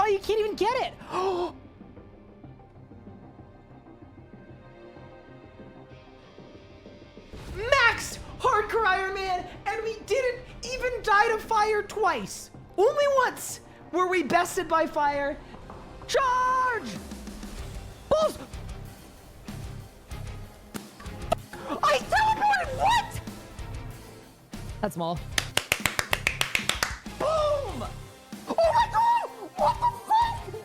you can't even get it. Max Hardcore Iron Man, and we didn't even die to fire twice. Only once were we bested by fire. Charge! Balls! I teleported! What? That's small. Boom! Oh my god! What the fuck?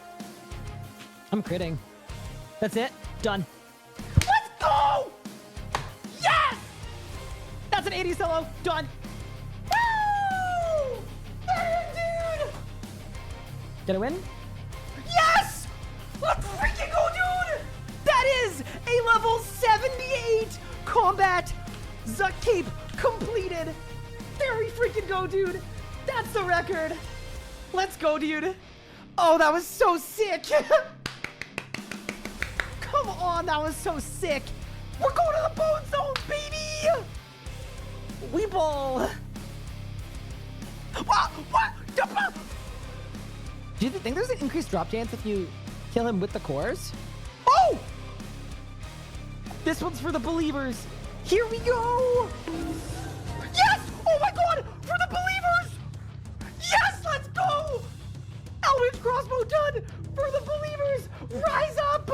I'm critting. That's it. Done. Let's go! Yes! That's an 80 solo. Done. Woo! Dude! Did I win? Yes! Let's freaking go, dude! That is a level 78 combat Zuck Cape completed. There we freaking go, dude. That's the record. Let's go, dude. Oh, that was so sick. Come on, that was so sick. We're going to the bone zone, baby. We ball. What? Do you think there's an increased drop chance if you kill him with the cores? Oh! This one's for the believers. Here we go. Yes! Oh my god! For the believers! Yes! Let's go! Eldritch crossbow done! For the believers! Rise up!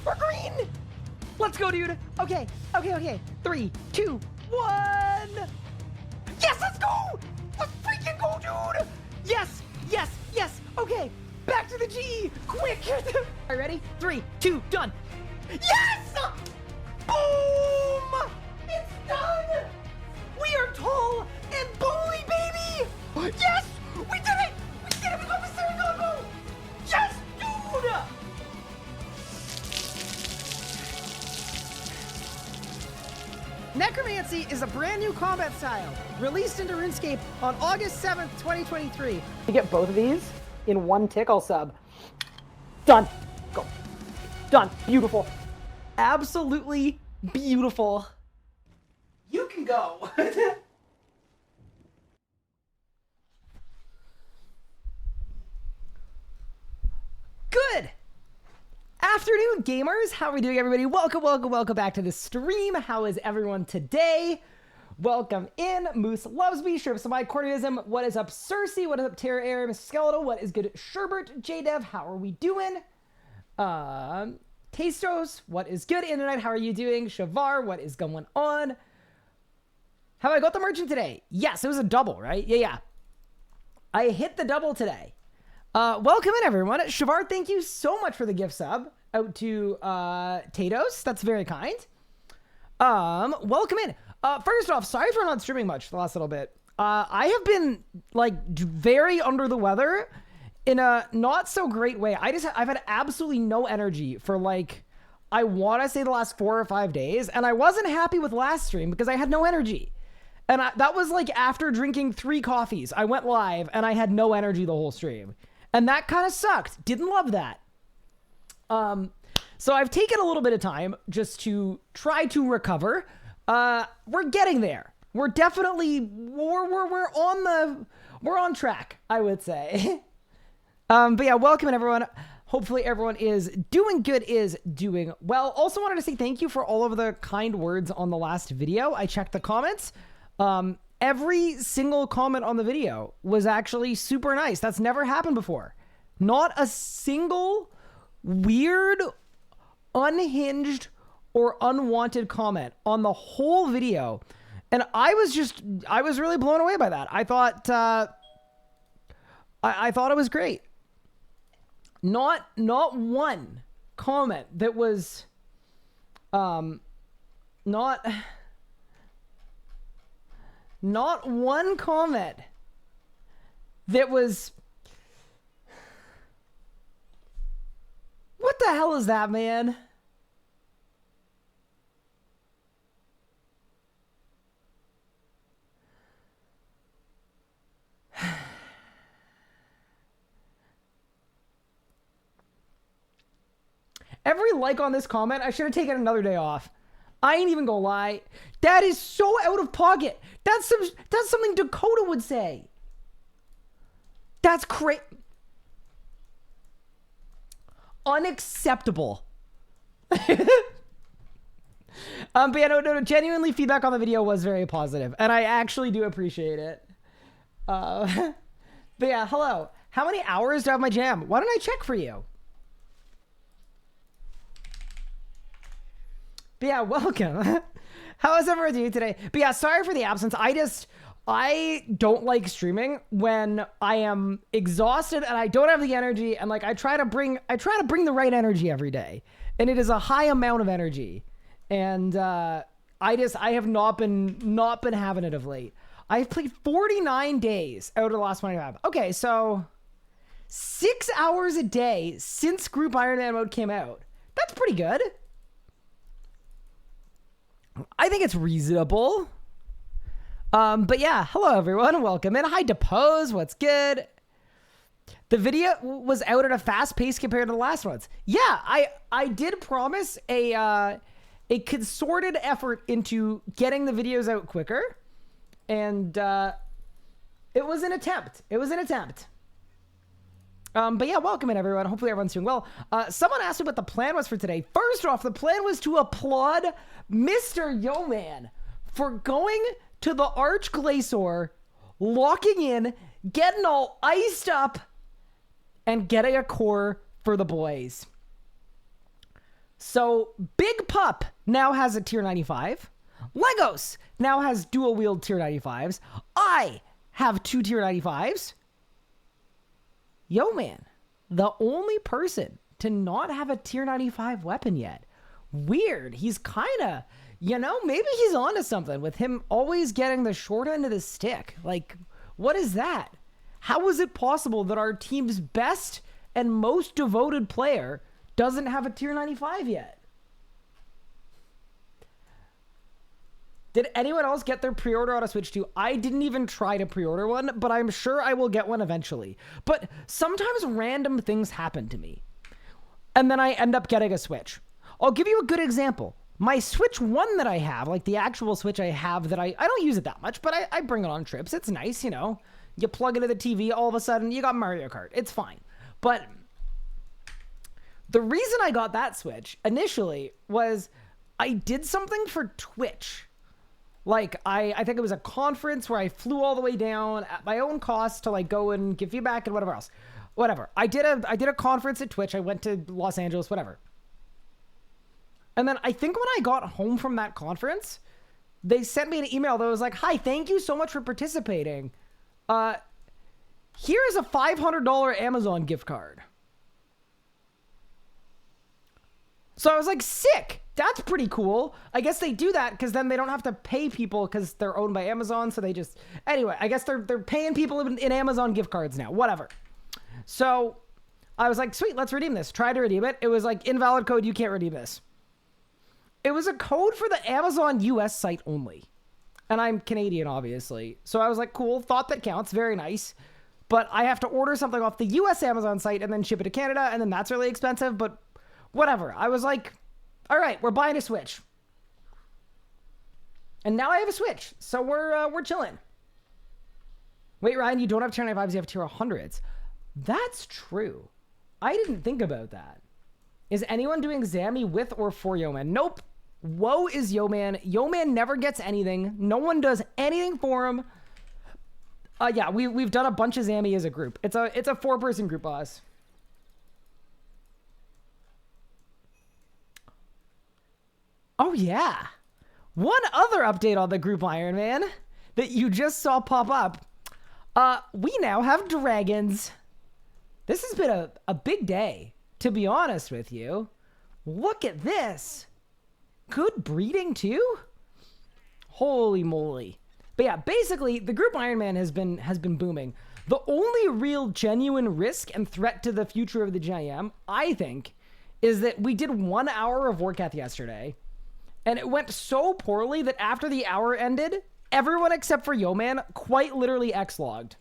We're green! Let's go, dude. Okay. 3, 2, 1. Yes, let's go! Let's freaking go, dude! Yes! Okay, back to the G! Quick! All right, ready? 3, 2, done! Yes! Boom! It's done! We are tall and bony, baby! Yes! We did it! We got Mystery Combo! Yes, dude! Necromancy is a brand new combat style, released into Runescape on August 7th, 2023. You get both of these in one tick, I'll sub. Done. Go. Done. Beautiful. Absolutely beautiful. You can go. Good afternoon, gamers. How are we doing, everybody? Welcome back to the stream. How is everyone today? Welcome in. Moose loves me. Strips of my corneism. What is up, Cersei? What is up, Terra Air, Mr. Skeletal? What is good, Sherbert? JDev, how are we doing? Tastos, what is good? Internet, how are you doing? Shavar, what is going on? Have I got the merchant today? Yes, it was a double, right? Yeah. I hit the double today. Welcome in, everyone. Shavar, thank you so much for the gift sub out to Tatos. That's very kind. Welcome in. First off, sorry for not streaming much the last little bit. I have been like very under the weather in a not so great way. I've had absolutely no energy for like, I want to say the last 4 or 5 days. And I wasn't happy with last stream because I had no energy. And that was like after drinking 3 coffees. I went live and I had no energy the whole stream. And that kind of sucked. Didn't love that. So I've taken a little bit of time just to try to recover. We're getting there. We're definitely, we're on track, I would say. But yeah, welcome in, everyone. Hopefully everyone is doing good, is doing well. Also wanted to say thank you for all of the kind words on the last video. I checked the comments. Every single comment on the video was actually super nice. That's never happened before. Not a single weird, unhinged, or unwanted comment on the whole video. And I was really blown away by that. I thought, I thought it was great. Not one comment that was, not one comment that was, what the hell is that, man? Every like on this comment, I should have taken another day off. I ain't even gonna lie. That is so out of pocket. That's something Dakota would say. That's crazy. unacceptable. But yeah, no, genuinely feedback on the video was very positive, and I actually do appreciate it. But yeah, hello. How many hours do I have my jam? Why don't I check for you? But yeah, welcome. How is everyone doing today? But yeah, sorry for the absence. I don't like streaming when I am exhausted and I don't have the energy, and like I try to bring the right energy every day, and it is a high amount of energy, and I have not been having it of late. I've played 49 days out of the last 25. Okay, so 6 hours a day since Group Iron Man mode came out. That's pretty good. I think it's reasonable. But yeah, hello everyone, welcome in. Hi Depose, what's good? The video was out at a fast pace compared to the last ones. Yeah, I did promise a concerted effort into getting the videos out quicker, and it was an attempt. But yeah, welcome in everyone. Hopefully everyone's doing well. Someone asked me what the plan was for today. First off, the plan was to applaud Mr. Yeoman for going to the Arch Glacier, locking in, getting all iced up, and getting a core for the boys. So Big Pup now has a tier 95. Legos now has dual wield tier 95s. I have 2 tier 95s. Yeoman, the only person to not have a tier 95 weapon yet. Weird. He's kind of, maybe he's onto something with him always getting the short end of the stick. Like, what is that? How is it possible that our team's best and most devoted player doesn't have a tier 95 yet? Did anyone else get their pre-order on a Switch 2? I didn't even try to pre-order one, but I'm sure I will get one eventually. But sometimes random things happen to me, and then I end up getting a Switch. I'll give you a good example. My Switch 1 that I have, like the actual Switch I have that I don't use it that much, but I bring it on trips. It's nice, You plug it into the TV, all of a sudden, you got Mario Kart. It's fine. But the reason I got that Switch initially was I did something for Twitch. Like, I think it was a conference where I flew all the way down at my own cost to, like, go and give feedback and whatever else. Whatever. I did a conference at Twitch. I went to Los Angeles, whatever. And then I think when I got home from that conference, they sent me an email that was like, hi, thank you so much for participating. Here's a $500 Amazon gift card. So I was like, sick. That's pretty cool. I guess they do that because then they don't have to pay people because they're owned by Amazon. So they just, anyway, I guess they're paying people in Amazon gift cards now, whatever. So I was like, sweet, let's redeem this. Try to redeem it. It was like, invalid code, you can't redeem this. It was a code for the Amazon US site only. And I'm Canadian, obviously. So I was like, cool, thought that counts, very nice. But I have to order something off the US Amazon site and then ship it to Canada, and then that's really expensive, but whatever. I was like, all right, we're buying a Switch. And now I have a Switch, so we're chilling. Wait, Ryan, you don't have tier 95s, you have tier 100s. That's true. I didn't think about that. Is anyone doing Zammy with or for Yeoman? Nope. Woe is Yeoman. Yeoman never gets anything. No one does anything for him. Yeah, we've done a bunch of Zammy as a group. It's a 4-person group, boss. Oh yeah. One other update on the group Iron Man that you just saw pop up. We now have dragons. This has been a big day, to be honest with you. Look at this. Good breeding too? Holy moly. But yeah, basically the group Iron Man has been booming. The only real genuine risk and threat to the future of the GIM, I think, is that we did 1 hour of Vorath yesterday, and it went so poorly that after the hour ended, everyone except for Yeoman quite literally X-logged.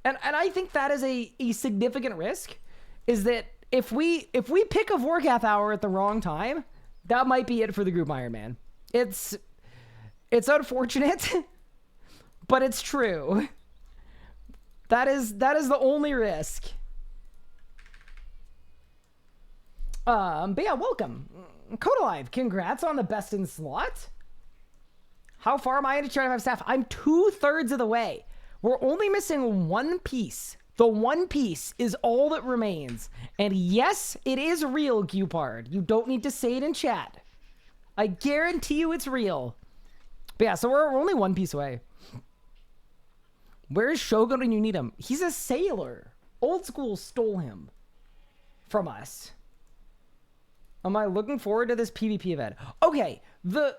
And I think that is a significant risk, is that if we pick a Vorath hour at the wrong time, that might be it for the group Iron Man. It's unfortunate, but it's true. That is the only risk. But yeah, welcome. Code Alive, congrats on the best in slot. How far am I into trying to have staff? I'm 2/3 of the way. We're only missing one piece. The one piece is all that remains. And yes, it is real, Gupard. You don't need to say it in chat. I guarantee you it's real. But yeah, so we're only one piece away. Where's Shogun when you need him? He's a sailor. Old School stole him from us. Am I looking forward to this PvP event? Okay, the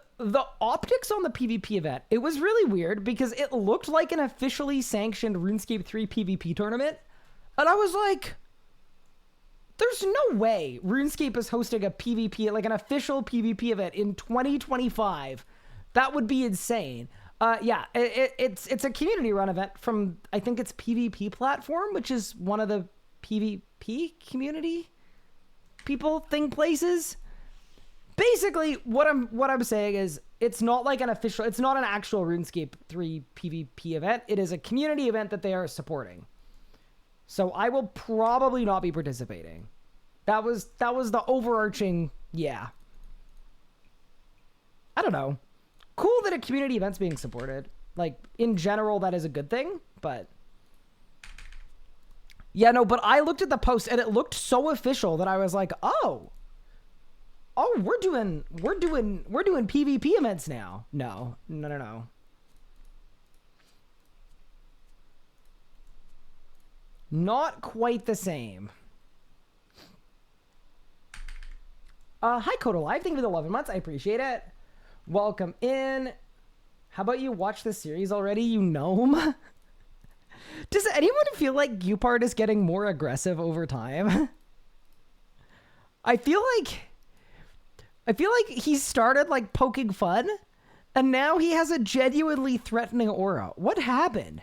optics on the PvP event, it was really weird because it looked like an officially sanctioned RuneScape 3 PvP tournament. And I was like, there's no way RuneScape is hosting a PvP, like an official PvP event in 2025. That would be insane. Yeah, it's a community run event from, I think it's PvP platform, which is one of the PvP community people thing places. Basically, what I'm saying is it's not like it's not an actual RuneScape 3 PvP event. It is a community event that they are supporting. So I will probably not be participating. That was the overarching, yeah. I don't know. Cool that a community event's being supported. Like, in general, that is a good thing, but yeah, no, but I looked at the post and it looked so official that I was like, oh, we're doing PvP events now. No. Not quite the same. Hi, Code Alive. Thank you for the 11 months. I appreciate it. Welcome in. How about you watch the series already, you gnome? Does anyone feel like Gupard is getting more aggressive over time? I feel like he started like poking fun and now he has a genuinely threatening aura. What happened?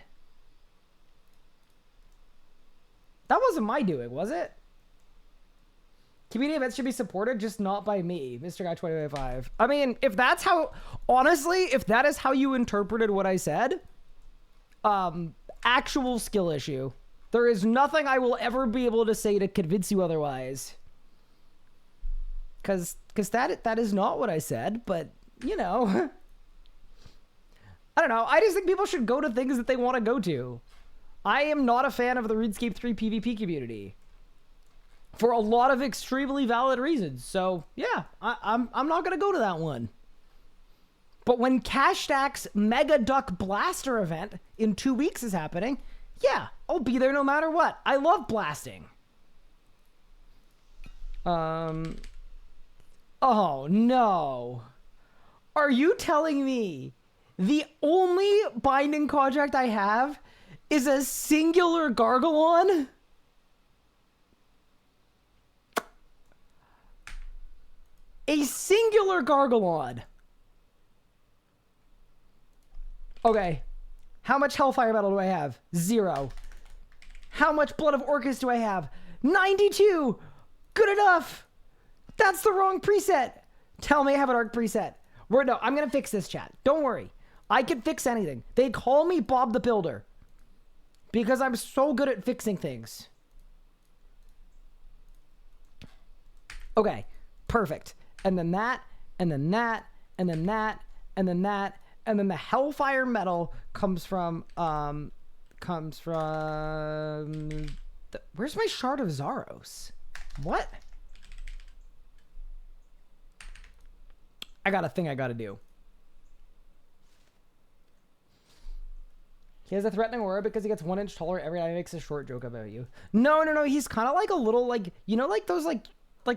That wasn't my doing, was it? Community events should be supported, just not by me, Mr. Guy 2025. I mean, if that's how, honestly, if that is how you interpreted what I said, actual skill issue. There is nothing I will ever be able to say to convince you otherwise. Cause that is not what I said, but you know. I don't know. I just think people should go to things that they want to go to. I am not a fan of the RuneScape 3 PvP community. For a lot of extremely valid reasons. So yeah, I'm not gonna go to that one. But when Cash Stack's Mega Duck Blaster event in 2 weeks is happening, yeah, I'll be there no matter what. I love blasting. Oh no. Are you telling me the only binding contract I have is a singular Gargalon? A singular Gargalon. Okay. How much Hellfire Metal do I have? 0. How much Blood of Orcus do I have? 92! Good enough! That's the wrong preset! Tell me I have an Arc preset. No, I'm gonna fix this, chat. Don't worry. I can fix anything. They call me Bob the Builder. Because I'm so good at fixing things. Okay. Perfect. And then that, and then that, and then that, and then that, and then the Hellfire Metal comes from, where's my Shard of Zaros? What? I got a thing I gotta do. He has a threatening aura because he gets 1 inch taller every time he makes a short joke about you. No. He's kind of like a little, like, you know, like those, like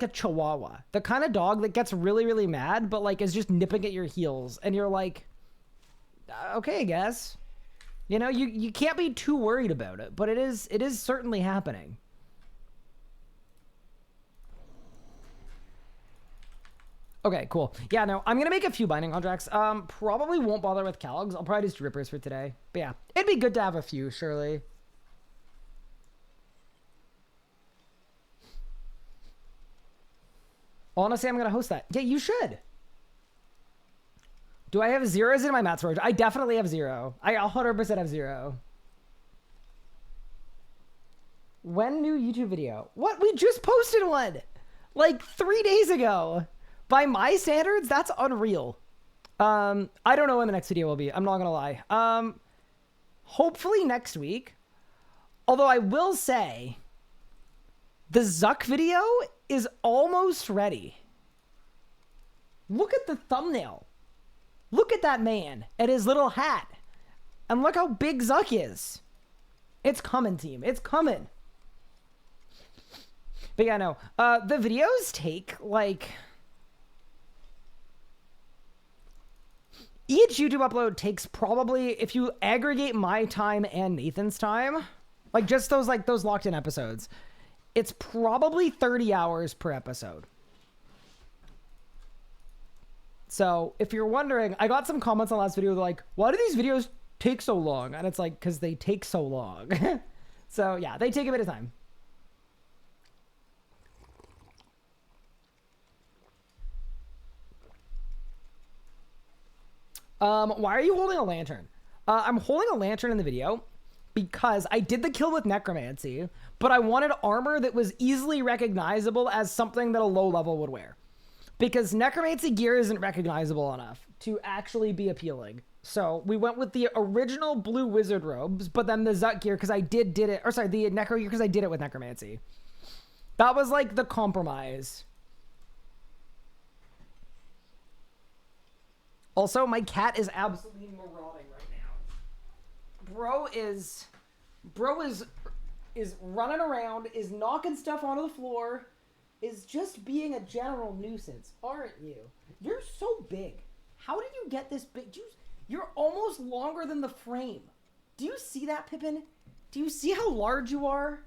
a chihuahua. The kind of dog that gets really, really mad, but, like, is just nipping at your heels. And you're like, okay, I guess. You know, you can't be too worried about it, but it is certainly happening. Okay, cool. Yeah, no, I'm gonna make a few binding contracts. Probably won't bother with Calogs. I'll probably just do Rippers for today. But yeah, it'd be good to have a few, surely. Honestly, I'm gonna host that. Yeah, you should. Do I have zeros in my math storage? I definitely have 0. I 100% have 0. When new YouTube video? What? We just posted one! Like 3 days ago. By my standards, that's unreal. I don't know when the next video will be. I'm not gonna lie. Hopefully next week. Although I will say, the Zuck video is almost ready. Look at the thumbnail. Look at that man and his little hat. And look how big Zuck is. It's coming, team. It's coming. But yeah, no. The videos take, like... Each YouTube upload takes probably, if you aggregate my time and Nathan's time, like just those locked-in episodes, it's probably 30 hours per episode. So if you're wondering, I got some comments on the last video like, why do these videos take so long? And it's like, because they take so long. So yeah, they take a bit of time. Why are you holding a lantern? I'm holding a lantern in the video because I did the kill with necromancy, but I wanted armor that was easily recognizable as something that a low level would wear. Because necromancy gear isn't recognizable enough to actually be appealing. So we went with the original blue wizard robes, but then the Zut gear because I did it, or sorry, the necro gear because I did it with necromancy. That was like the compromise. Also, my cat is absolutely marauding right now. Bro is running around, is knocking stuff onto the floor, is just being a general nuisance, aren't you? You're so big. How did you get this big? You're almost longer than the frame. Do you see that, Pippin? Do you see how large you are?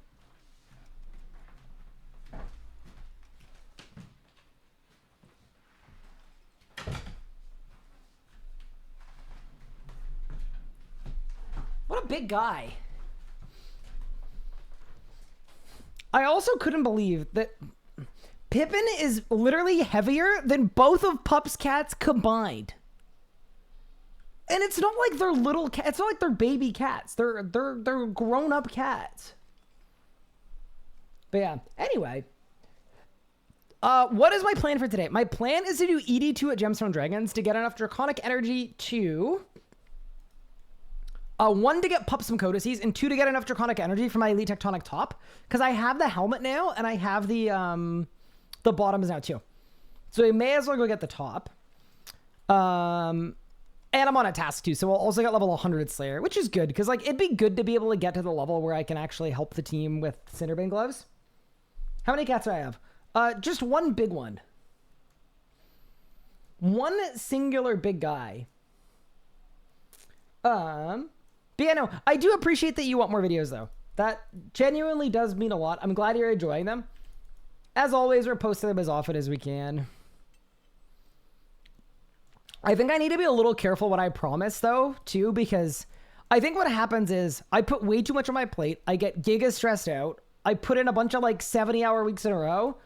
What a big guy. I also couldn't believe that Pippin is literally heavier than both of Pup's cats combined. And it's not like they're little cats. It's not like they're baby cats. They're grown-up cats. But yeah, anyway. What is my plan for today? My plan is to do ED2 at Gemstone Dragons to get enough Draconic Energy to... 1, to get Pup some codices, and 2, to get enough Draconic Energy for my Elite Tectonic top. Because I have the helmet now, and I have the bottoms now too. So I may as well go get the top. And I'm on a task too, so I'll also get level 100 Slayer, which is good, because like it'd be good to be able to get to the level where I can actually help the team with Cinderbane gloves. How many cats do I have? Just one big one. One singular big guy. But yeah, no, I do appreciate that you want more videos, though. That genuinely does mean a lot. I'm glad you're enjoying them. As always, we're posting them as often as we can. I think I need to be a little careful what I promise, though, too, because I think what happens is I put way too much on my plate. I get giga stressed out. I put in a bunch of, like, 70-hour weeks in a row.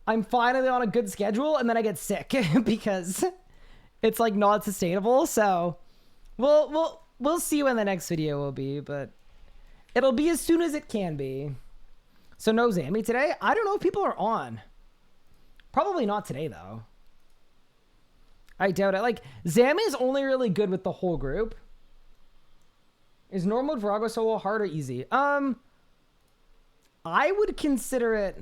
I'm finally on a good schedule, and then I get sick because it's, like, not sustainable. So we'll see when the next video will be, but it'll be as soon as it can be. So no Zammy today? I don't know if people are on. Probably not today, though. I doubt it. Like, Zammy is only really good with the whole group. Is normal mode Virago solo hard or easy? I would consider it...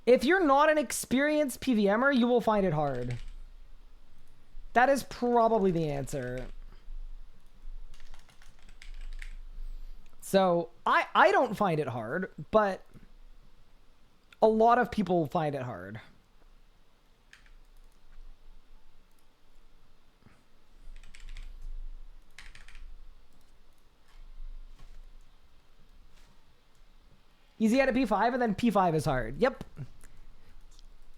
If you're not an experienced PVMer, you will find it hard. That is probably the answer. So, I don't find it hard, but a lot of people find it hard. Easy at a P5 and then P5 is hard. Yep.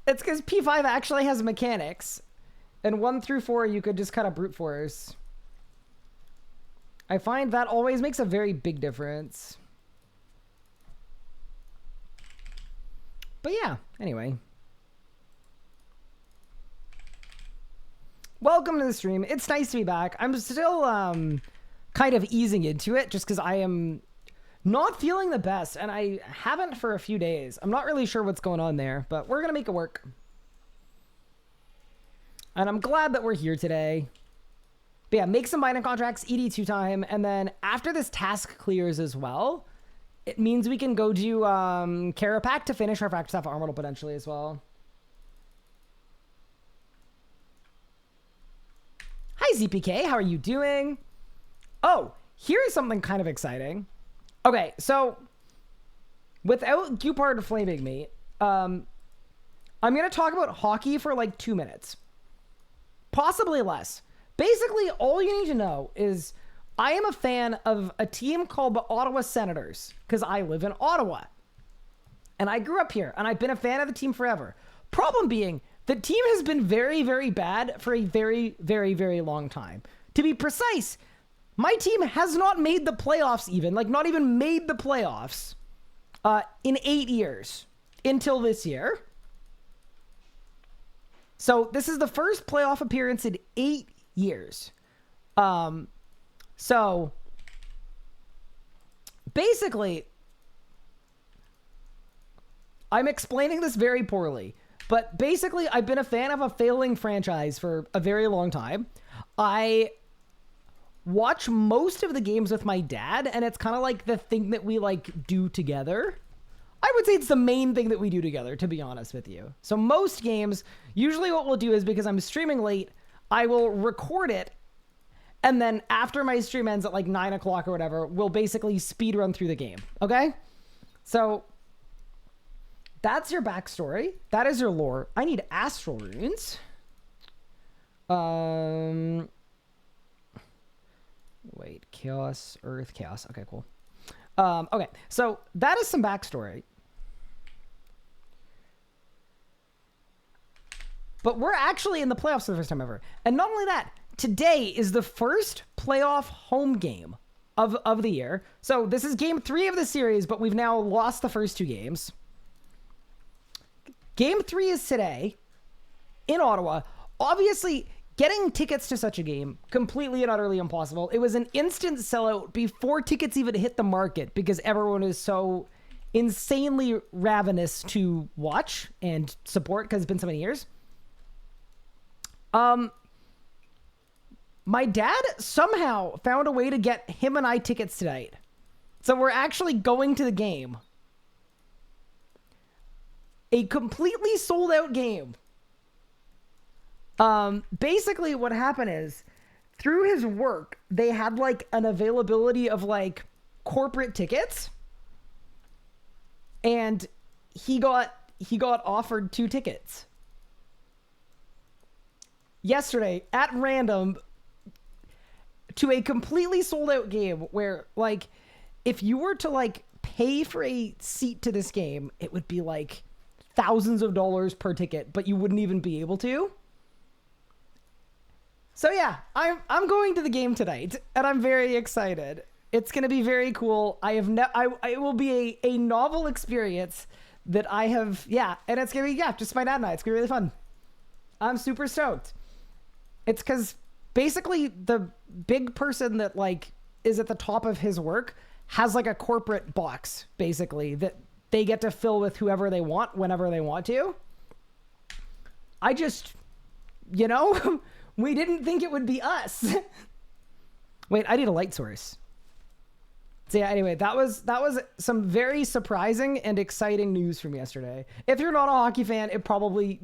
It's because P5 actually has mechanics. And 1 through 4 you could just kind of brute force. I find that always makes a very big difference. But yeah, anyway. Welcome to the stream. It's nice to be back. I'm still kind of easing into it just because I am Not feeling the best, and I haven't for a few days. I'm not really sure what's going on there, but we're gonna make it work. And I'm glad that we're here today. But yeah, make some binding contracts, ED2 time, and then after this task clears as well, it means we can go do Kerapac to finish our Factor Staff Armoral potentially as well. Hi, ZPK. How are you doing? Oh, here's something kind of exciting. Okay, so without Gupard flaming me, I'm going to talk about hockey for like 2 minutes. Possibly less. Basically, all you need to know is I am a fan of a team called the Ottawa Senators because I live in Ottawa. And I grew up here, and I've been a fan of the team forever. Problem being, the team has been very, very bad for a very, very, very long time. To be precise, my team has not made the playoffs even, like not even made the playoffs in 8 years until this year. So this is the first playoff appearance in 8 years. So basically, I'm explaining this very poorly. But basically, I've been a fan of a failing franchise for a very long time. I watch most of the games with my dad, and it's kind of like the thing that we like do together. I would say it's the main thing that we do together, to be honest with you. So most games, usually what we'll do is because I'm streaming late, I will record it. And then after my stream ends at like 9 o'clock or whatever, we'll basically speed run through the game. Okay? So that's your backstory. That is your lore. I need astral runes. Wait, chaos, earth, chaos. Okay, cool. Okay, so that is some backstory. But we're actually in the playoffs for the first time ever. And not only that, today is the first playoff home game of the year. So this is game 3 of the series, but we've now lost the first 2 games. Game 3 is today in Ottawa. Obviously, getting tickets to such a game, completely and utterly impossible. It was an instant sellout before tickets even hit the market because everyone is so insanely ravenous to watch and support because it's been so many years. My dad somehow found a way to get him and I tickets tonight. So we're actually going to the game. A completely sold out game. Basically what happened is through his work, they had like an availability of like corporate tickets. And he got offered 2 tickets. Yesterday at random to a completely sold out game where like if you were to like pay for a seat to this game, it would be like thousands of dollars per ticket, but you wouldn't even be able to. So yeah, I'm going to the game tonight, and I'm very excited. It's gonna be very cool. It will be a novel experience that I have, yeah, and it's gonna be just my dad and I. It's gonna be really fun. I'm super stoked. It's because basically the big person that like is at the top of his work has like a corporate box basically that they get to fill with whoever they want whenever they want to. I just, we didn't think it would be us. Wait, I need a light source. So yeah, anyway, that was some very surprising and exciting news from yesterday. If you're not a hockey fan, it probably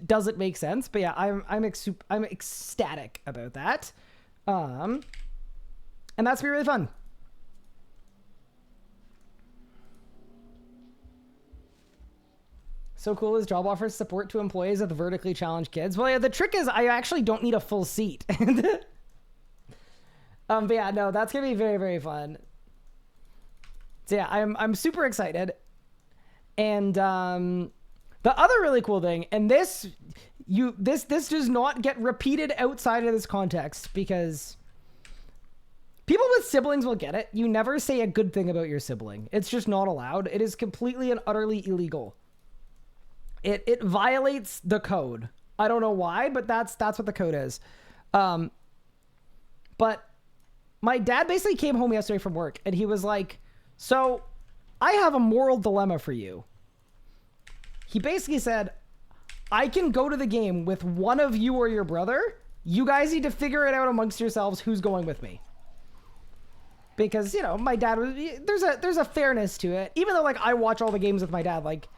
doesn't make sense. But yeah, I'm ecstatic about that. And that's gonna be really fun. So cool is job offers support to employees of the vertically challenged kids. Well, yeah, the trick is I actually don't need a full seat. But yeah, no, that's gonna be very, very fun. So yeah, I'm super excited. And the other really cool thing, and this does not get repeated outside of this context because people with siblings will get it. You never say a good thing about your sibling. It's just not allowed. It is completely and utterly illegal. It violates the code. I don't know why, but that's what the code is. But my dad basically came home yesterday from work and he was like, So I have a moral dilemma for you. He basically said, I can go to the game with one of you or your brother. You guys need to figure it out amongst yourselves who's going with me. Because, you know, my dad was, there's a fairness to it. Even though, like, I watch all the games with my dad, like,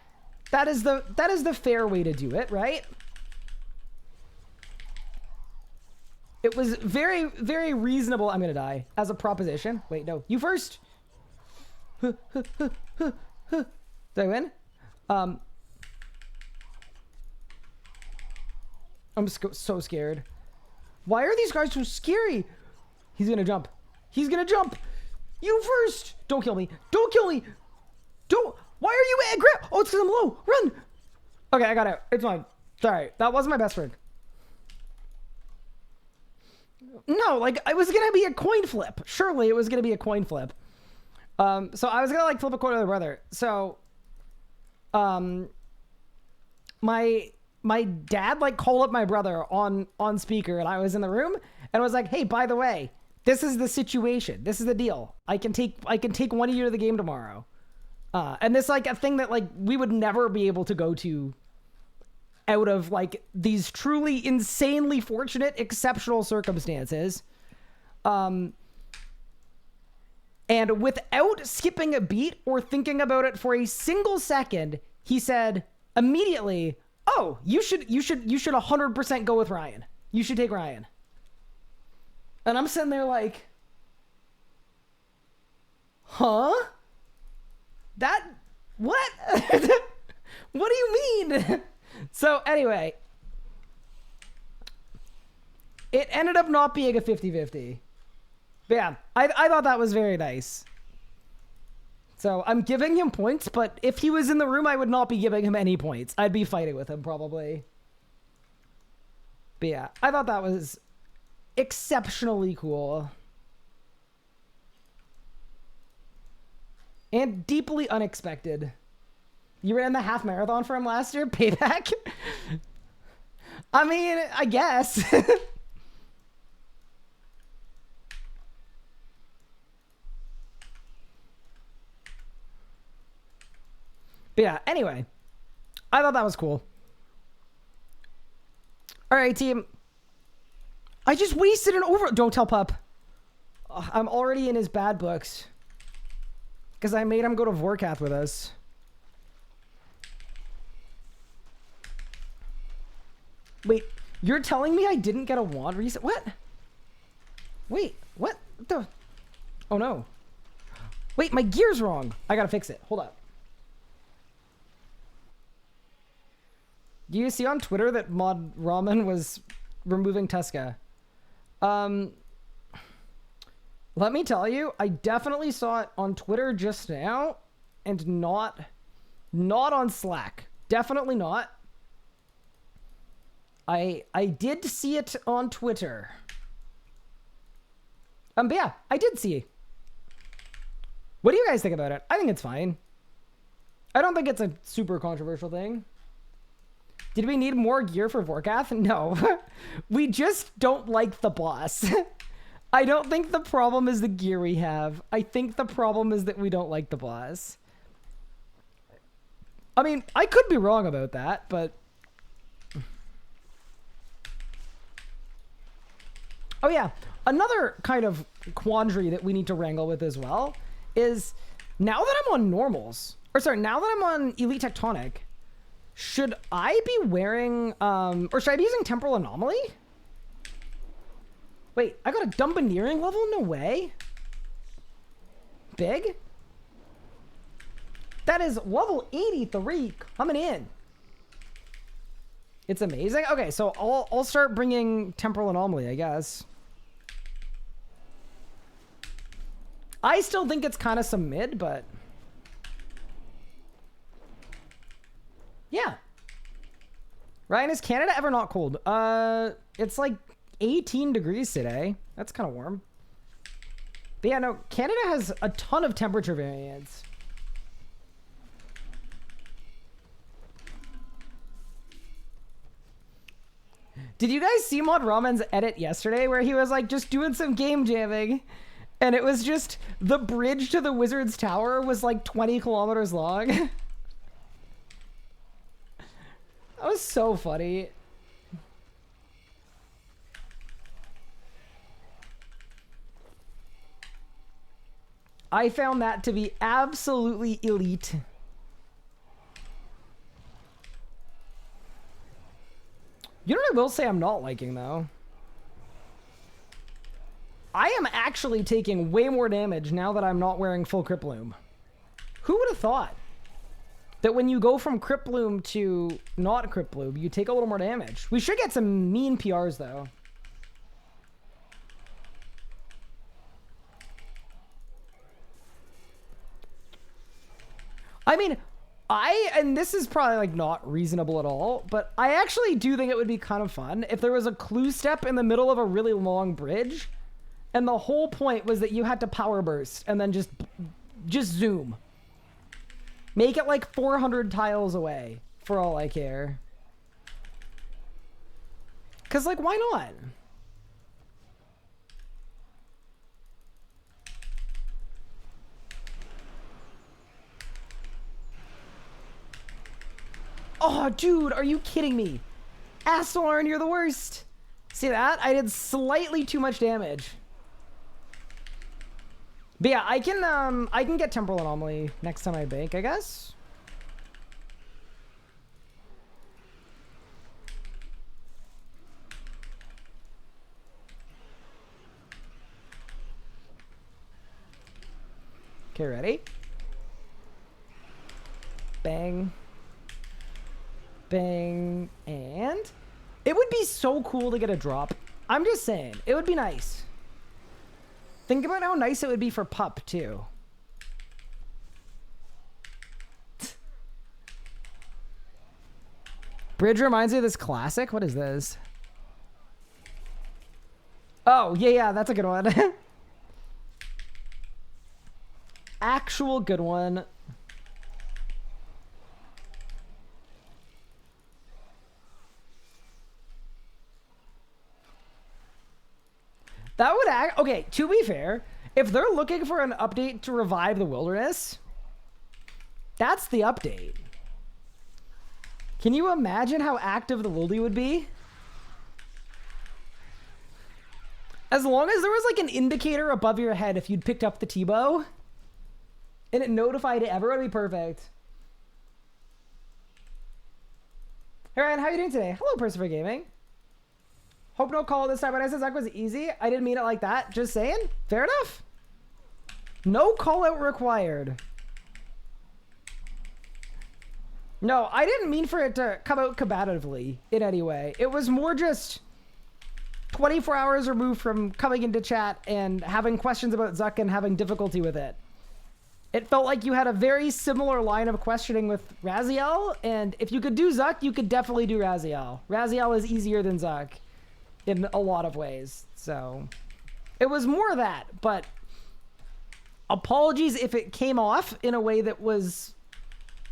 that is the fair way to do it, right? It was very, very reasonable. I'm gonna die as a proposition. Wait, no, you first. Did I win? I'm so scared. Why are these guys so scary? He's gonna jump. He's gonna jump. You first. Don't kill me. Don't kill me. Don't. Why are you aggressive? Oh, it's because I'm low. Run. Okay, I got it. It's fine. Sorry, that wasn't my best friend. No, like, it was gonna be a coin flip. Surely it was gonna be a coin flip. So I was gonna, like, flip a coin with my brother. So, my dad, like, called up my brother on speaker, and I was in the room, and was like, hey, by the way, this is the situation. This is the deal. I can take one of you to the game tomorrow. And this, like, a thing that, like, we would never be able to go to out of, like, these truly insanely fortunate, exceptional circumstances. And without skipping a beat or thinking about it for a single second, he said immediately, oh, you should 100% go with Ryan. You should take Ryan. And I'm sitting there like, huh? What? What do you mean? So anyway, it ended up not being a 50-50. But yeah, I thought that was very nice. So I'm giving him points, but if he was in the room, I would not be giving him any points. I'd be fighting with him probably. But yeah, I thought that was exceptionally cool. And deeply unexpected. You ran the half marathon for him last year? Payback? I mean, I guess. But yeah, anyway. I thought that was cool. Alright, team. I just wasted an over... Don't tell Pup. I'm already in his bad books. Because I made him go to Vorath with us. Wait, you're telling me I didn't get a wand reset? What? Wait, what the? Oh no. Wait, my gear's wrong. I gotta fix it. Hold up. Do you see on Twitter that Mod Ramen was removing Tuska? Let me tell you, I definitely saw it on Twitter just now, and not on Slack. Definitely not. I did see it on Twitter. But yeah, I did see. What do you guys think about it? I think it's fine. I don't think it's a super controversial thing. Did we need more gear for Vorath? No. We just don't like the boss. I don't think the problem is the gear we have. I think the problem is that we don't like the boss. I mean, I could be wrong about that, but... Oh yeah, another kind of quandary that we need to wrangle with as well is, now that I'm on normals, or sorry, now that I'm on Elite Tectonic, should I be wearing, or should I be using Temporal Anomaly? Wait, I got a Dumbaneering level? No way. Big? That is level 83 coming in. It's amazing. Okay, so I'll start bringing Temporal Anomaly, I guess. I still think it's kind of some mid, but... Yeah. Ryan, is Canada ever not cold? It's like 18 degrees today. That's kind of warm. But yeah, no, Canada has a ton of temperature variance. Did you guys see Mod Ramen's edit yesterday where he was like just doing some game jamming? And it was just, the bridge to the Wizard's Tower was like 20 kilometers long. That was so funny. I found that to be absolutely elite. You know what I will say I'm not liking, though? I am actually taking way more damage now that I'm not wearing full Crypt Bloom. Who would have thought that when you go from Crypt Bloom to not Crypt Bloom, you take a little more damage? We should get some mean PRs, though. I mean, and this is probably like not reasonable at all, but I actually do think it would be kind of fun if there was a clue step in the middle of a really long bridge, and the whole point was that you had to power burst and then just zoom. Make it like 400 tiles away, for all I care. 'Cause like, why not? Oh, dude, are you kidding me? Astalarn, you're the worst. See that? I did slightly too much damage. But yeah, I can get Temporal Anomaly next time I bank, I guess. Okay, ready? Bang. Bang, and it would be so cool to get a drop. I'm just saying, it would be nice. Think about how nice it would be for Pup, too. Bridge reminds me of this classic. What is this? Oh, yeah, that's a good one. Actual good one. That would act... Okay, to be fair, if they're looking for an update to revive the wilderness, that's the update. Can you imagine how active the wildy would be? As long as there was like an indicator above your head if you'd picked up the T-bow, and it notified everyone, it'd be perfect. Hey Ryan, how are you doing today? Hello, Persever Gaming. Hope no call this time. When I said Zuck was easy, I didn't mean it like that. Just saying. Fair enough. No call out required. No, I didn't mean for it to come out combatively in any way. It was more just 24 hours removed from coming into chat and having questions about Zuck and having difficulty with it. It felt like you had a very similar line of questioning with Raziel, and if you could do Zuck, you could definitely do Raziel. Raziel is easier than Zuck in a lot of ways, so it was more that, but apologies if it came off in a way that was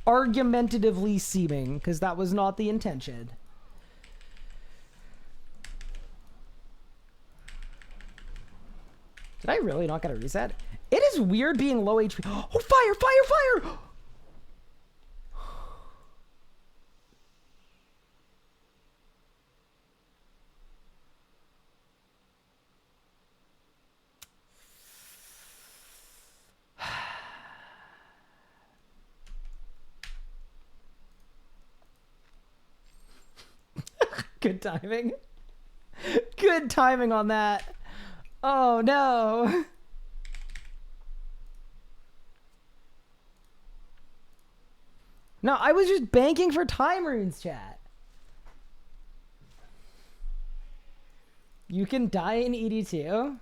argumentatively seeming, because that was not the intention. Did I really not get a reset? It is weird being low HP. Oh, fire, fire, fire! Good timing. Good timing on that. Oh no. No, I was just banking for time runes, chat. You can die in ED2?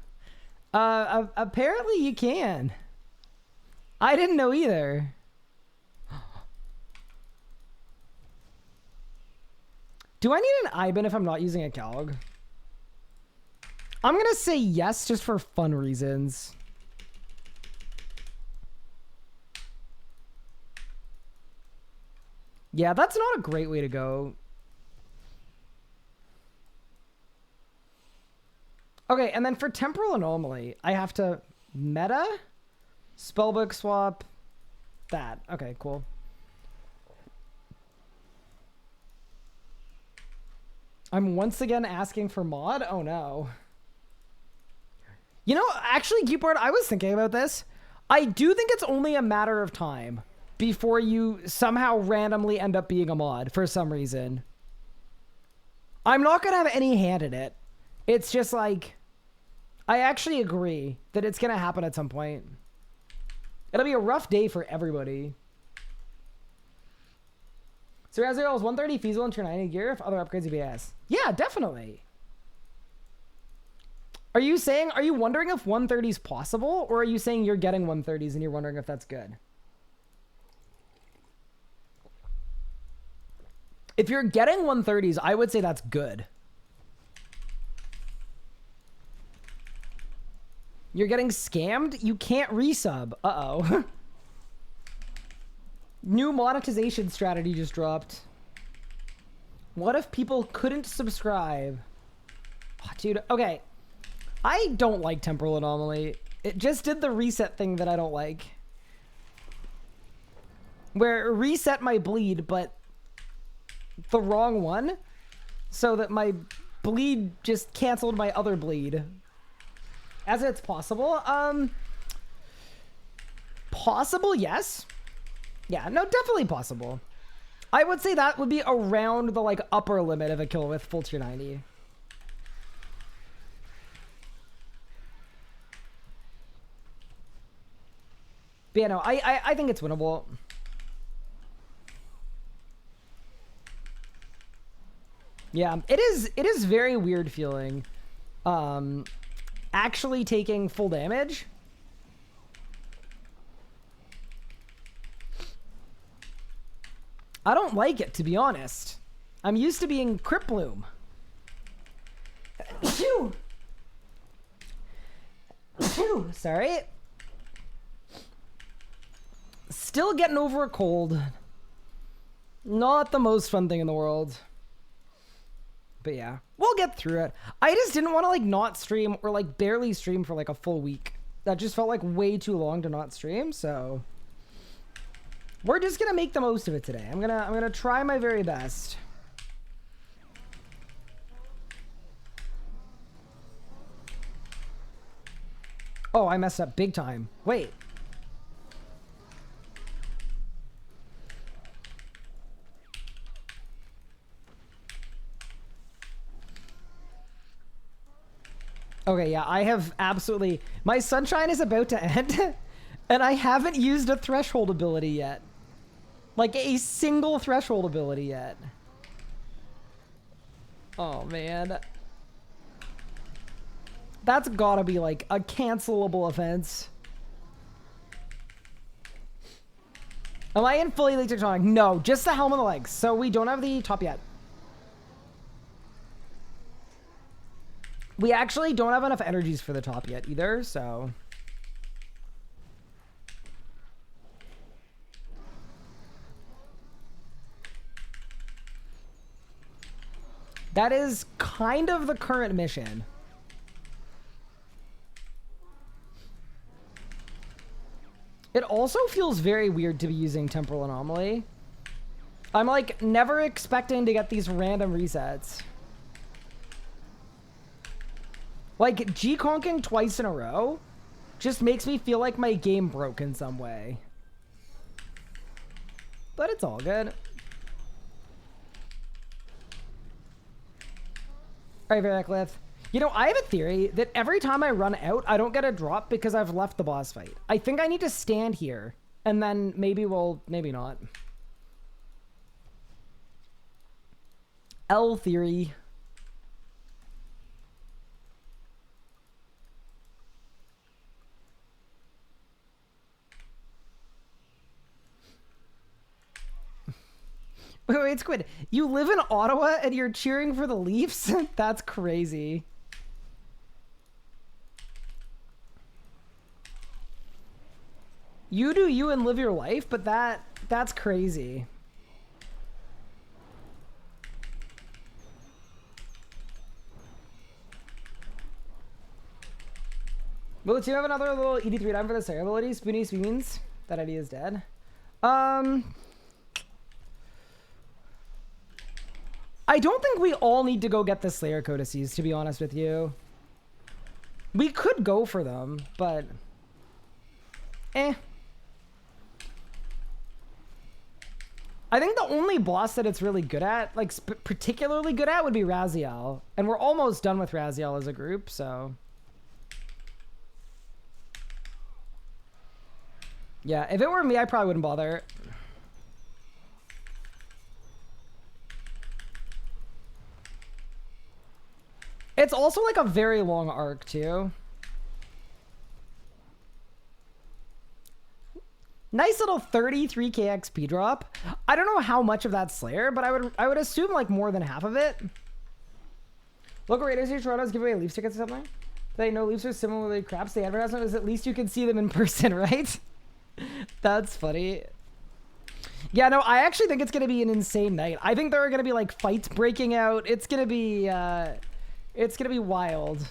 Apparently you can. I didn't know either. Do I need an Iban if I'm not using a Calg? I'm gonna say yes just for fun reasons. Yeah, that's not a great way to go. Okay, and then for Temporal Anomaly, I have to Meta? Spellbook swap. That. Okay, cool. I'm once again asking for mod? Oh no. You know, actually, Keyboard, I was thinking about this. I do think it's only a matter of time before you somehow randomly end up being a mod for some reason. I'm not going to have any hand in it. It's just like, I actually agree that it's going to happen at some point. It'll be a rough day for everybody. So Razorel, is 130 feasible in tier 90 gear if other upgrades BS? Yeah, definitely. Are you wondering if 130 is possible, or are you saying you're getting 130s and you're wondering if that's good? If you're getting 130s, I would say that's good. You're getting scammed? You can't resub. Uh-oh. New monetization strategy just dropped. What if people couldn't subscribe? Oh, dude, okay. I don't like Temporal Anomaly. It just did the reset thing that I don't like. Where it reset my bleed, but the wrong one. So that my bleed just canceled my other bleed. As it's possible. Possible, yes. Yeah, no, definitely possible. I would say that would be around the like upper limit of a kill with full tier 90. But yeah, no, I think it's winnable. Yeah, it is very weird feeling actually taking full damage. I don't like it, to be honest. I'm used to being Crypt Bloom. Phew. Phew, sorry. Still getting over a cold. Not the most fun thing in the world. But yeah, we'll get through it. I just didn't want to like not stream or like barely stream for like a full week. That just felt like way too long to not stream, so we're just gonna make the most of it today. I'm gonna try my very best. Oh, I messed up big time. Wait. Okay, yeah, I have absolutely... My sunshine is about to end, and I haven't used a threshold ability yet. Like, a single threshold ability yet. Oh, man. That's gotta be, like, a cancelable offense. Am I in fully leaked tectonic? No, just the helm and the legs. So we don't have the top yet. We actually don't have enough energies for the top yet either, so... That is kind of the current mission. It also feels very weird to be using Temporal Anomaly. I'm like never expecting to get these random resets. Like G-conking twice in a row just makes me feel like my game broke in some way. But it's all good. Alright, Veraclith. You know, I have a theory that every time I run out, I don't get a drop because I've left the boss fight. I think I need to stand here, and then maybe we'll... maybe not. L theory. Wait, Squid. You live in Ottawa and you're cheering for the Leafs? That's crazy. You do you and live your life, but that's crazy. Will the team have another little ED3 time for the Slayer ability? Spoony Spoons. That idea is dead. I don't think we all need to go get the Slayer codices, to be honest with you. We could go for them, but... eh. I think the only boss that it's really good at, like particularly good at, would be Raziel. And we're almost done with Raziel as a group, so... yeah, if it were me, I probably wouldn't bother. It's also like a very long arc, too. Nice little 33k XP drop. I don't know how much of that's Slayer, but I would assume like more than half of it. Local radio station Toronto's giving away Leafs tickets or something. They know Leafs are similarly craps. The advertisement is at least you can see them in person, right? That's funny. Yeah, no, I actually think it's gonna be an insane night. I think there are gonna be like fights breaking out. It's gonna be wild.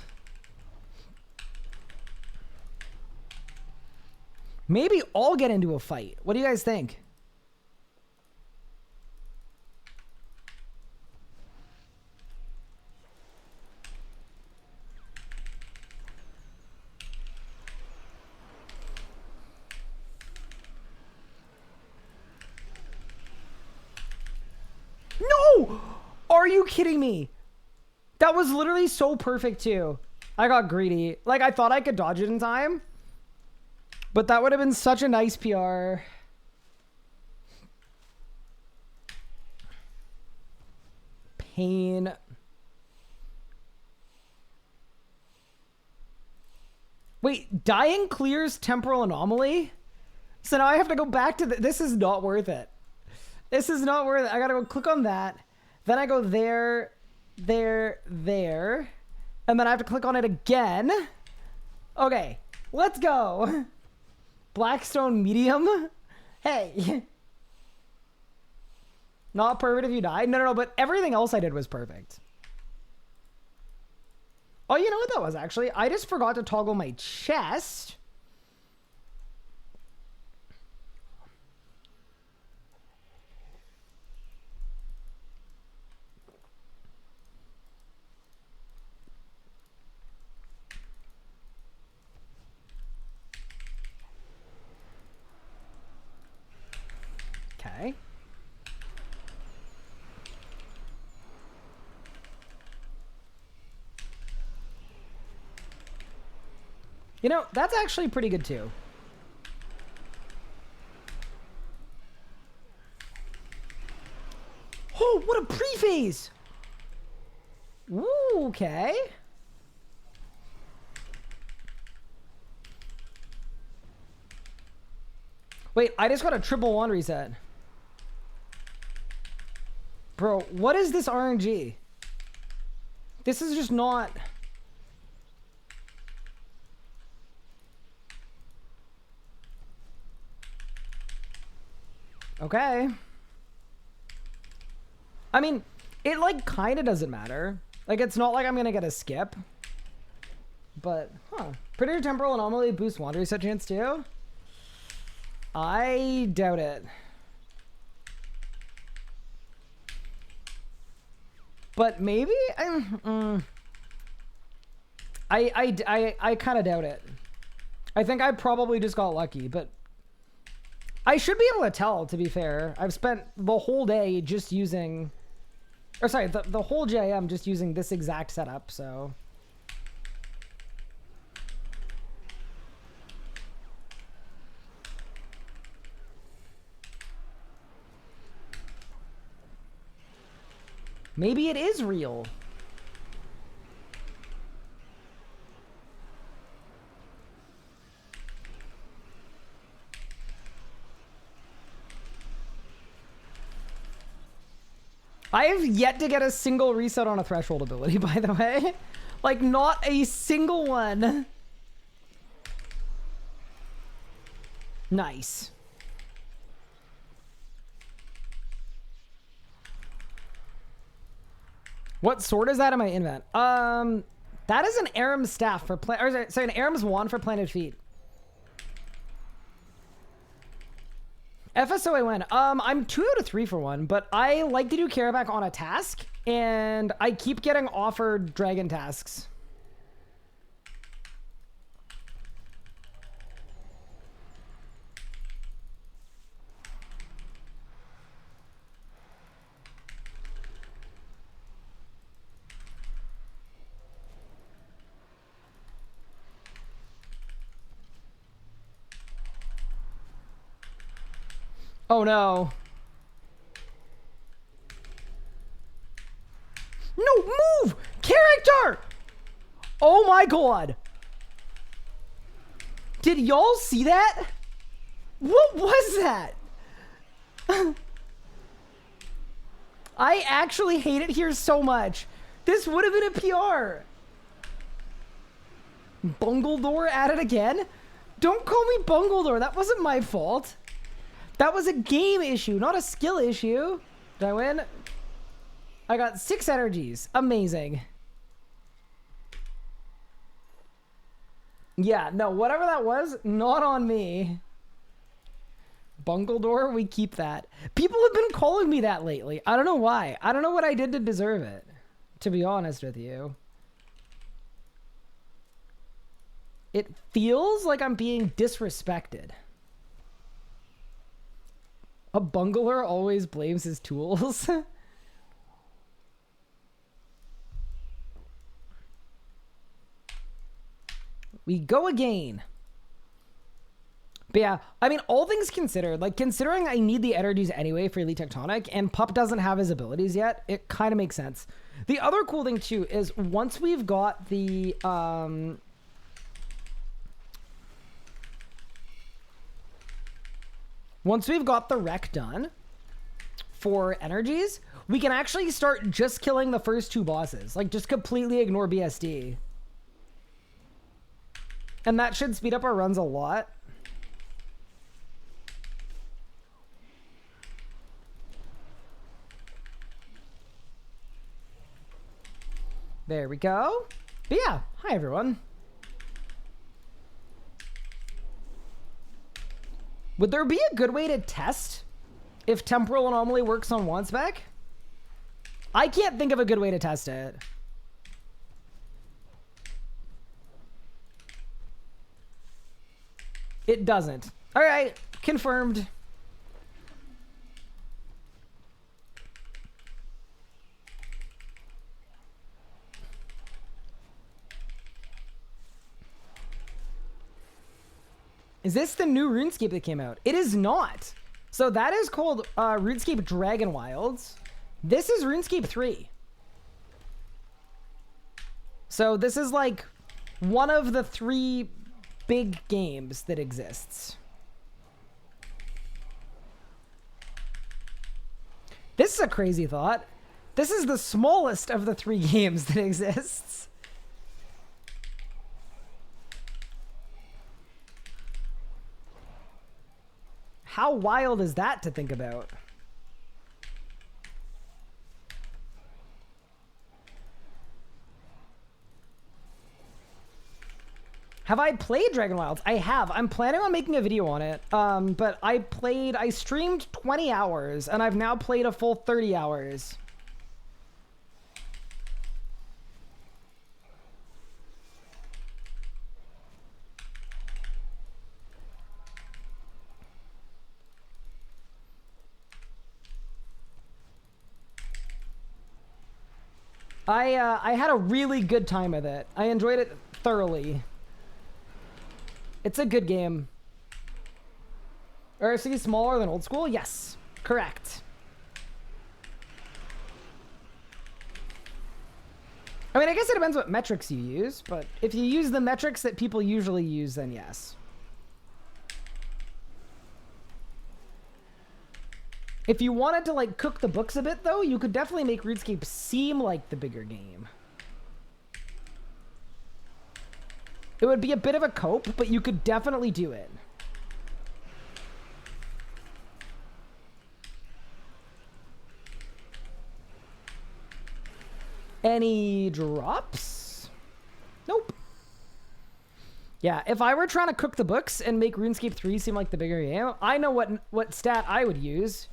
Maybe I'll get into a fight. What do you guys think? No! Are you kidding me? That was literally so perfect too. I got greedy. Like I thought I could dodge it in time. But that would have been such a nice PR. Pain. Wait, dying clears temporal anomaly? So now I have to go back to this is not worth it. This is not worth it. I gotta go click on that. Then I go there, there, there. And then I have to click on it again. Okay, let's go. Blackstone medium? Hey. Not perfect if you die. No, but everything else I did was perfect. Oh, you know what that was actually? I just forgot to toggle my chest. Okay. You know, that's actually pretty good too. Oh, what a pre-phase! Ooh, okay. Wait, I just got a triple wand reset. Bro, what is this RNG? This is just not... Okay. I mean, it like kind of doesn't matter. Like, it's not like I'm gonna get a skip. But, huh. Predator Temporal Anomaly boosts Wander Reset chance too? I doubt it. But maybe? I kind of doubt it. I think I probably just got lucky, but I should be able to tell, to be fair. I've spent the whole day just using... Or sorry, the whole JM just using this exact setup, so... Maybe it is real. I have yet to get a single reset on a threshold ability, by the way. Like, not a single one. Nice. What sword is that in my invent? That is an Aram's staff for sorry, an Aram's wand for planted feet. FSO I win. I'm 2 out of 3 for one, but I like to do Kerapac on a task, and I keep getting offered dragon tasks. Oh no. No, move! Character! Oh my god. Did y'all see that? What was that? I actually hate it here so much. This would have been a PR. Bungledore at it again? Don't call me Bungledore. That wasn't my fault. That was a game issue, not a skill issue. Did I win? I got 6 energies. Amazing. Yeah, no, whatever that was, not on me. Bungledore, we keep that. People have been calling me that lately. I don't know why. I don't know what I did to deserve it, to be honest with you. It feels like I'm being disrespected. A bungler always blames his tools. We go again. But yeah, I mean, all things considered, like considering I need the energies anyway for Elite Tectonic and Pup doesn't have his abilities yet, it kind of makes sense. The other cool thing too is once we've got the rec done for energies, we can actually start just killing the first 2 bosses. Like, just completely ignore BSD. And that should speed up our runs a lot. There we go. But yeah, hi everyone. Would there be a good way to test if temporal anomaly works on one spec? I can't think of a good way to test it. It doesn't. All right, confirmed. Is this the new Runescape that came out? It is not. So that is called Runescape Dragon Wilds. This is Runescape 3. So this is like one of the 3 big games that exists. This is a crazy thought. This is the smallest of the 3 games that exists. How wild is that to think about? Have I played Dragon Wilds? I have. I'm planning on making a video on it. But I streamed 20 hours and I've now played a full 30 hours. I had a really good time with it. I enjoyed it thoroughly. It's a good game. RC smaller than old school? Yes, correct. I mean, I guess it depends what metrics you use, but if you use the metrics that people usually use, then yes. If you wanted to like cook the books a bit though, you could definitely make RuneScape seem like the bigger game. It would be a bit of a cope, but you could definitely do it. Any drops? Yeah, if I were trying to cook the books and make RuneScape 3 seem like the bigger game, I know what stat I would use.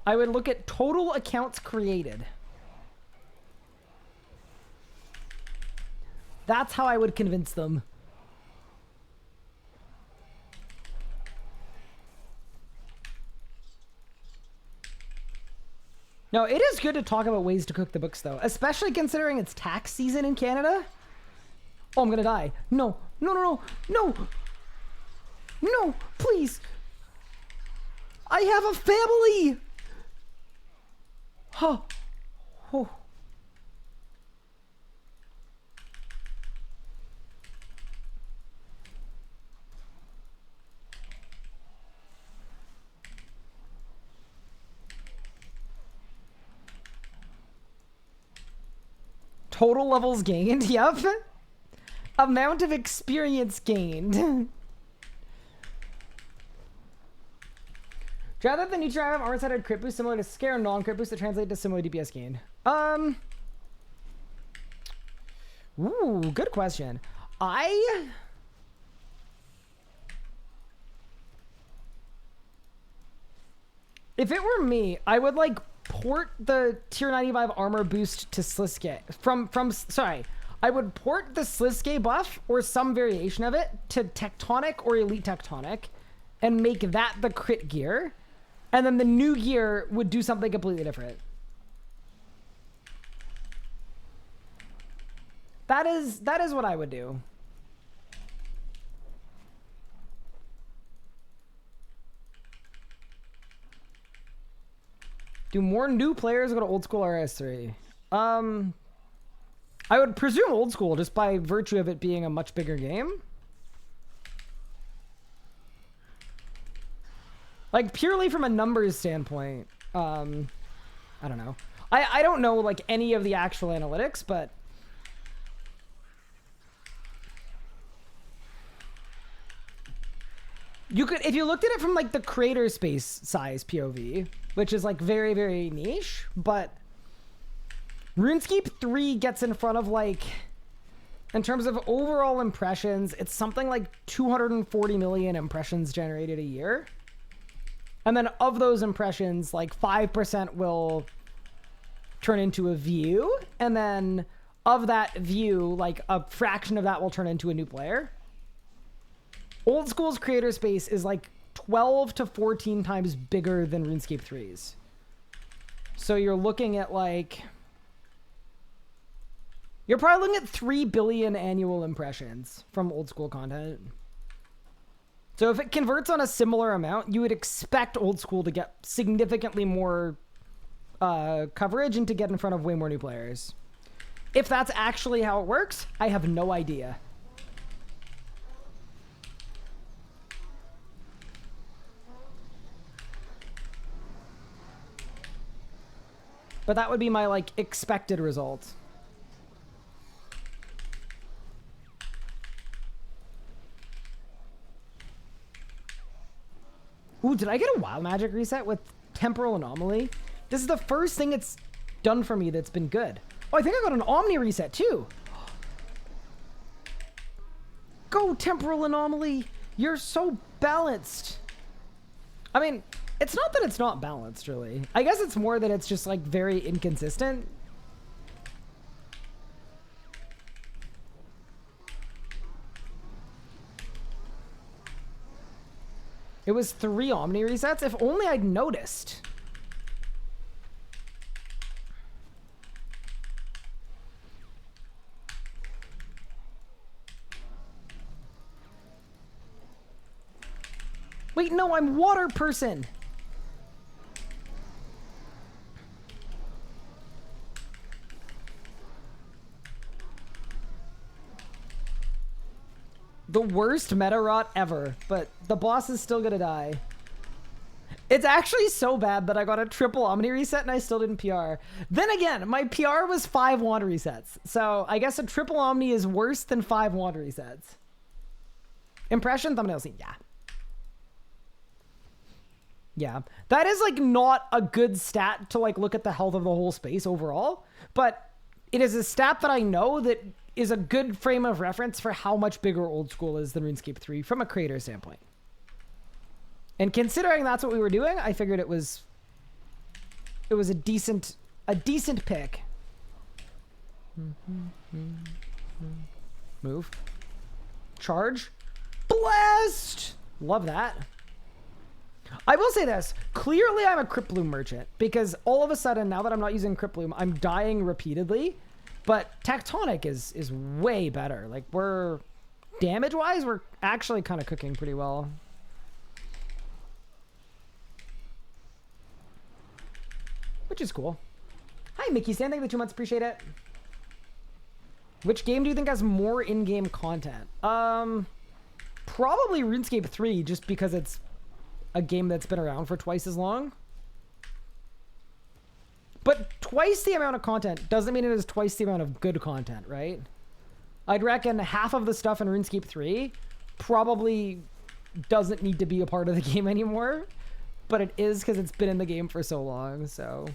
I would look at total accounts created. That's how I would convince them. No, it is good to talk about ways to cook the books, though, especially considering it's tax season in Canada. Oh, I'm gonna die. No, no, no, no, no. No, please. I have a family. Huh. Oh. Total levels gained, yep. Amount of experience gained. Rather than neutral, I have armor-sided crit boost similar to scare and non-crit boost that translate to similar DPS gain. Ooh, good question. If it were me, I would like port the tier 95 armor boost to Sliske sorry. I would port the Sliske buff or some variation of it to tectonic or elite tectonic and make that the crit gear. And then the new gear would do something completely different. That is what I would do. Do more new players go to old school RS3? I would presume old school just by virtue of it being a much bigger game. Like purely from a numbers standpoint, I don't know. I don't know like any of the actual analytics, but you could, if you looked at it from like the creator space size POV, which is like very, very niche, but RuneScape 3 gets in front of like, in terms of overall impressions, it's something like 240 million impressions generated a year. And then of those impressions, like 5% will turn into a view. And then of that view, like a fraction of that will turn into a new player. Old School's creator space is like 12 to 14 times bigger than RuneScape 3's. So you're looking at like... You're probably looking at 3 billion annual impressions from Old School content. So if it converts on a similar amount, you would expect Old School to get significantly more coverage and to get in front of way more new players. If that's actually how it works, I have no idea. But that would be my like expected result. Ooh, did I get a wild magic reset with temporal anomaly? This is the first thing it's done for me that's been good. Oh, I think I got an omni reset too. Go temporal anomaly. You're so balanced. I mean, it's not that it's not balanced really. I guess it's more that it's just like very inconsistent. It was 3 Omni resets. If only I'd noticed. Wait, no, I'm water person. The worst meta rot ever, but the boss is still gonna die. It's actually so bad that I got a triple Omni reset and I still didn't PR. Then again, my PR was 5 wand resets. So I guess a triple Omni is worse than 5 wand resets. Impression, thumbnail scene, yeah. Yeah, that is like not a good stat to like look at the health of the whole space overall, but it is a stat that I know that is a good frame of reference for how much bigger old school is than RuneScape 3 from a creator standpoint. And considering that's what we were doing, I figured it was a decent pick. Move. Charge. Blessed! Love that. I will say this. Clearly, I'm a Crypt Bloom merchant because all of a sudden, now that I'm not using Crypt Bloom, I'm dying repeatedly. But Tectonic is way better. Like, damage-wise, we're actually kind of cooking pretty well. Which is cool. Hi, Mickey Stan. Thank you for the 2 months. Appreciate it. Which game do you think has more in-game content? Probably RuneScape 3, just because it's a game that's been around for twice as long. But twice the amount of content doesn't mean it is twice the amount of good content, right? I'd reckon half of the stuff in RuneScape 3 probably doesn't need to be a part of the game anymore. But it is because it's been in the game for so long, so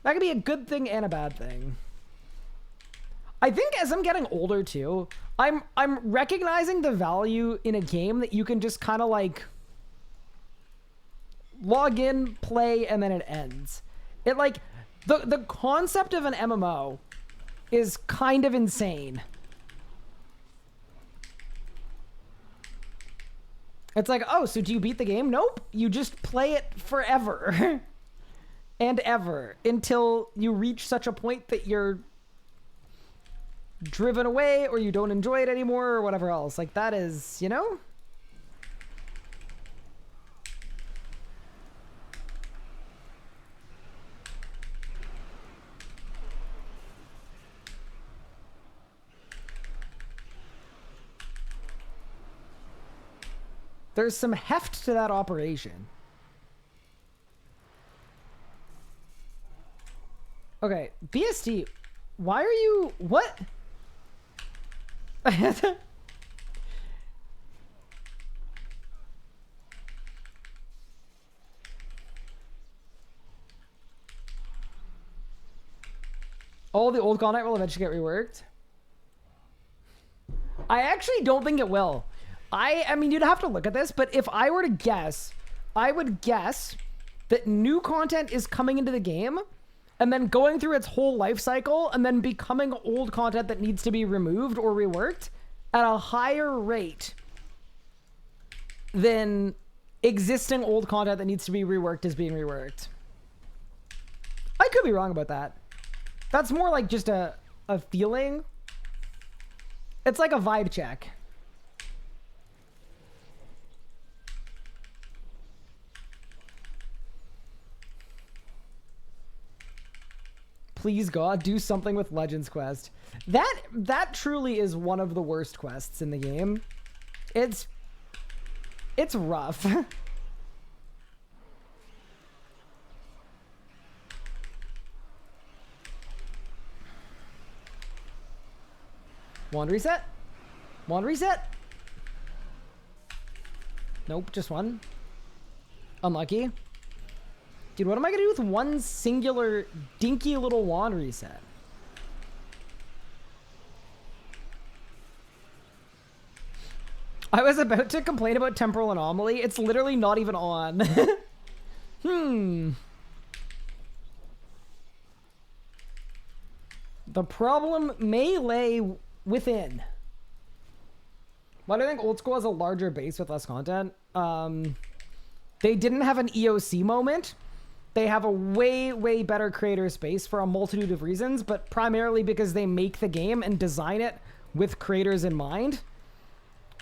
that could be a good thing and a bad thing. I think as I'm getting older too, I'm recognizing the value in a game that you can just kind of like log in, play, and then it ends. It like the concept of an MMO is kind of insane. It's like, oh, so do you beat the game? Nope. You just play it forever and ever until you reach such a point that you're driven away or you don't enjoy it anymore or whatever else. Like, that is, you know? There's some heft to that operation. Okay, BSD, why are you... What? All the old content will eventually get reworked. I actually don't think it will. I mean, you'd have to look at this, but if I were to guess, I would guess that new content is coming into the game and then going through its whole life cycle and then becoming old content that needs to be removed or reworked at a higher rate than existing old content that needs to be reworked is being reworked. I could be wrong about that. That's more like just a feeling. It's like a vibe check. Please God, do something with Legends Quest. That truly is one of the worst quests in the game. It's rough. Wand reset? Wand reset? Nope, just one. Unlucky. Dude, what am I gonna do with one singular dinky little wand reset? I was about to complain about temporal anomaly. It's literally not even on. The problem may lay within. Why do I think old school has a larger base with less content? They didn't have an EOC moment. They have a way, way better creator space for a multitude of reasons, but primarily because they make the game and design it with creators in mind.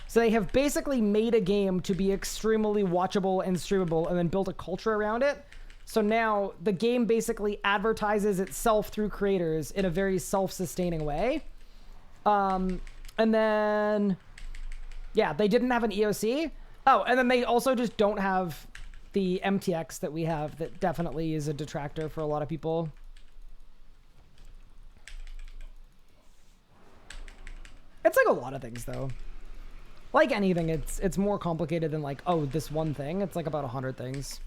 So they have basically made a game to be extremely watchable and streamable and then built a culture around it. So now the game basically advertises itself through creators in a very self-sustaining way. And then, yeah, they didn't have an EOC. Oh, and then they also just don't have the MTX that we have that definitely is a detractor for a lot of people. It's like a lot of things, though. Like anything, it's more complicated than like, oh, this one thing. It's like about 100 things.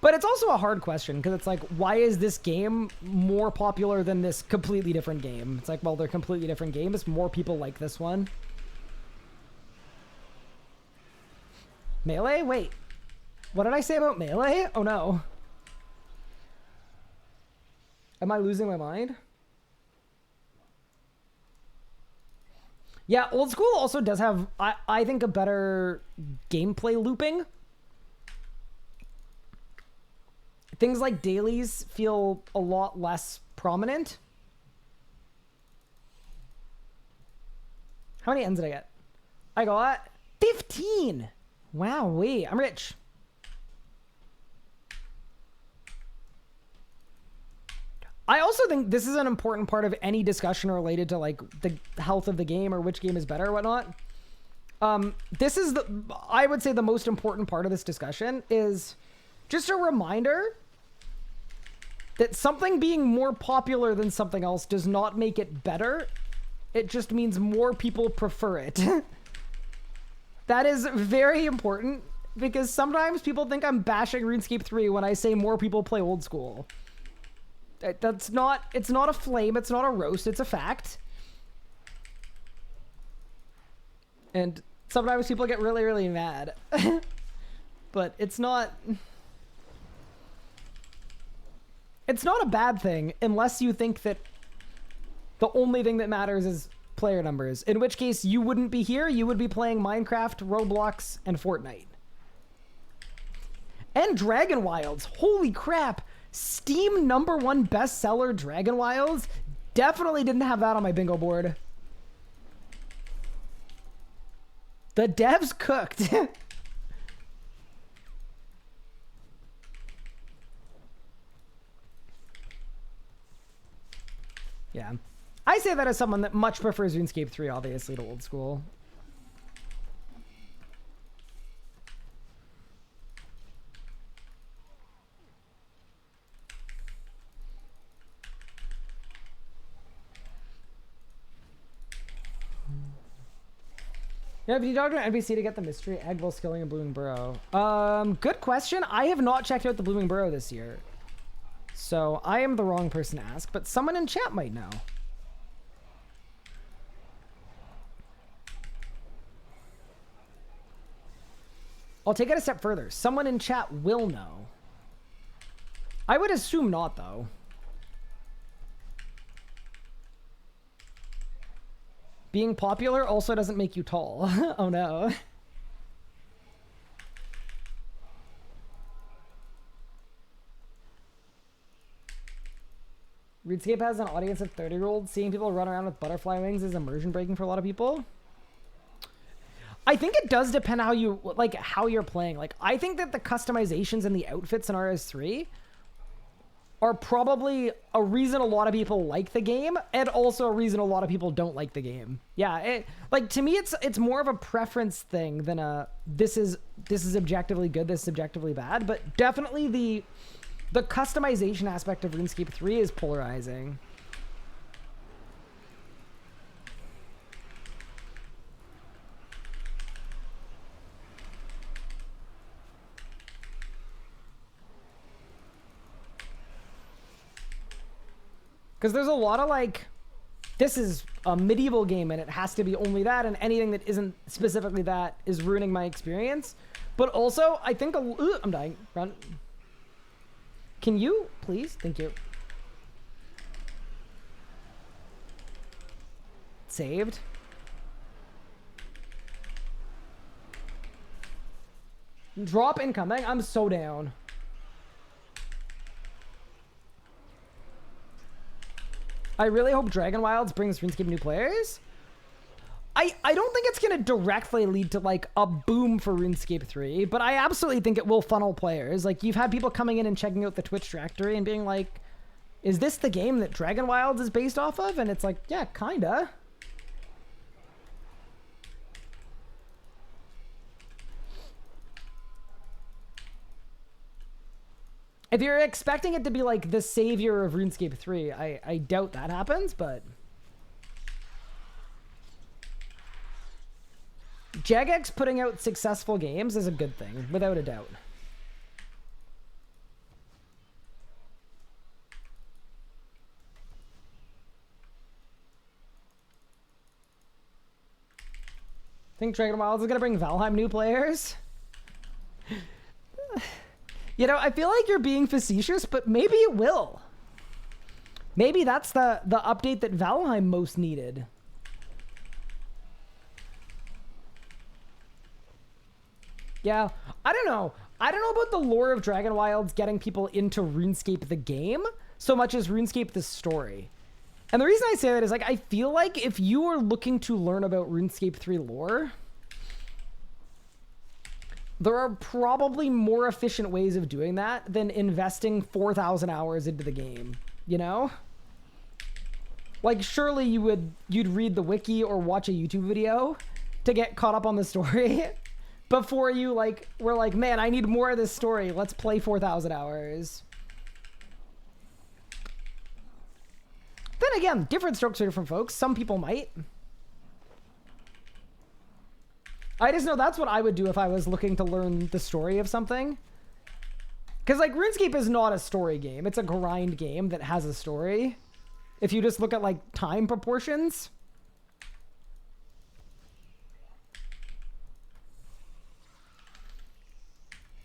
But it's also a hard question because it's like, why is this game more popular than this completely different game? It's like, well, they're completely different games. More people like this one. Melee? Wait. What did I say about Melee? Oh no. Am I losing my mind? Yeah, old school also does have, I think, a better gameplay looping. Things like dailies feel a lot less prominent. How many ends did I get? I got 15. Wow, wait, I'm rich. I also think this is an important part of any discussion related to like the health of the game or which game is better or whatnot. This is I would say the most important part of this discussion is just a reminder that something being more popular than something else does not make it better. It just means more people prefer it. That is very important because sometimes people think I'm bashing RuneScape 3 when I say more people play old school. It's not a flame, it's not a roast, it's a fact. And sometimes people get really, really mad. But it's not a bad thing unless you think that the only thing that matters is player numbers. In which case you wouldn't be here, you would be playing Minecraft, Roblox, and Fortnite. And Dragon Wilds. Holy crap! Steam #1 bestseller Dragon Wilds? Definitely didn't have that on my bingo board. The devs cooked. Yeah. I say that as someone that much prefers RuneScape 3, obviously, to old school. Yeah, have you dogged an NPC to get the mystery egg while skilling a blooming burrow? Good question. I have not checked out the blooming burrow this year. So I am the wrong person to ask, but someone in chat might know. I'll take it a step further. Someone in chat will know. I would assume not, though. Being popular also doesn't make you tall. Oh no. RuneScape has an audience of 30-year-olds. Seeing people run around with butterfly wings is immersion breaking for a lot of people. I think it does depend how you're playing. Like, I think that the customizations and the outfits in RS3 are probably a reason a lot of people like the game, and also a reason a lot of people don't like the game. Yeah, like, to me, it's more of a preference thing than a this is objectively good, this is objectively bad. But definitely the customization aspect of RuneScape 3 is polarizing. Because there's a lot of like, this is a medieval game and it has to be only that, and anything that isn't specifically that is ruining my experience. But also, I think I'm dying. Run. Can you please? Thank you. Saved. Drop incoming. I'm so down. I really hope Dragon Wilds brings RuneScape new players. I don't think it's going to directly lead to like a boom for RuneScape 3, but I absolutely think it will funnel players. Like, you've had people coming in and checking out the Twitch directory and being like, is this the game that Dragon Wilds is based off of? And it's like, yeah, kinda. If you're expecting it to be like the savior of RuneScape 3, I doubt that happens, but Jagex putting out successful games is a good thing, without a doubt. Think Dragon Wilds is gonna bring Valheim new players? You know, I feel like you're being facetious, but maybe it will. Maybe that's the update that Valheim most needed. Yeah, I don't know. I don't know about the lore of Dragon Wilds getting people into RuneScape the game so much as RuneScape the story. And the reason I say that is, like, I feel like if you are looking to learn about RuneScape 3 lore, there are probably more efficient ways of doing that than investing 4,000 hours into the game, you know? Like, surely you'd read the wiki or watch a YouTube video to get caught up on the story before you, like, were like, man, I need more of this story. Let's play 4,000 hours. Then again, different strokes for different folks. Some people might. I just know that's what I would do if I was looking to learn the story of something. Because, like, RuneScape is not a story game. It's a grind game that has a story. If you just look at, like, time proportions.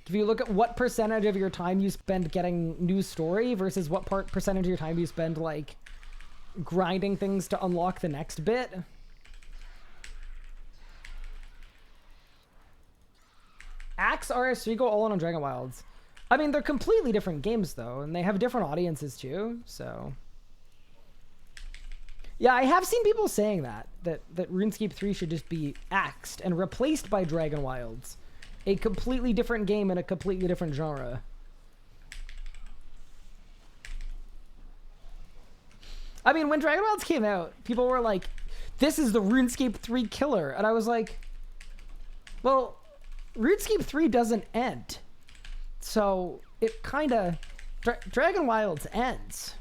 If you look at what percentage of your time you spend getting new story versus what percentage of your time you spend, like, grinding things to unlock the next bit. Axe, RS3 go all in on Dragon Wilds. I mean, they're completely different games, though, and they have different audiences, too, so... Yeah, I have seen people saying that RuneScape 3 should just be axed and replaced by Dragon Wilds. A completely different game in a completely different genre. I mean, when Dragon Wilds came out, people were like, this is the RuneScape 3 killer. And I was like, well, RuneScape 3 doesn't end. So it kind of... Dragon Wilds ends.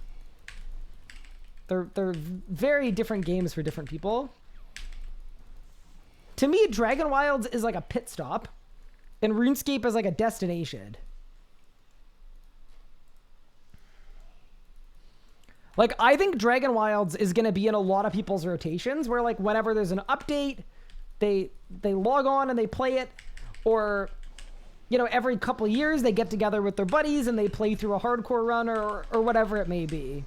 They're very different games for different people. To me, Dragon Wilds is like a pit stop, and RuneScape is like a destination. Like, I think Dragon Wilds is going to be in a lot of people's rotations, where, like, whenever there's an update, they log on and they play it, or, you know, every couple of years they get together with their buddies and they play through a hardcore run or whatever it may be.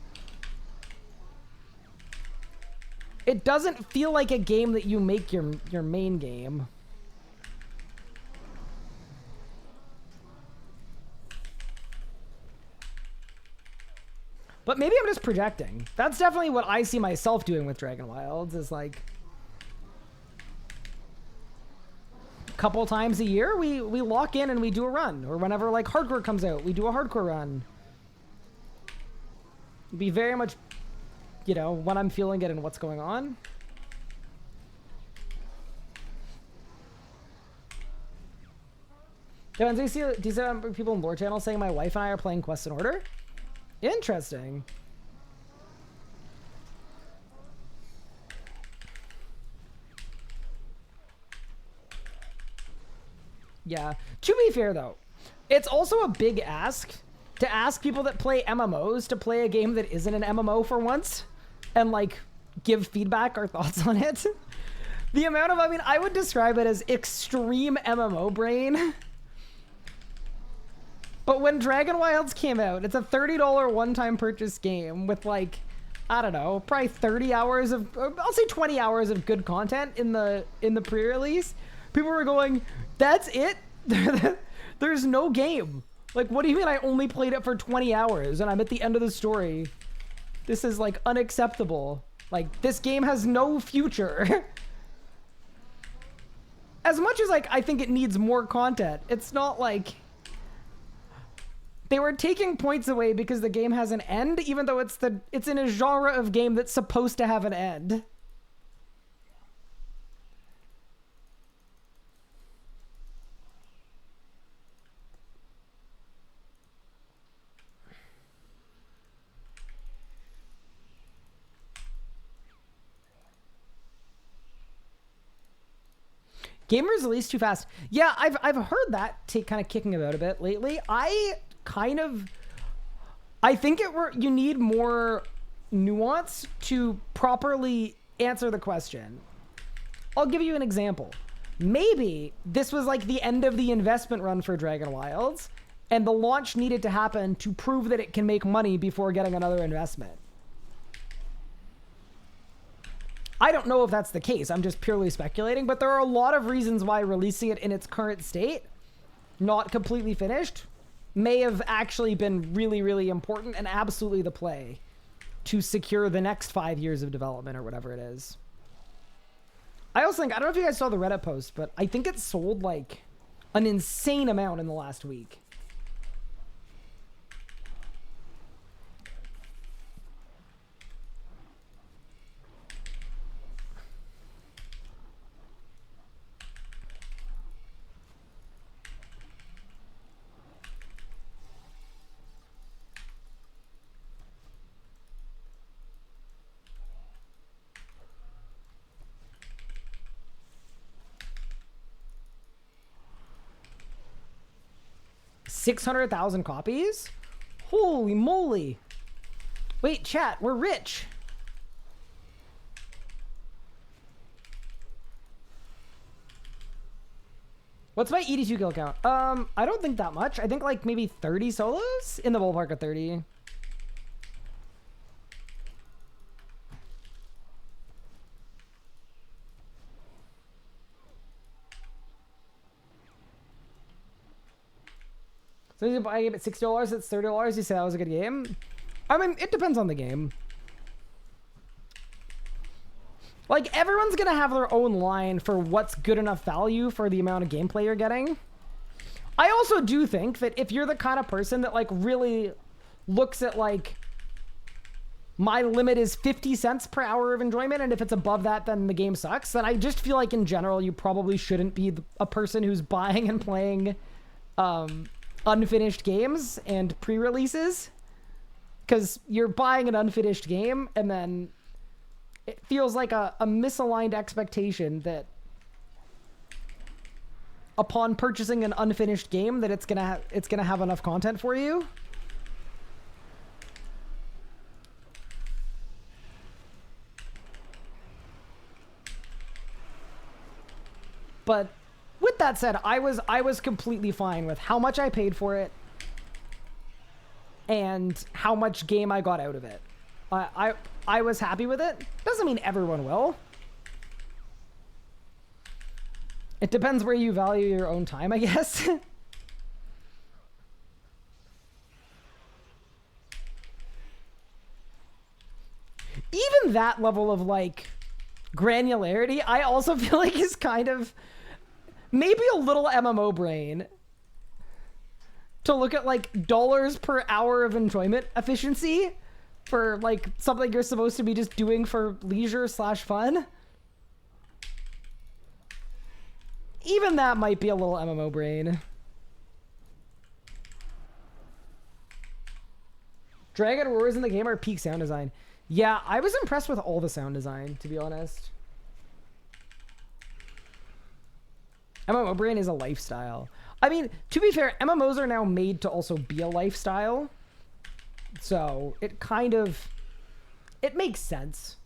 It doesn't feel like a game that you make your main game. But maybe I'm just projecting. That's definitely what I see myself doing with Dragon Wilds, is like... a couple times a year, we lock in and we do a run. Or whenever, like, hardcore comes out, we do a hardcore run. It'd be very much... you know, when I'm feeling it and what's going on. Do you see people in lore channel saying my wife and I are playing Quest and Order? Interesting. Yeah. To be fair, though, it's also a big ask to ask people that play MMOs to play a game that isn't an MMO for once and, like, give feedback or thoughts on it. The amount of, I mean, I would describe it as extreme MMO brain. But when Dragon Wilds came out, it's a $30 one-time purchase game with, like, I don't know, probably 30 hours of, I'll say 20 hours of good content in the pre-release. People were going, that's it? There's no game. Like, what do you mean I only played it for 20 hours and I'm at the end of the story? This is, like, unacceptable. Like, this game has no future. As much as, like, I think it needs more content, it's not like... they were taking points away because the game has an end, even though it's in a genre of game that's supposed to have an end. Gamers release too fast. Yeah, I've heard that kind of kicking about a bit lately. I think you need more nuance to properly answer the question. I'll give you an example. maybe this was like the end of the investment run for Dragon Wilds, and the launch needed to happen to prove that it can make money before getting another investment. I don't know if that's the case. I'm just purely speculating, but there are a lot of reasons why releasing it in its current state, not completely finished, may have actually been really, really important and absolutely the play to secure the next 5 years of development or whatever it is. I also think, I don't know if you guys saw the Reddit post, but I think it sold like an insane amount in the last week. $600,000 copies? Holy moly. Wait, chat, we're rich. What's my ED2 kill count? I don't think that much. I think like maybe 30 solos in the ballpark of 30. So you buy a game at $60, it's $30. You say that was a good game? I mean, it depends on the game. Like, everyone's gonna have their own line for what's good enough value for the amount of gameplay you're getting. I also do think that if you're the kind of person that, like, really looks at, like, my limit is 50 cents per hour of enjoyment, and if it's above that, then the game sucks, then I just feel like, in general, you probably shouldn't be a person who's buying and playing, unfinished games and pre-releases, because you're buying an unfinished game and then it feels like a misaligned expectation that upon purchasing an unfinished game that it's gonna have enough content for you. But with that said, I was completely fine with how much I paid for it and how much game I got out of it. I was happy with it. Doesn't mean everyone will. It depends where you value your own time, I guess. Even that level of like granularity, I also feel like is kind of maybe a little MMO brain to look at like dollars per hour of enjoyment efficiency for like something you're supposed to be just doing for leisure / fun. Even that might be a little MMO brain. Dragon roars in the game are peak sound design. Yeah, I was impressed with all the sound design, to be honest. MMO brain is a lifestyle. I mean, to be fair, MMOs are now made to also be a lifestyle. So it kind of, it makes sense.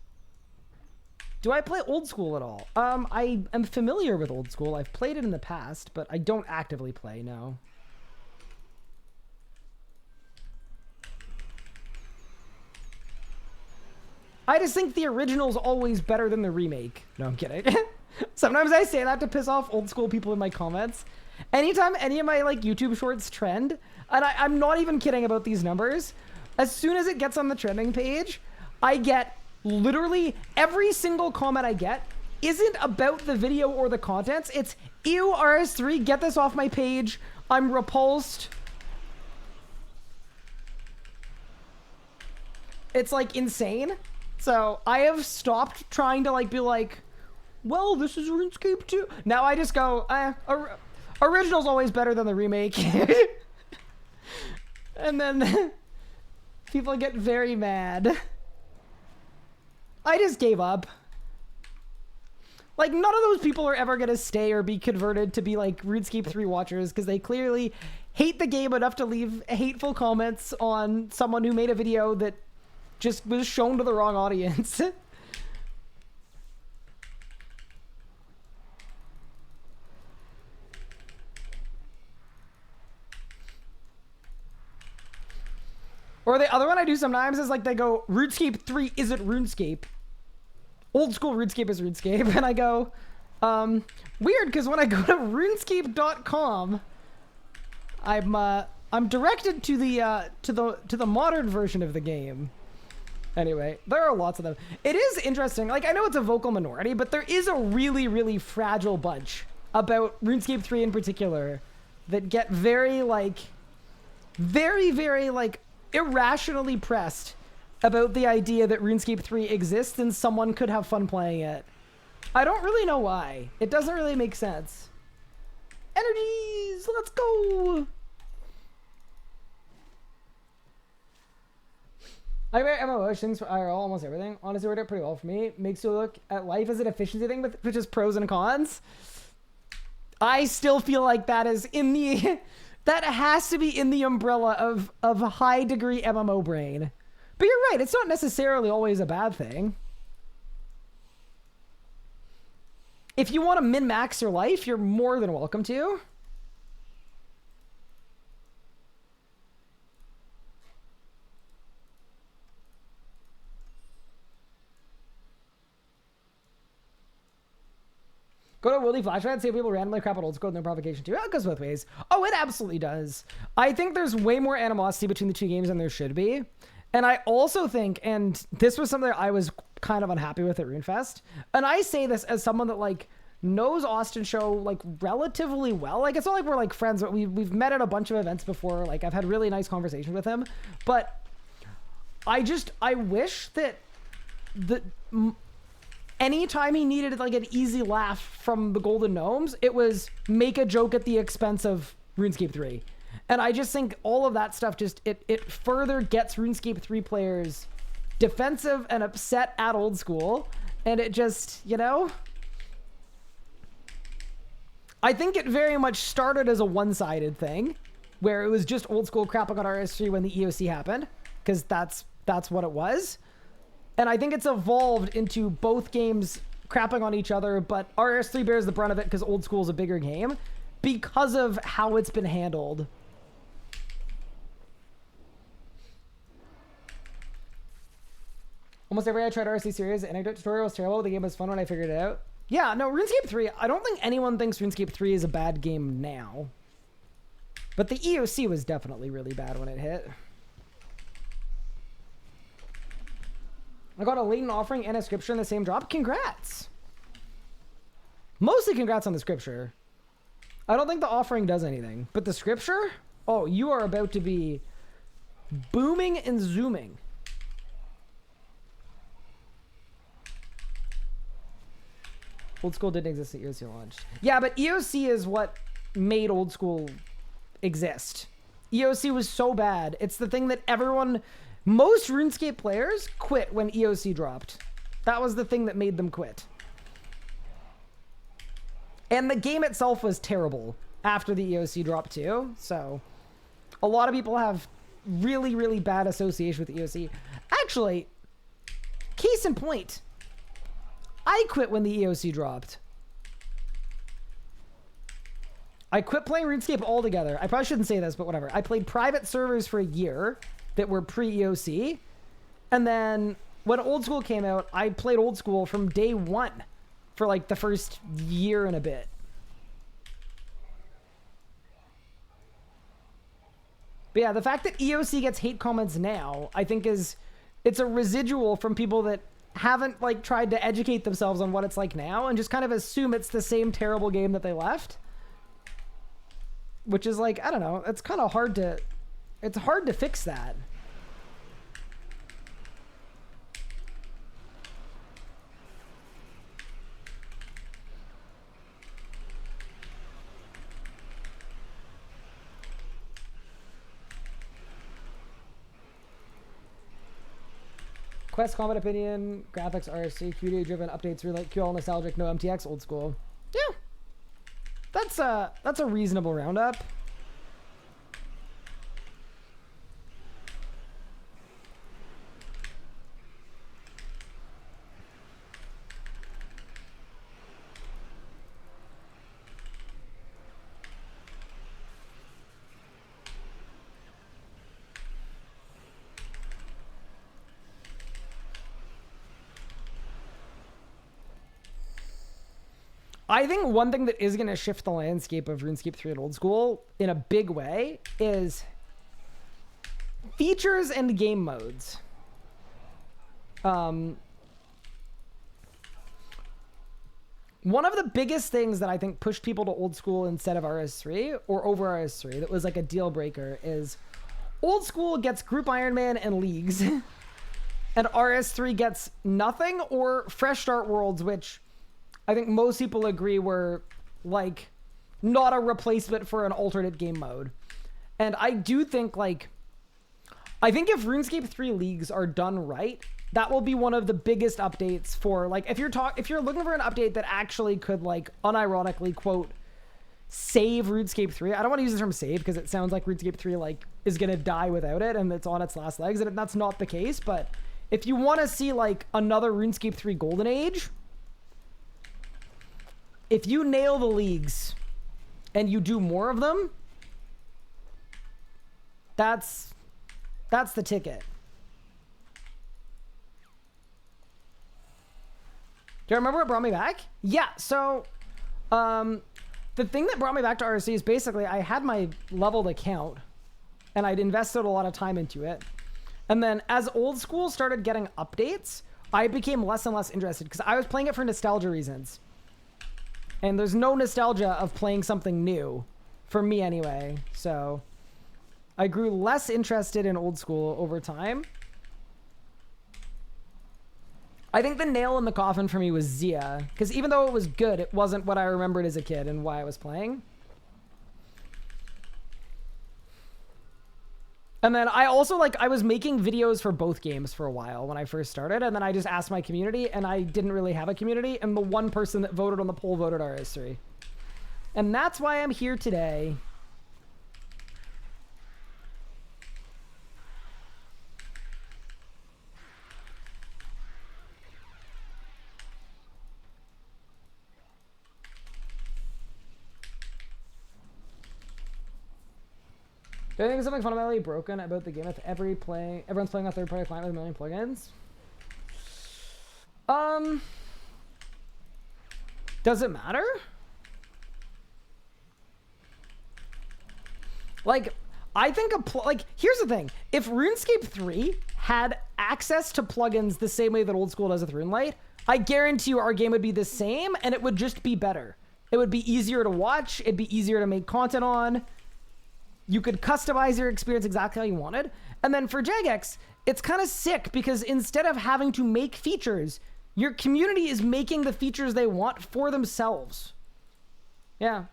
Do I play old school at all? I am familiar with old school. I've played it in the past, but I don't actively play, no. I just think the original's always better than the remake. No, I'm kidding. Sometimes I say that to piss off old school people in my comments. Anytime any of my like YouTube shorts trend, and I'm not even kidding about these numbers, as soon as it gets on the trending page, I get literally every single comment I get isn't about the video or the contents. It's, ew, RS3, get this off my page. I'm repulsed. It's like insane. So I have stopped trying to like be like, well, this is RuneScape 2. Now I just go, original's always better than the remake. And then people get very mad. I just gave up. Like, none of those people are ever going to stay or be converted to be like RuneScape 3 watchers because they clearly hate the game enough to leave hateful comments on someone who made a video that just was shown to the wrong audience. Or the other one I do sometimes is like they go, RuneScape 3 isn't RuneScape. Old school RuneScape is RuneScape. And I go, weird, because when I go to runescape.com, I'm directed to the modern version of the game. Anyway, there are lots of them. It is interesting. Like, I know it's a vocal minority, but there is a really, really fragile bunch about RuneScape 3 in particular that get very, like, very, very, like, irrationally pressed about the idea that RuneScape 3 exists and someone could have fun playing it. I don't really know why. It doesn't really make sense. Energies! Let's go! I rate MMO things for IRL, almost everything. Honestly, worked out pretty well for me. Makes you look at life as an efficiency thing, which is pros and cons. I still feel like that is in the... that has to be in the umbrella of a high degree MMO brain. But you're right, it's not necessarily always a bad thing. If you want to min-max your life, you're more than welcome to. Go to Wildy Flashlight, see if people randomly crap on old school, no provocation too. It goes both ways. Oh, it absolutely does. I think there's way more animosity between the two games than there should be. And I also think, and this was something I was kind of unhappy with at RuneFest, and I say this as someone that, like, knows Austin Show, like, relatively well. Like, it's not like we're, like, friends, but we've met at a bunch of events before. Like, I've had really nice conversations with him. But I wish that anytime he needed, like, an easy laugh from the Golden Gnomes, it was make a joke at the expense of RuneScape 3. And I just think all of that stuff just, it further gets RuneScape 3 players defensive and upset at old school. And it just, you know... I think it very much started as a one-sided thing, where it was just old school crapping on RS3 when the EOC happened, because that's what it was. And I think it's evolved into both games crapping on each other, but RS3 bears the brunt of it because old school is a bigger game because of how it's been handled. Almost every I tried RC series, the anecdote tutorial was terrible. The game was fun when I figured it out. Yeah, no, RuneScape 3, I don't think anyone thinks RuneScape 3 is a bad game now. But the EOC was definitely really bad when it hit. I got a latent offering and a scripture in the same drop. Congrats! Mostly congrats on the scripture. I don't think the offering does anything. But the scripture? Oh, you are about to be booming and zooming. Old school didn't exist at EOC launch. Yeah, but EOC is what made old school exist. EOC was so bad. It's the thing that everyone... Most RuneScape players quit when EOC dropped. That was the thing that made them quit. And the game itself was terrible after the EOC dropped too. So a lot of people have really, really bad association with the EOC. Actually, case in point, I quit when the EOC dropped. I quit playing RuneScape altogether. I probably shouldn't say this, but whatever. I played private servers for a year that were pre-EOC. And then when old school came out, I played old school from day one for like the first year and a bit. But yeah, the fact that EOC gets hate comments now, I think it's a residual from people that haven't like tried to educate themselves on what it's like now and just kind of assume it's the same terrible game that they left. Which is like, I don't know, it's kind of hard to... It's hard to fix that. Quest combat opinion, graphics RSC, QD driven updates, relate QL nostalgic, no MTX, old school. Yeah. That's a reasonable roundup. I think one thing that is going to shift the landscape of RuneScape 3 and old school in a big way is features and game modes. One of the biggest things that I think pushed people to old school instead of RS3 or over RS3 that was like a deal breaker is old school gets Group Ironman and leagues and RS3 gets nothing or Fresh Start Worlds, which I think most people agree were like not a replacement for an alternate game mode. And I do think like, I think if RuneScape 3 leagues are done right, that will be one of the biggest updates for like, if you're looking for an update that actually could like unironically quote, save RuneScape 3. I don't want to use the term save because it sounds like RuneScape 3 like is going to die without it and it's on its last legs. And that's not the case. But if you want to see like another RuneScape 3 golden age, if you nail the leagues and you do more of them, that's the ticket. Do you remember what brought me back? Yeah, so the thing that brought me back to RC is basically I had my leveled account and I'd invested a lot of time into it. And then as old school started getting updates, I became less and less interested because I was playing it for nostalgia reasons. And there's no nostalgia of playing something new, for me anyway. So I grew less interested in old school over time. I think the nail in the coffin for me was Zia, because even though it was good, it wasn't what I remembered as a kid and why I was playing. And then I also, like, I was making videos for both games for a while when I first started, and then I just asked my community, and I didn't really have a community, and the one person that voted on the poll voted RS3. And that's why I'm here today. Do you think there's something fundamentally broken about the game if everyone's playing a third-party client with a million plugins? Does it matter? Like, I think here's the thing. If RuneScape 3 had access to plugins the same way that old school does with RuneLite, I guarantee you our game would be the same and it would just be better. It would be easier to watch. It'd be easier to make content on. You could customize your experience exactly how you wanted. And then for Jagex, it's kind of sick because instead of having to make features, your community is making the features they want for themselves. Yeah,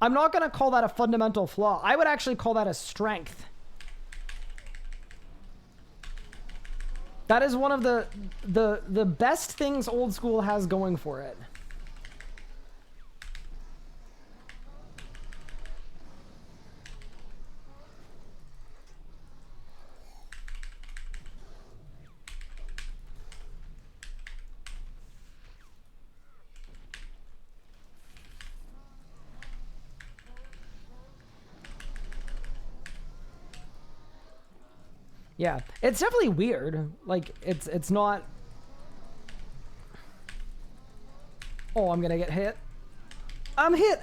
I'm not going to call that a fundamental flaw. I would actually call that a strength. That is one of the best things old school has going for it. Yeah, it's definitely weird. Like, it's not... Oh, I'm gonna get hit. I'm hit!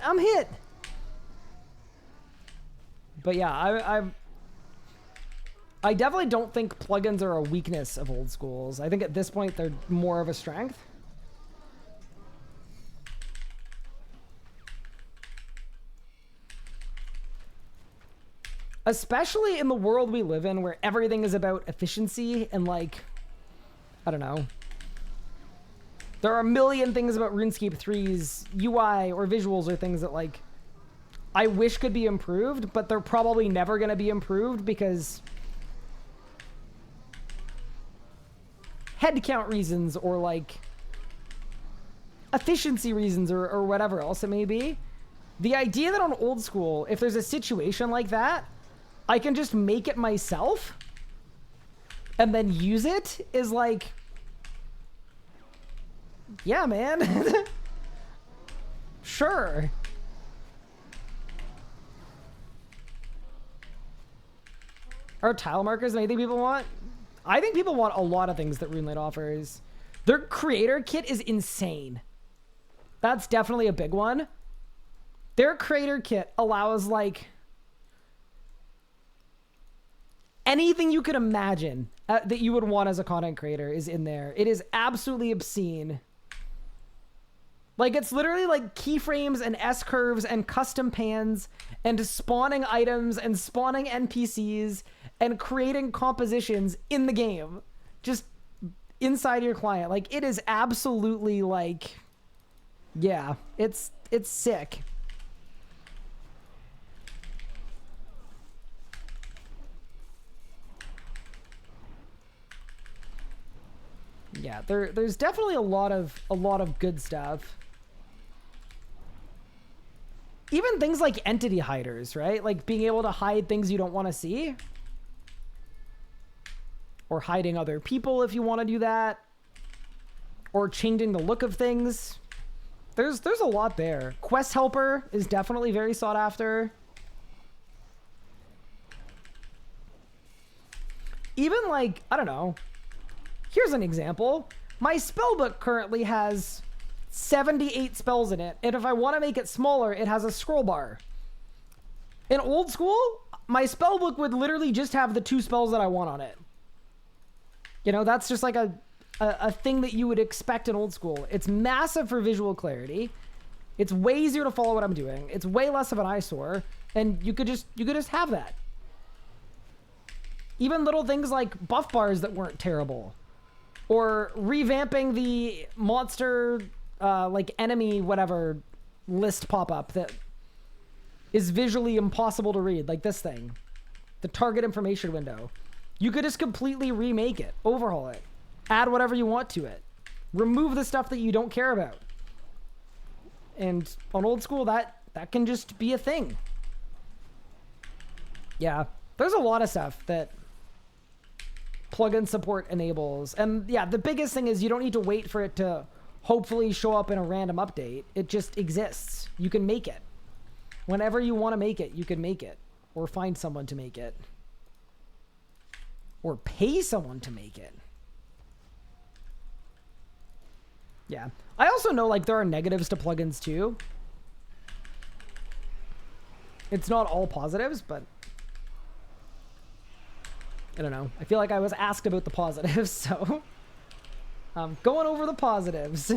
But yeah, I definitely don't think plugins are a weakness of old schools. I think at this point, they're more of a strength. Especially in the world we live in where everything is about efficiency and like, I don't know. There are a million things about RuneScape 3's UI or visuals or things that like, I wish could be improved, but they're probably never going to be improved because headcount reasons or like efficiency reasons or whatever else it may be. The idea that on old school, if there's a situation like that, I can just make it myself and then use it is like, yeah, man. Sure. Are tile markers anything people want? I think people want a lot of things that RuneLite offers. Their creator kit is insane. That's definitely a big one. Their creator kit allows like anything you could imagine that you would want as a content creator is in there. It is absolutely obscene. Like, it's literally like keyframes and S-curves and custom pans and spawning items and spawning NPCs and creating compositions in the game. Just inside your client. Like, it is absolutely like, yeah, it's sick. Yeah, there's definitely a lot of good stuff. Even things like entity hiders, right? Like being able to hide things you don't want to see. Or hiding other people if you want to do that. Or changing the look of things. There's a lot there. Quest helper is definitely very sought after. Even like, I don't know. Here's an example. My spellbook currently has 78 spells in it, and if I want to make it smaller, it has a scroll bar. In old school, my spellbook would literally just have the 2 spells that I want on it. You know, that's just like a thing that you would expect in old school. It's massive for visual clarity. It's way easier to follow what I'm doing. It's way less of an eyesore, and you could just have that. Even little things like buff bars that weren't terrible. Or revamping the monster, like enemy, whatever, list pop-up that is visually impossible to read, like this thing. The target information window. You could just completely remake it, overhaul it, add whatever you want to it. Remove the stuff that you don't care about. And on old school, that can just be a thing. Yeah, there's a lot of stuff that plugin support enables. And yeah, the biggest thing is you don't need to wait for it to hopefully show up in a random update. It just exists. You can make it. Whenever you want to make it, you can make it. Or find someone to make it. Or pay someone to make it. Yeah. I also know like there are negatives to plugins too. It's not all positives, but I don't know. I feel like I was asked about the positives, so I'm going over the positives.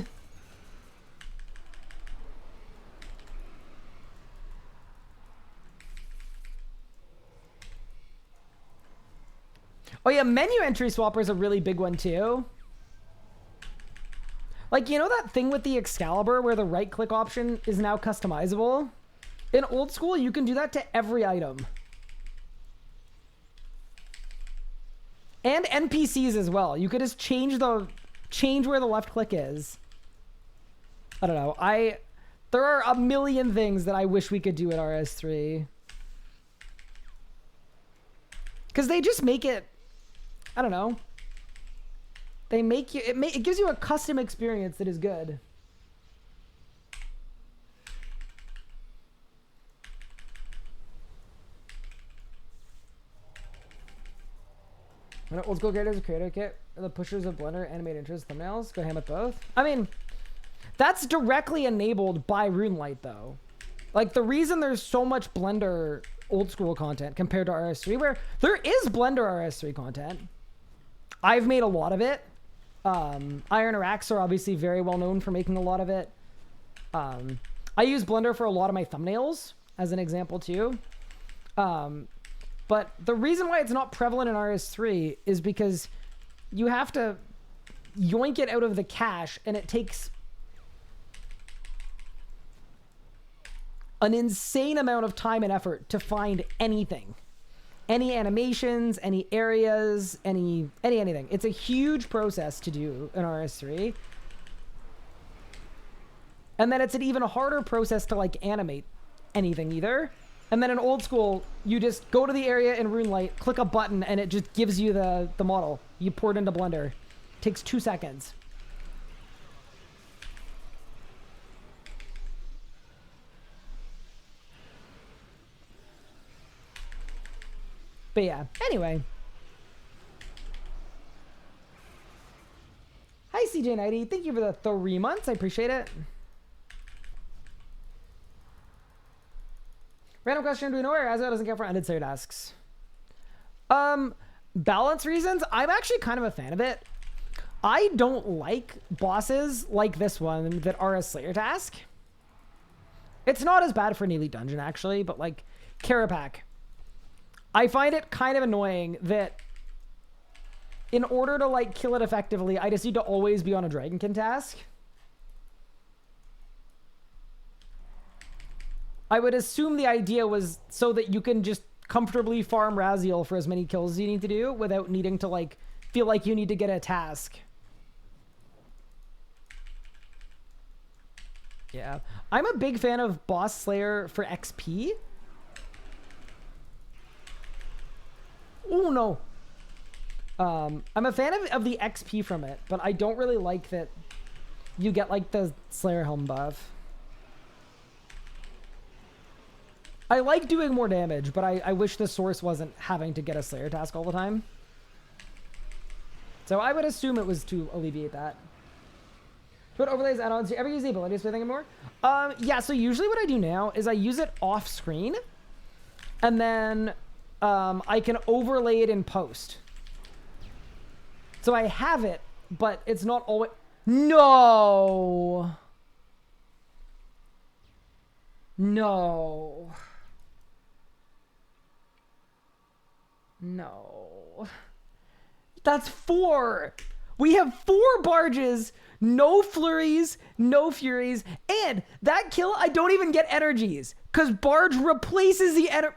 Oh yeah, menu entry swapper is a really big one too. Like, you know that thing with the Excalibur where the right click option is now customizable? In old school, you can do that to every item. And NPCs as well. You could just change where the left click is. I don't know. There are a million things that I wish we could do at RS3. Because they just make it, I don't know. They make you, it gives you a custom experience that is good. Old school creators, creator kit, the pushers of Blender, animate intros, thumbnails, go ham with both. I mean, that's directly enabled by RuneLite though. Like the reason there's so much Blender old school content compared to RS3, where there is Blender RS3 content. I've made a lot of it. Iron Arax are obviously very well known for making a lot of it. I use Blender for a lot of my thumbnails as an example too. But the reason why it's not prevalent in RS3 is because you have to yoink it out of the cache, and it takes an insane amount of time and effort to find anything. Any animations, any areas, anything. It's a huge process to do in RS3. And then it's an even harder process to like animate anything either. And then in old school, you just go to the area in RuneLite, click a button, and it just gives you the model. You pour it into Blender. It takes 2 seconds. But yeah, anyway. Hi, CJ90. Thank you for the 3 months. I appreciate it. Random question, do we know where Azrael doesn't count for ended Slayer tasks? Balance reasons, I'm actually kind of a fan of it. I don't like bosses like this one that are a Slayer task. It's not as bad for an Elite Dungeon, actually, but like Kerapac. I find it kind of annoying that in order to like kill it effectively, I just need to always be on a Dragonkin task. I would assume the idea was so that you can just comfortably farm Raziel for as many kills as you need to do without needing to like feel like you need to get a task. Yeah, I'm a big fan of Boss Slayer for XP. Oh no. I'm a fan of the XP from it, but I don't really like that you get like the Slayer Helm buff. I like doing more damage, but I wish the source wasn't having to get a Slayer task all the time. So I would assume it was to alleviate that. What overlays add-ons? Do you ever use the abilities for anything anymore? Yeah, so usually what I do now is I use it off screen, and then I can overlay it in post. So I have it, but it's not always... No! No. No. That's 4! We have 4 barges, no flurries, no furies, and that kill, I don't even get energies, because barge replaces the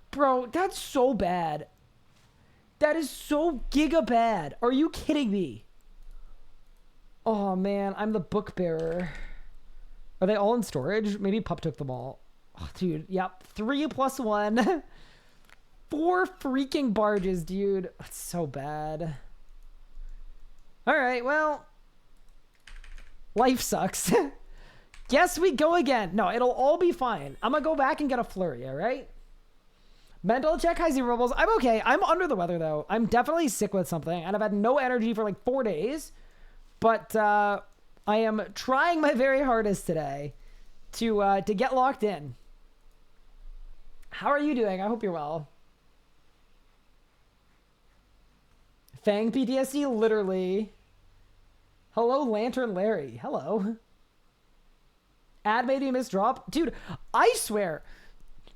Bro, that's so bad. That is so giga bad. Are you kidding me? Oh man, I'm the book bearer. Are they all in storage? Maybe Pup took them all. Oh, dude, yep. 3 + 1. 4 freaking barges, dude. That's so bad. Alright, well. Life sucks. Guess we go again. No, it'll all be fine. I'm gonna go back and get a flurry, alright? Mental check, high zero rolls. I'm okay. I'm under the weather, though. I'm definitely sick with something, and I've had no energy for like 4 days. But I am trying my very hardest today to get locked in. How are you doing? I hope you're well. Fang PTSD, literally. Hello, Lantern Larry. Hello. Ad made me miss drop. Dude, I swear.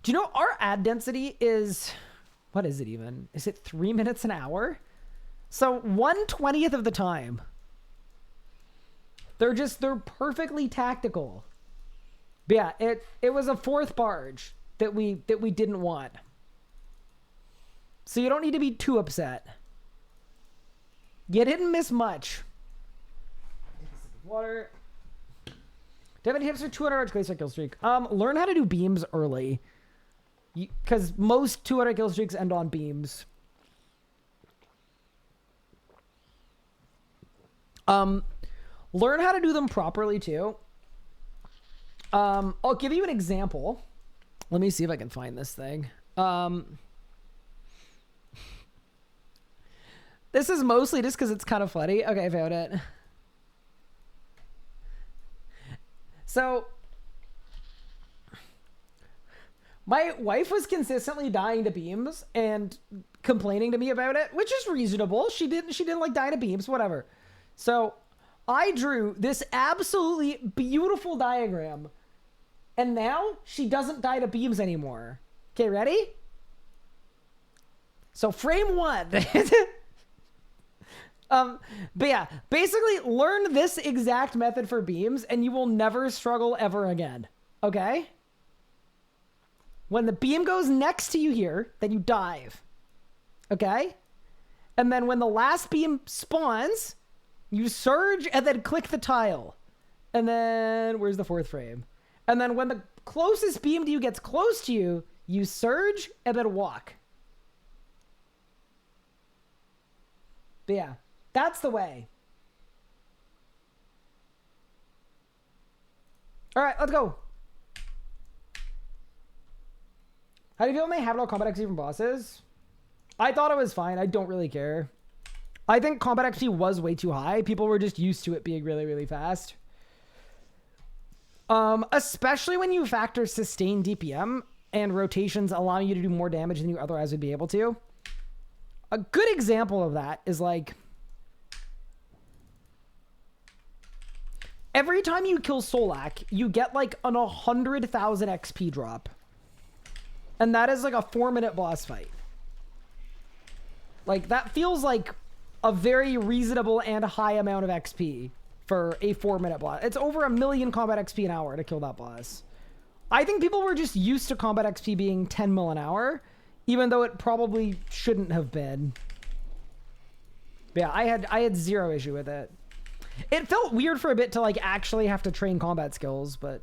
Do you know our ad density is... What is it even? Is it 3 minutes an hour? So 1/20th of the time. They're perfectly tactical. But yeah, it was a 4th barge that we didn't want. So you don't need to be too upset. You didn't miss much. Water. Do you have any tips for 200 kill streak? Learn how to do beams early. Because most 200 kill streaks end on beams. Learn how to do them properly too. I'll give you an example. Let me see if I can find this thing. This is mostly just because it's kind of funny. Okay, I found it. So, my wife was consistently dying to beams and complaining to me about it, which is reasonable. She didn't like dying to beams, whatever. So, I drew this absolutely beautiful diagram, and now she doesn't die to beams anymore. Okay, ready? So, frame 1. But yeah, basically learn this exact method for beams and you will never struggle ever again. Okay? When the beam goes next to you here, then you dive. Okay? And then when the last beam spawns, you surge and then click the tile. And then, where's the 4th frame? And then when the closest beam to you gets close to you, you surge and then walk. But yeah. That's the way. All right, let's go. How do you feel when they have no combat XP from bosses? I thought it was fine. I don't really care. I think combat XP was way too high. People were just used to it being really, really fast. Especially when you factor sustained DPM and rotations allowing you to do more damage than you otherwise would be able to. A good example of that is like every time you kill Solak, you get like an 100,000 XP drop. And that is like a 4-minute boss fight. Like that feels like a very reasonable and high amount of XP for a 4-minute boss. It's over 1 million combat XP an hour to kill that boss. I think people were just used to combat XP being 10 mil an hour, even though it probably shouldn't have been. But yeah, I had zero issue with it. It felt weird for a bit to like actually have to train combat skills, but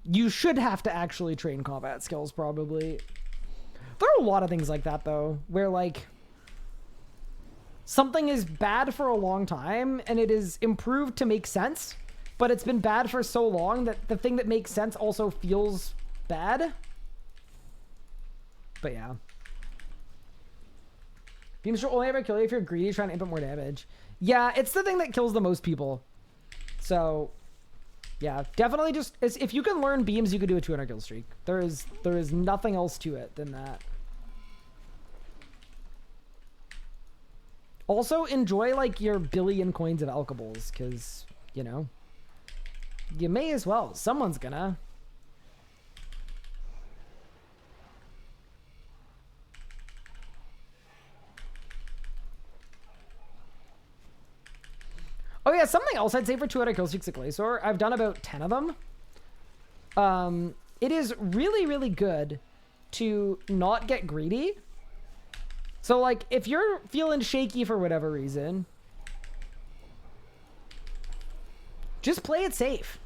you should have to actually train combat skills probably. There are a lot of things like that though, where like something is bad for a long time and it is improved to make sense, but it's been bad for so long that the thing that makes sense also feels bad. But yeah. Beams will only ever kill you if you're greedy trying to input more damage. Yeah, it's the thing that kills the most people. So, yeah, definitely just... if you can learn beams, you can do a 200 kill streak. There is nothing else to it than that. Also, enjoy, like, your billion coins of alkables, because, you know, you may as well. Someone's gonna. Oh yeah, something else I'd say for 200 kill streaks at Glacier. I've done about 10 of them. It is really, really good to not get greedy. So like, if you're feeling shaky for whatever reason, just play it safe.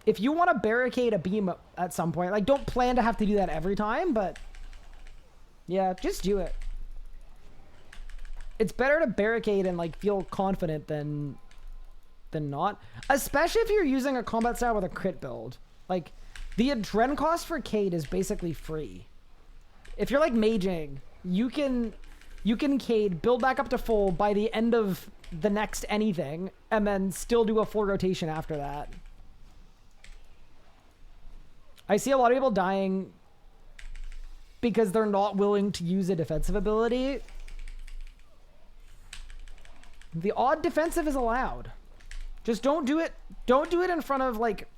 If you want to barricade a beam at some point, like don't plan to have to do that every time, but yeah, just do it. It's better to barricade and like feel confident than not, especially if you're using a combat style with a crit build. Like the adren cost for Cade is basically free. If you're like maging, you can Cade, build back up to full by the end of the next anything, and then still do a full rotation after that. I see a lot of people dying because they're not willing to use a defensive ability. The odd defensive is allowed. Just don't do it. Don't do it in front of like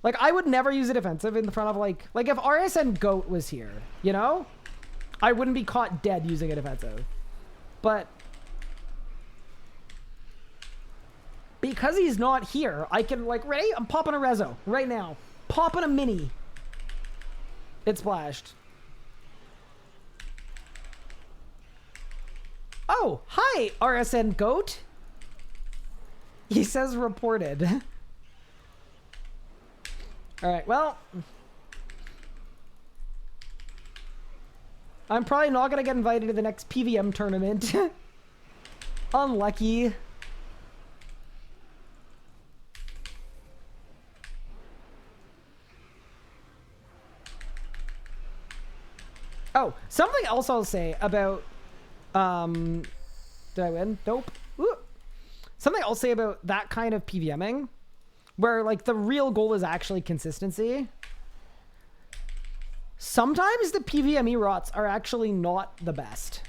I would never use a defensive in front of like if RSN Goat was here, you know, I wouldn't be caught dead using a defensive. But because he's not here, I can like, ready? I'm popping a rezo right now. Popping a mini. It splashed. Oh, hi, RSN Goat. He says reported. All right, well, I'm probably not going to get invited to the next PVM tournament. Unlucky. Oh, something else I'll say about... did I win? Nope. Ooh. Something I'll say about that kind of PVMing, where like the real goal is actually consistency. Sometimes the PVME rots are actually not the best.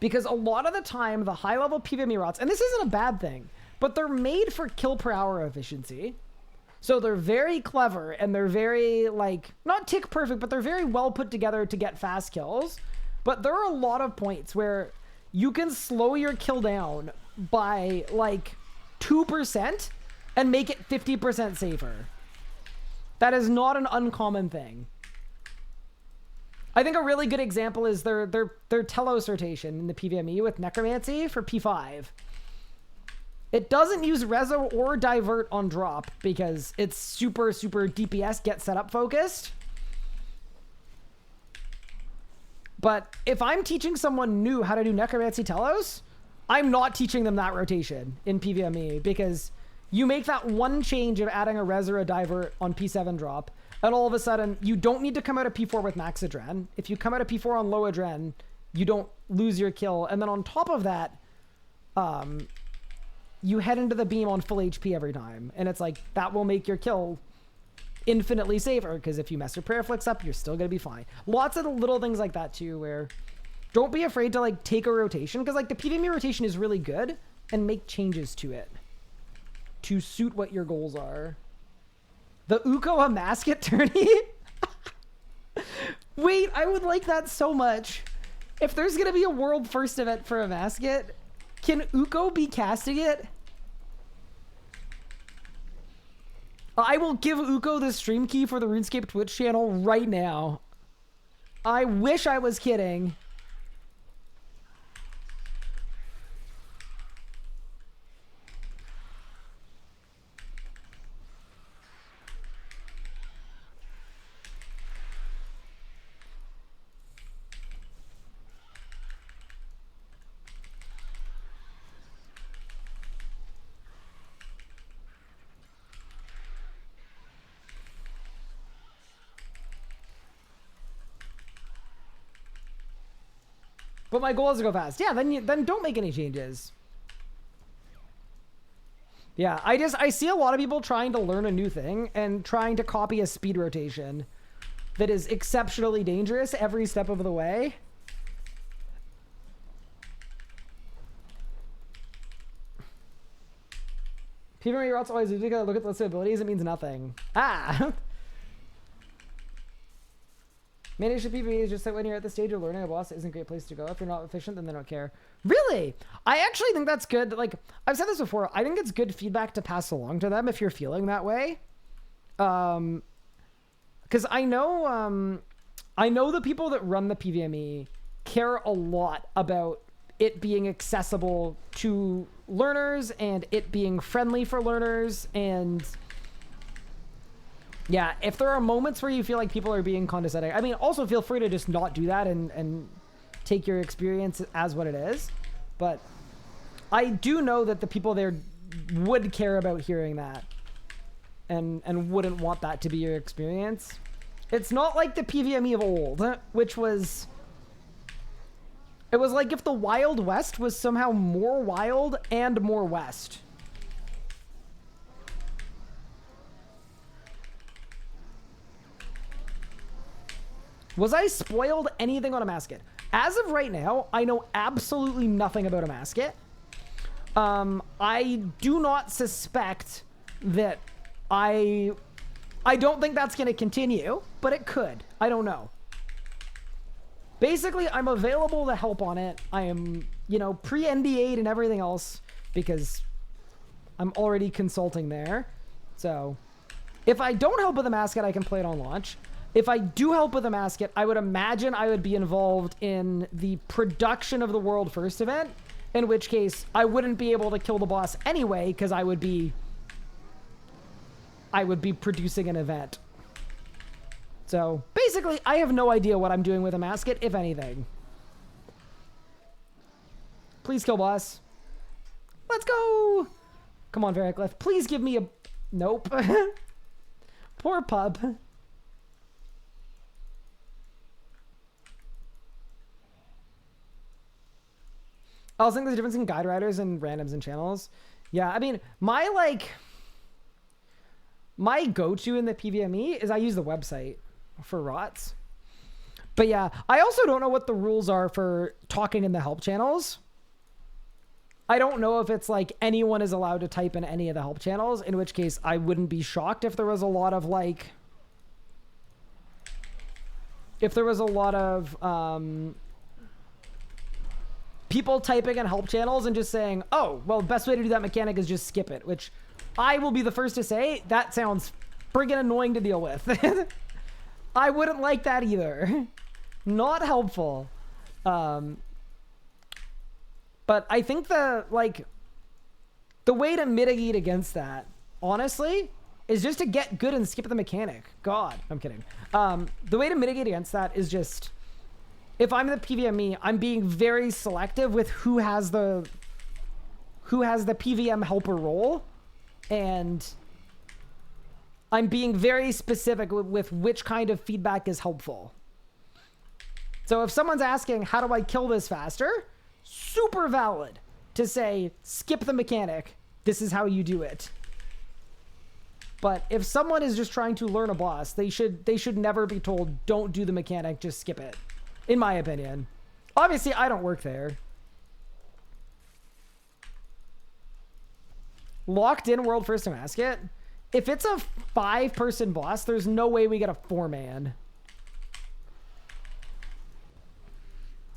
Because a lot of the time, the high-level PVME rots, and this isn't a bad thing, but they're made for kill per hour efficiency. So they're very clever, and they're very, like, not tick perfect, but they're very well put together to get fast kills. But there are a lot of points where you can slow your kill down by, like, 2% and make it 50% safer. That is not an uncommon thing. I think a really good example is their Telos rotation in the PVME with Necromancy for P5. It doesn't use Rezo or Divert on drop because it's super, super DPS get setup focused. But if I'm teaching someone new how to do Necromancy Telos, I'm not teaching them that rotation in PVME because you make that one change of adding a Res or a Divert on P7 drop, and all of a sudden, you don't need to come out of P4 with max Adren. If you come out of P4 on low Adren, you don't lose your kill. And then on top of that, you head into the beam on full HP every time. And it's like, that will make your kill infinitely safer, because if you mess your prayer flicks up, you're still going to be fine. Lots of the little things like that too, where don't be afraid to like take a rotation, because like the PvMe rotation is really good, and make changes to it to suit what your goals are. The Uko a Masket tourney? Wait, I would like that so much. If there's going to be a world first event for a Masket, can Uko be casting it? I will give Uko the stream key for the RuneScape Twitch channel right now. I wish I was kidding. But my goal is to go fast. Yeah, then don't make any changes. Yeah, I see a lot of people trying to learn a new thing and trying to copy a speed rotation that is exceptionally dangerous every step of the way. PvP routes always look at the list of abilities, it means nothing. Ah! Manage the PvP is just that when you're at the stage of learning a boss, it isn't a great place to go. If you're not efficient, then they don't care. Really? I actually think that's good. Like, I've said this before. I think it's good feedback to pass along to them if you're feeling that way. Because I know the people that run the PvMe care a lot about it being accessible to learners and it being friendly for learners. And yeah, if there are moments where you feel like people are being condescending, I mean, also feel free to just not do that and take your experience as what it is. But I do know that the people there would care about hearing that and wouldn't want that to be your experience. It's not like the PvMe of old, which was... It was like if the Wild West was somehow more wild and more west. Was I spoiled anything on a Masket? As of right now, I know absolutely nothing about a Masket. I do not suspect that I don't think that's going to continue, but it could. I don't know. Basically, I'm available to help on it. I am, you know, pre-NDA'd and everything else because I'm already consulting there. So if I don't help with a Masket, I can play it on launch. If I do help with a Masket, I would imagine I would be involved in the production of the World First event, in which case I wouldn't be able to kill the boss anyway because I would be producing an event. So basically, I have no idea what I'm doing with a Masket, if anything. Please kill boss. Let's go. Come on, Veracliffe. Please give me a... Nope. Poor pub. I also think there's a difference in guide riders and randoms and channels. Yeah, I mean, my go-to in the PvMe is I use the website for rots. But yeah, I also don't know what the rules are for talking in the help channels. I don't know if it's like anyone is allowed to type in any of the help channels, in which case I wouldn't be shocked if there was a lot of people typing in help channels and just saying, oh, well, the best way to do that mechanic is just skip it, which I will be the first to say that sounds friggin' annoying to deal with. I wouldn't like that either. Not helpful. But I think the way to mitigate against that, honestly, is just to get good and skip the mechanic. God, I'm kidding. The way to mitigate against that is just, if I'm the PvMe, I'm being very selective with who has the PvM helper role, and I'm being very specific with which kind of feedback is helpful. So if someone's asking, how do I kill this faster? Super valid to say, skip the mechanic. this is how you do it. But if someone is just trying to learn a boss, they should never be told, don't do the mechanic, just skip it. In my opinion. Obviously, I don't work there. Locked in world first to mask it. If it's a 5-person boss, there's no way we get a 4-man.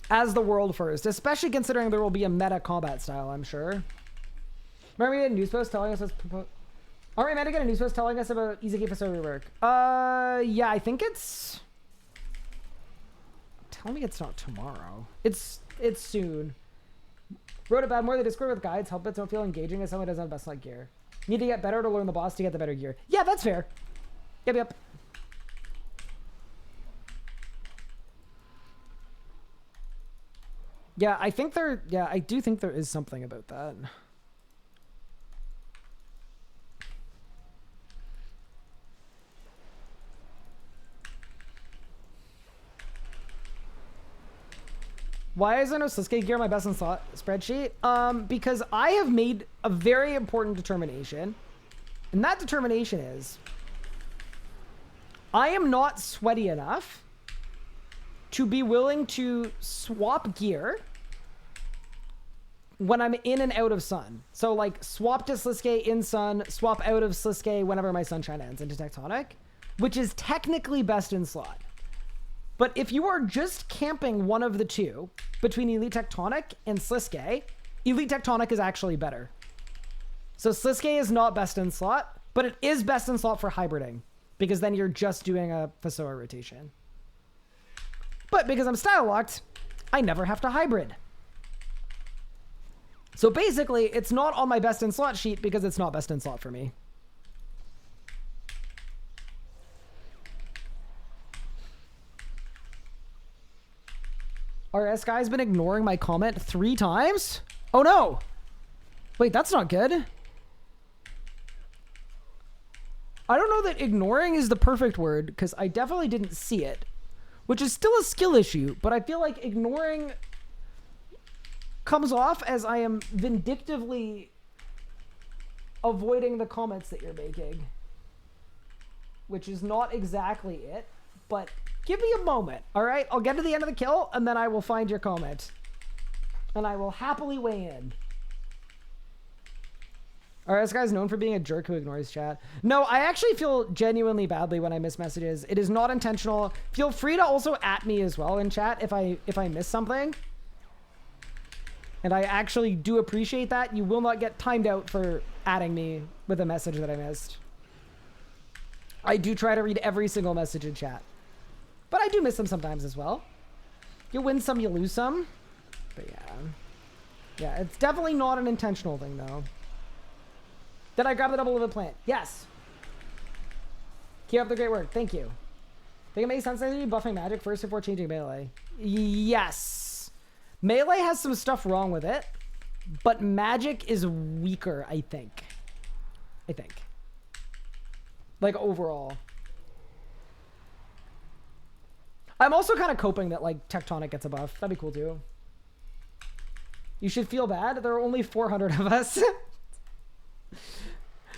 As the world first, especially considering there will be a meta combat style, I'm sure. Remember we had a news post telling us what's proposed. Aren't we meant to get a news post telling us about Izaki facility work? Yeah, I think it's... Tell me it's not tomorrow. It's soon. Wrote about more of the Discord with guides. Help it don't feel engaging as someone doesn't have best like gear. Need to get better to learn the boss to get the better gear. Yeah, that's fair. Yep. Yeah, I think there... Yeah, I do think there is something about that. Why is there no Sasuke gear in my best in slot spreadsheet? Because I have made a very important determination. And that determination is... I am not sweaty enough to be willing to swap gear when I'm in and out of sun. So, like, swap to Sasuke in sun, swap out of Sasuke whenever my sunshine ends into tectonic, which is technically best in slot. But if you are just camping one of the two between Elite Tectonic and Slisuke, Elite Tectonic is actually better. So Slisuke is not best in slot, but it is best in slot for hybriding because then you're just doing a Fasoa rotation. But because I'm style locked, I never have to hybrid. So basically, it's not on my best in slot sheet because it's not best in slot for me. RS guy's been ignoring my comment 3 times? Oh no! Wait, that's not good. I don't know that ignoring is the perfect word, because I definitely didn't see it. Which is still a skill issue, but I feel like ignoring comes off as I am vindictively avoiding the comments that you're making. Which is not exactly it, but... Give me a moment, all right? I'll get to the end of the kill, and then I will find your comment. And I will happily weigh in. Alright, this guy's known for being a jerk who ignores chat. No, I actually feel genuinely badly when I miss messages. It is not intentional. Feel free to also at me as well in chat if I miss something. And I actually do appreciate that. You will not get timed out for adding me with a message that I missed. I do try to read every single message in chat. But I do miss them sometimes as well. You win some, you lose some. But yeah. Yeah, it's definitely not an intentional thing, though. Did I grab the double livid plant? Yes. Keep up the great work. Thank you. Think it makes sense that you be buffing magic first before changing melee? Yes. Melee has some stuff wrong with it. But magic is weaker, I think. Like, overall. I'm also kind of coping that, like, Tectonic gets a buff. That'd be cool, too. You should feel bad. There are only 400 of us.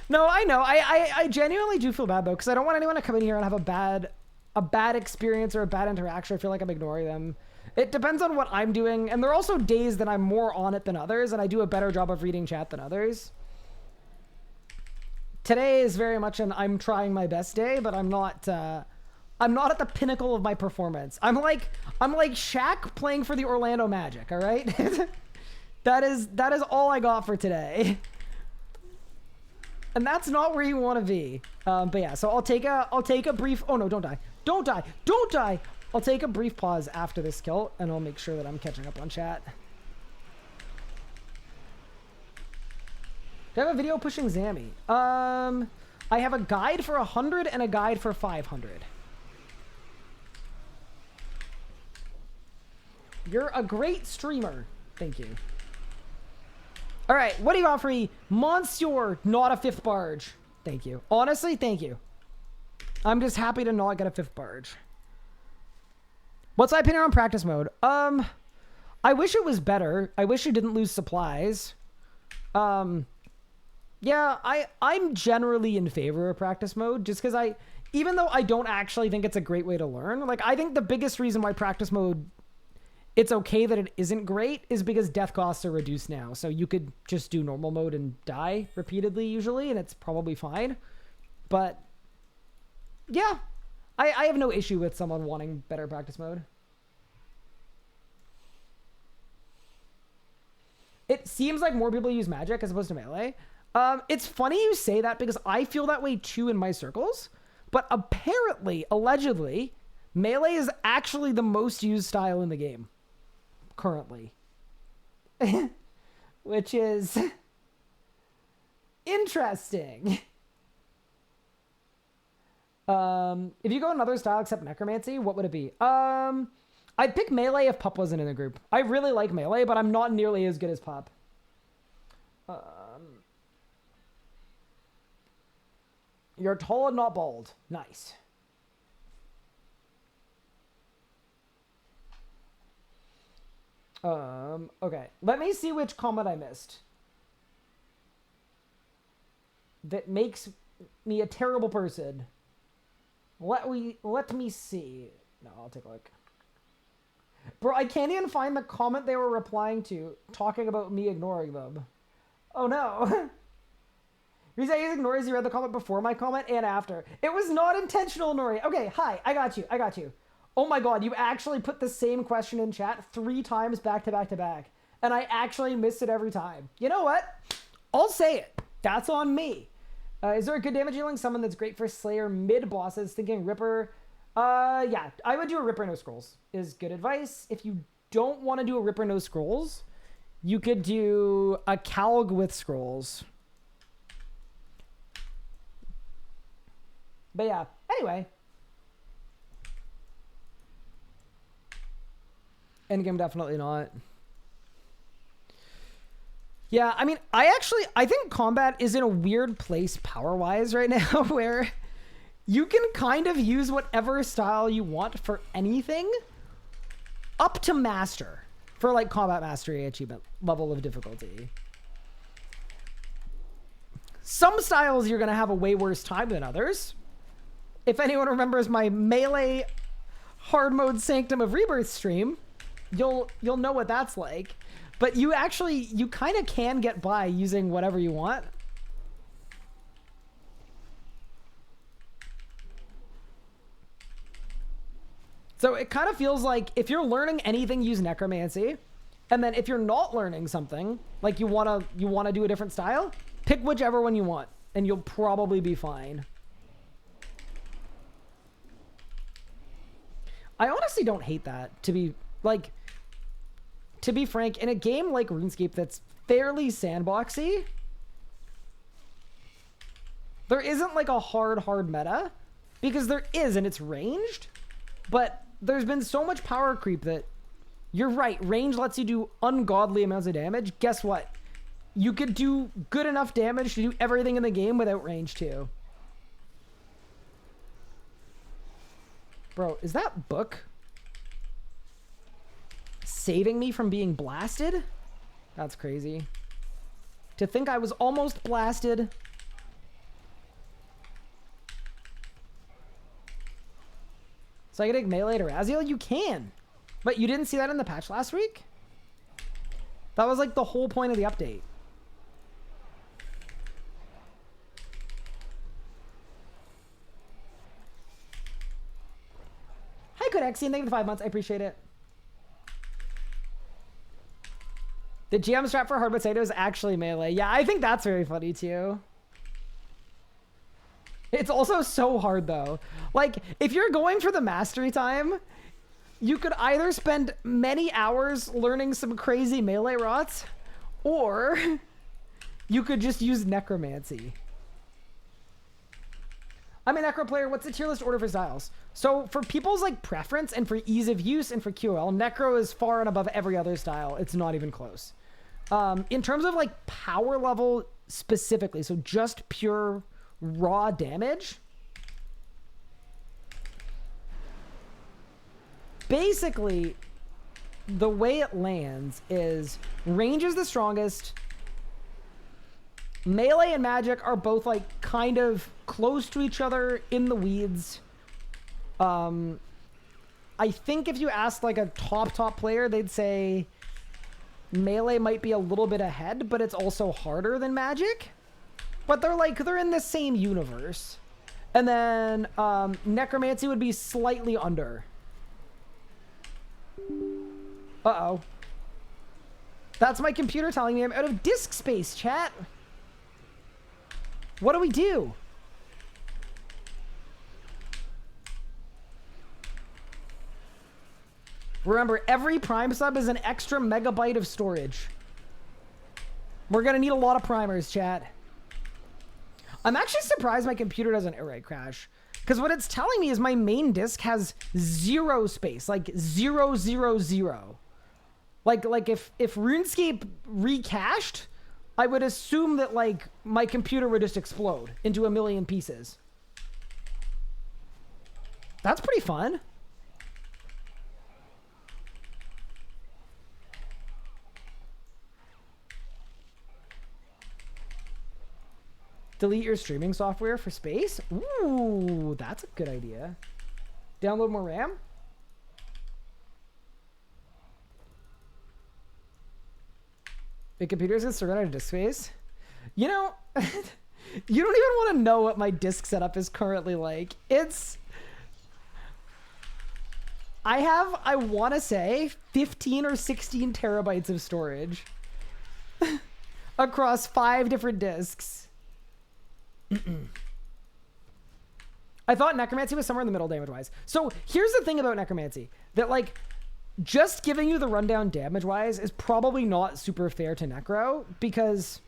No, I know. I genuinely do feel bad, though, because I don't want anyone to come in here and have a bad experience or a bad interaction. I feel like I'm ignoring them. It depends on what I'm doing. And there are also days that I'm more on it than others, and I do a better job of reading chat than others. Today is very much an I'm trying my best day, but I'm not at the pinnacle of my performance. I'm like Shaq playing for the Orlando Magic, all right? That is all I got for today. And that's not where you want to be. But yeah, so I'll take a brief... Oh no, don't die. Don't die. Don't die. I'll take a brief pause after this kill, and I'll make sure that I'm catching up on chat. Do I have a video pushing Zammy? I have a guide for 100 and a guide for 500. You're a great streamer. Thank you. All right, what do you got for me? Monsieur, not a 5th barge. Thank you. Honestly, thank you. I'm just happy to not get a 5th barge. What's my opinion on practice mode? I wish it was better. I wish you didn't lose supplies. Yeah, I'm generally in favor of practice mode just because even though I don't actually think it's a great way to learn, like I think the biggest reason why practice mode, it's okay that it isn't great is because death costs are reduced now. So you could just do normal mode and die repeatedly usually, and it's probably fine. But yeah, I have no issue with someone wanting better practice mode. It seems like more people use magic as opposed to melee. It's funny you say that because I feel that way too in my circles. But apparently, allegedly, melee is actually the most used style in the game currently. Which is interesting. If you go another style except necromancy, what would it be? I'd pick melee if Pup wasn't in the group. I really like melee, but I'm not nearly as good as Pup. You're tall and not bald. Nice. Okay. Let me see which comment I missed. That makes me a terrible person. Let me see. No, I'll take a look. Bro, I can't even find the comment they were replying to, talking about me ignoring them. Oh no. Reason I ignores you read the comment before my comment and after. It was not intentional, Nori. Okay, hi, I got you. Oh my god, you actually put the same question in chat 3 times back to back to back. And I actually missed it every time. You know what? I'll say it. That's on me. Is there a good damage dealing summon that's great for Slayer mid-bosses? Thinking Ripper. Yeah, I would do a Ripper no scrolls is good advice. If you don't want to do a Ripper no scrolls, you could do a Calg with scrolls. But yeah, anyway. Endgame definitely not. Yeah, I mean, I think combat is in a weird place power-wise right now where you can kind of use whatever style you want for anything up to master for like combat mastery achievement level of difficulty. Some styles you're going to have a way worse time than others. If anyone remembers my melee hard mode Sanctum of Rebirth stream, you'll know what that's like. But you kind of can get by using whatever you want. So it kind of feels like if you're learning anything, use necromancy. And then if you're not learning something, like you want to do a different style, pick whichever one you want and you'll probably be fine. I honestly don't hate that, to be frank. In a game like RuneScape that's fairly sandboxy, there isn't like a hard meta, because there is and it's ranged, but there's been so much power creep that you're right. Range lets you do ungodly amounts of damage. Guess what? You could do good enough damage to do everything in the game without range too. Bro, is that book saving me from being blasted? That's crazy. To think I was almost blasted. So I can take melee to Raziel? You can. But you didn't see that in the patch last week? That was like the whole point of the update. Hi, Codexian. Thank you for the 5 months. I appreciate it. The GM strat for hard potato is actually melee. Yeah, I think that's very funny too. It's also so hard though. Like, if you're going for the mastery time, you could either spend many hours learning some crazy melee rots, or you could just use necromancy. I'm a necro player. What's the tier list order for styles? So for people's like preference and for ease of use and for QL, necro is far and above every other style. It's not even close. In terms of like power level specifically, so just pure raw damage, basically the way it lands is range is the strongest, Melee and magic are both like kind of close to each other in the weeds. I think if you asked like a top player, they'd say melee might be a little bit ahead, but it's also harder than magic. But they're in the same universe. And then necromancy would be slightly under. Uh-oh. That's my computer telling me I'm out of disk space, chat. What do we do? Remember, every Prime sub is an extra megabyte of storage. We're gonna need a lot of primers, chat. I'm actually surprised my computer doesn't outright crash. Because what it's telling me is my main disk has 0 space. Like 0, 0, 0. Like if RuneScape recached, I would assume that like my computer would just explode into a million pieces. That's pretty fun. Delete your streaming software for space? Ooh, that's a good idea. Download more RAM? The computer's gonna run out of disk space. You know, you don't even want to know what my disk setup is currently like. It's... I want to say 15 or 16 terabytes of storage across 5 different disks. I thought necromancy was somewhere in the middle damage-wise. So here's the thing about necromancy. That, like, just giving you the rundown damage-wise is probably not super fair to necro, because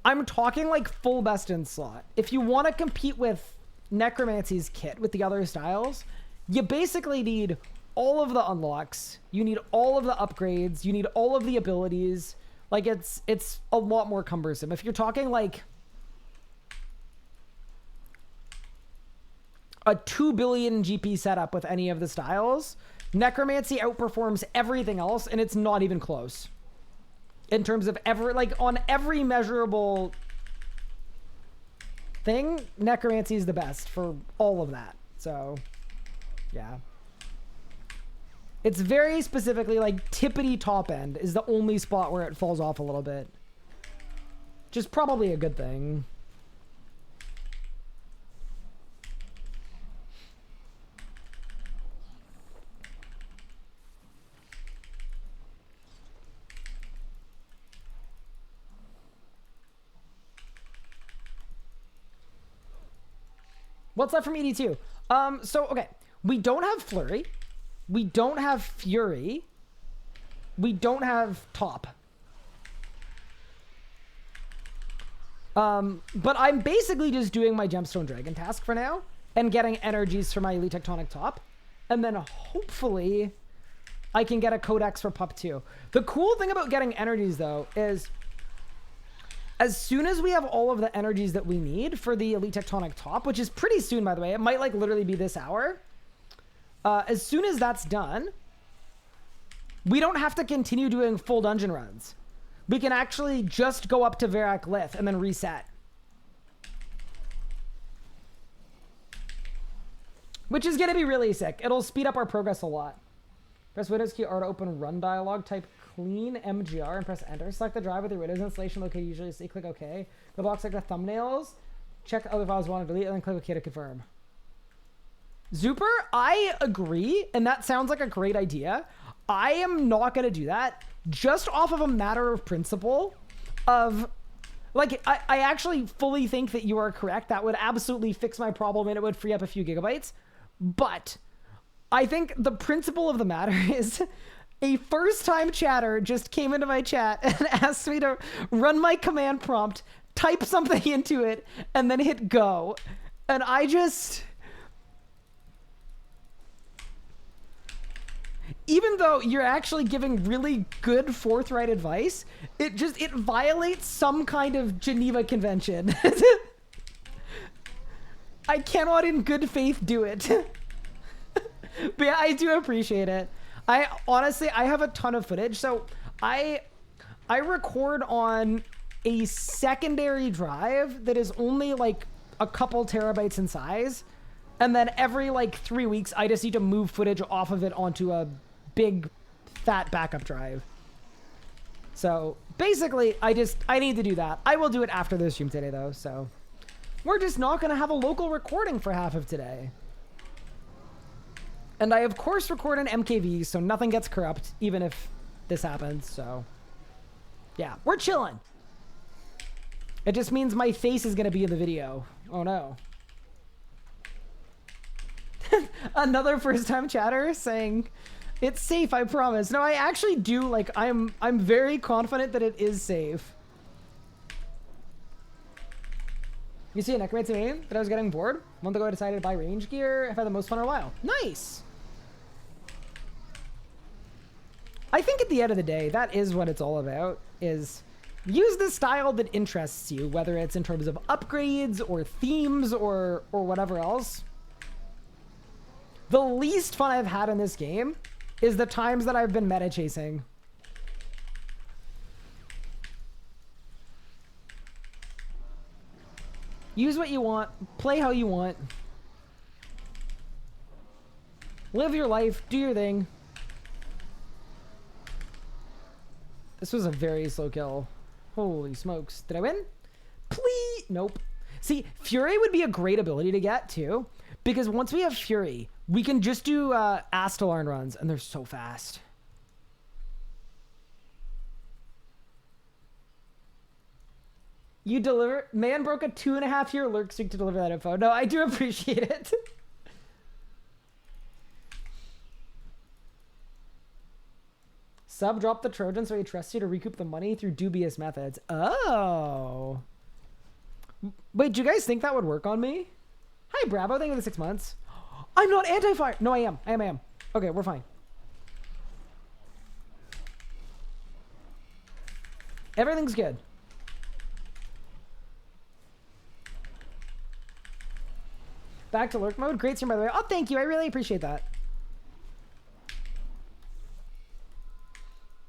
I'm talking, like, full best in slot. If you want to compete with necromancy's kit with the other styles, you basically need all of the unlocks. You need all of the upgrades. You need all of the abilities. Like, it's a lot more cumbersome. If you're talking, like, a 2 billion GP setup with any of the styles, necromancy outperforms everything else, and it's not even close. In terms of on every measurable thing, necromancy is the best for all of that. So, yeah. It's very specifically like tippity top end is the only spot where it falls off a little bit. Which is probably a good thing. What's left from ED2? So, okay. We don't have Flurry. We don't have Fury. We don't have Top. But I'm basically just doing my Gemstone Dragon task for now and getting energies for my Elite Tectonic Top. And then hopefully I can get a Codex for Pup 2. The cool thing about getting energies, though, is as soon as we have all of the energies that we need for the Elite Tectonic Top, which is pretty soon, by the way, it might like literally be this hour. As soon as that's done, we don't have to continue doing full dungeon runs. We can actually just go up to Vorath Lith and then reset. Which is going to be really sick. It'll speed up our progress a lot. Press Windows key R to open run dialog. Type clean MGR and press enter. Select the drive with the Windows installation located usually. So click OK. The box like the thumbnails. Check other files you want to delete and then click OK to confirm. Zuper, I agree, and that sounds like a great idea. I am not going to do that just off of a matter of principle of, like, I actually fully think that you are correct. That would absolutely fix my problem, and it would free up a few gigabytes. But I think the principle of the matter is a first-time chatter just came into my chat and asked me to run my command prompt, type something into it, and then hit go. And I just... Even though you're actually giving really good forthright advice, it violates some kind of Geneva Convention. I cannot in good faith do it. But yeah, I do appreciate it. I honestly have a ton of footage. So I I record on a secondary drive that is only like a couple terabytes in size. And then every like 3 weeks, I just need to move footage off of it onto a big fat backup drive. So basically, I need to do that. I will do it after the stream today though. So we're just not going to have a local recording for half of today. And I, of course, record in MKV, so nothing gets corrupt, even if this happens. So, yeah, we're chilling. It just means my face is going to be in the video. Oh, no. Another first-time chatter saying, it's safe, I promise. No, I actually do. Like, I'm very confident that it is safe. You see a necromancy main that I was getting bored? A month ago, I decided to buy range gear. I've had the most fun in a while. Nice. I think at the end of the day, that is what it's all about, is use the style that interests you, whether it's in terms of upgrades or themes or whatever else. The least fun I've had in this game is the times that I've been meta chasing. Use what you want, play how you want. Live your life, do your thing. This was a very slow kill. Holy smokes. Did I win? Please. Nope. See, Fury would be a great ability to get too, because once we have Fury, we can just do Astelarn runs, and they're so fast. You deliver. Man broke a 2.5-year lurk streak to deliver that info. No, I do appreciate it. Sub dropped the Trojan, so he trusts you to recoup the money through dubious methods. Oh. Wait, do you guys think that would work on me? Hi, Bravo. Thank you for the 6 months. I'm not anti-fire. No, I am. I am. Okay, we're fine. Everything's good. Back to lurk mode. Great stream, by the way. Oh, thank you. I really appreciate that.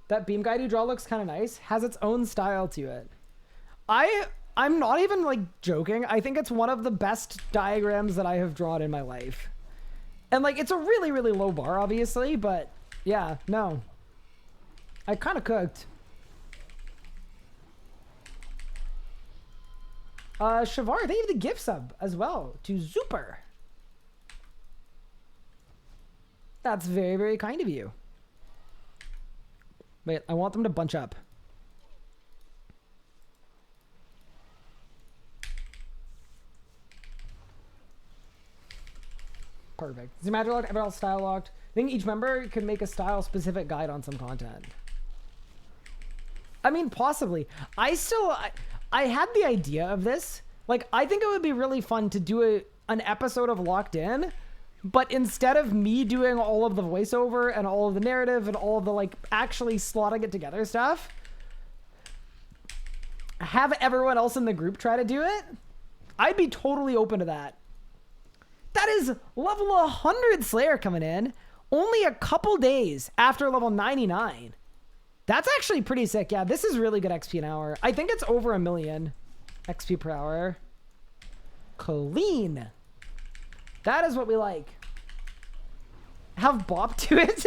That beam guide you draw looks kind of nice. Has its own style to it. I'm not even like joking. I think it's one of the best diagrams that I have drawn in my life. And like, it's a really, really low bar, obviously, but yeah, no. I kind of cooked. Shavar, they have the gift sub as well to Zuper. That's very, very kind of you. Wait, I want them to bunch up. Perfect. Is the magic locked? Everyone else style locked? I think each member could make a style specific guide on some content. I mean, possibly. I had the idea of this. Like, I think it would be really fun to do an episode of Locked In, but instead of me doing all of the voiceover and all of the narrative and all of the, like, actually slotting it together stuff, have everyone else in the group try to do it. I'd be totally open to that. That is level 100 Slayer coming in only a couple days after level 99. That's actually pretty sick. Yeah, this is really good XP an hour. I think it's over 1 million XP per hour. Clean. That is what we like. Have Bop to it.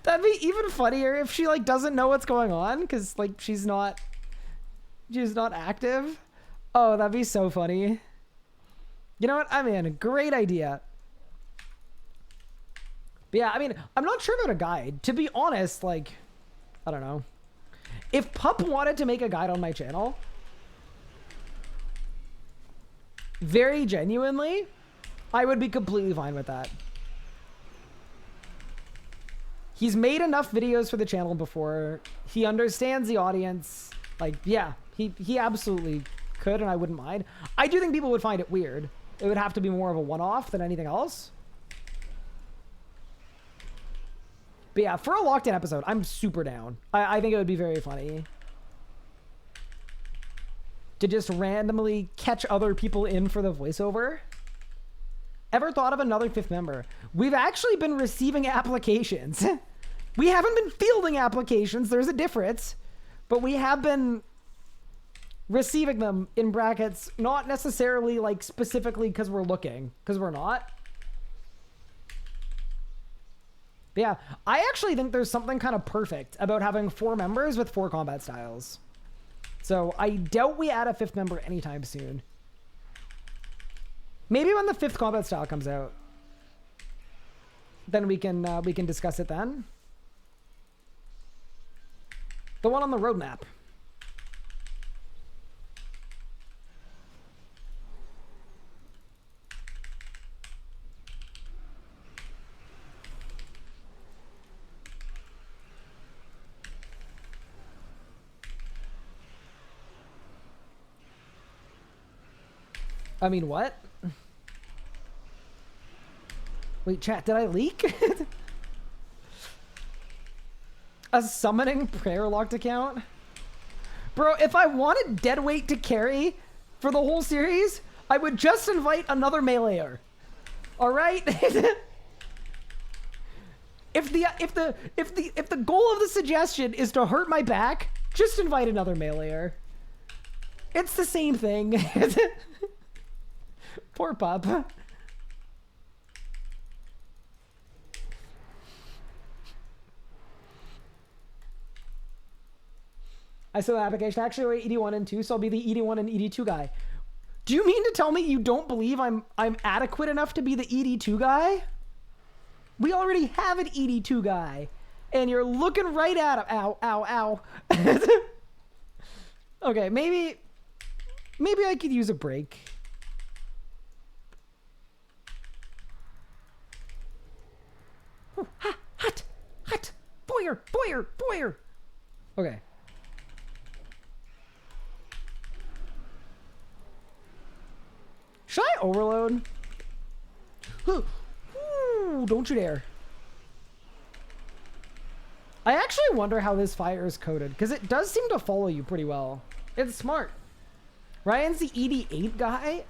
That'd be even funnier if she like doesn't know what's going on because like she's not active. Oh, that'd be so funny. You know what? I mean, great idea. But yeah, I mean, I'm not sure about a guide. To be honest, like, I don't know. If Pup wanted to make a guide on my channel, very genuinely, I would be completely fine with that. He's made enough videos for the channel before. He understands the audience. Like, yeah, he absolutely could, and I wouldn't mind. I do think people would find it weird. It would have to be more of a one-off than anything else. But yeah, for a locked-in episode, I'm super down. I think it would be very funny to just randomly catch other people in for the voiceover. Ever thought of another 5th member? We've actually been receiving applications. We haven't been fielding applications. There's a difference. But we have been receiving them in brackets, not necessarily like specifically because we're looking, because we're not. But yeah, I actually think there's something kind of perfect about having 4 members with 4 combat styles. So I doubt we add a 5th member anytime soon. Maybe when the 5th combat style comes out, then we can discuss it then. The one on the roadmap. I mean, what? Wait, chat, did I leak? A summoning prayer locked account? Bro, if I wanted deadweight to carry for the whole series, I would just invite another meleeer. Alright? If the goal of the suggestion is to hurt my back, just invite another meleeer. It's the same thing. Poor pup. I saw the application. Actually, wait, ED1 and 2, so I'll be the ED1 and ED2 guy. Do you mean to tell me you don't believe I'm adequate enough to be the ED2 guy? We already have an ED2 guy, and you're looking right at him. Ow, ow, ow. Okay, maybe I could use a break. Ooh, hot, boyer. Okay. Should I overload? Ooh, don't you dare. I actually wonder how this fire is coded, because it does seem to follow you pretty well. It's smart. Ryan's the ED8 guy.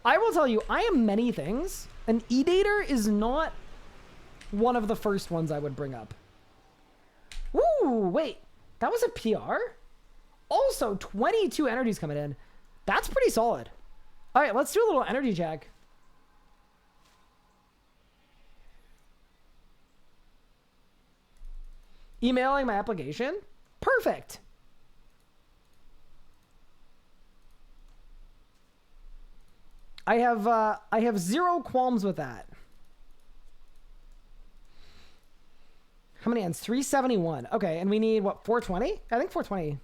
I will tell you, I am many things. An EDater is not one of the first ones I would bring up. Ooh, wait. That was a PR? Also, 22 energies coming in. That's pretty solid. All right, let's do a little energy check. Emailing my application. Perfect. I have 0 qualms with that. How many ends? 371. Okay, and we need what? 420? I think 420.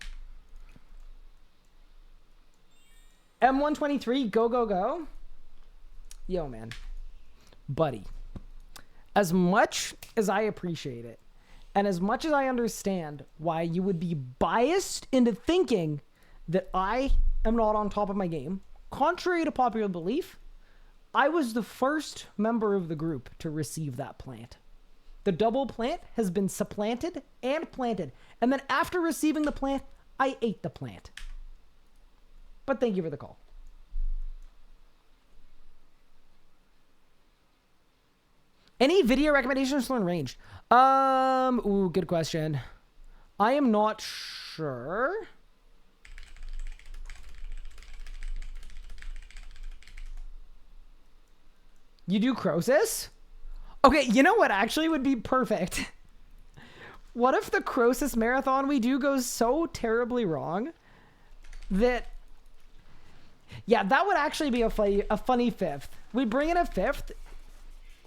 M123, go. Yo, man. Buddy. As much as I appreciate it, and as much as I understand why you would be biased into thinking that I am not on top of my game, contrary to popular belief, I was the first member of the group to receive that plant. The double plant has been supplanted and planted. And then after receiving the plant, I ate the plant. But thank you for the call. Any video recommendations to learn ranged? Ooh, good question. I am not sure. You do Crosis? Okay, you know what actually would be perfect? What if the Crosis marathon we do goes so terribly wrong that... Yeah, that would actually be a funny 5th. We bring in a 5th.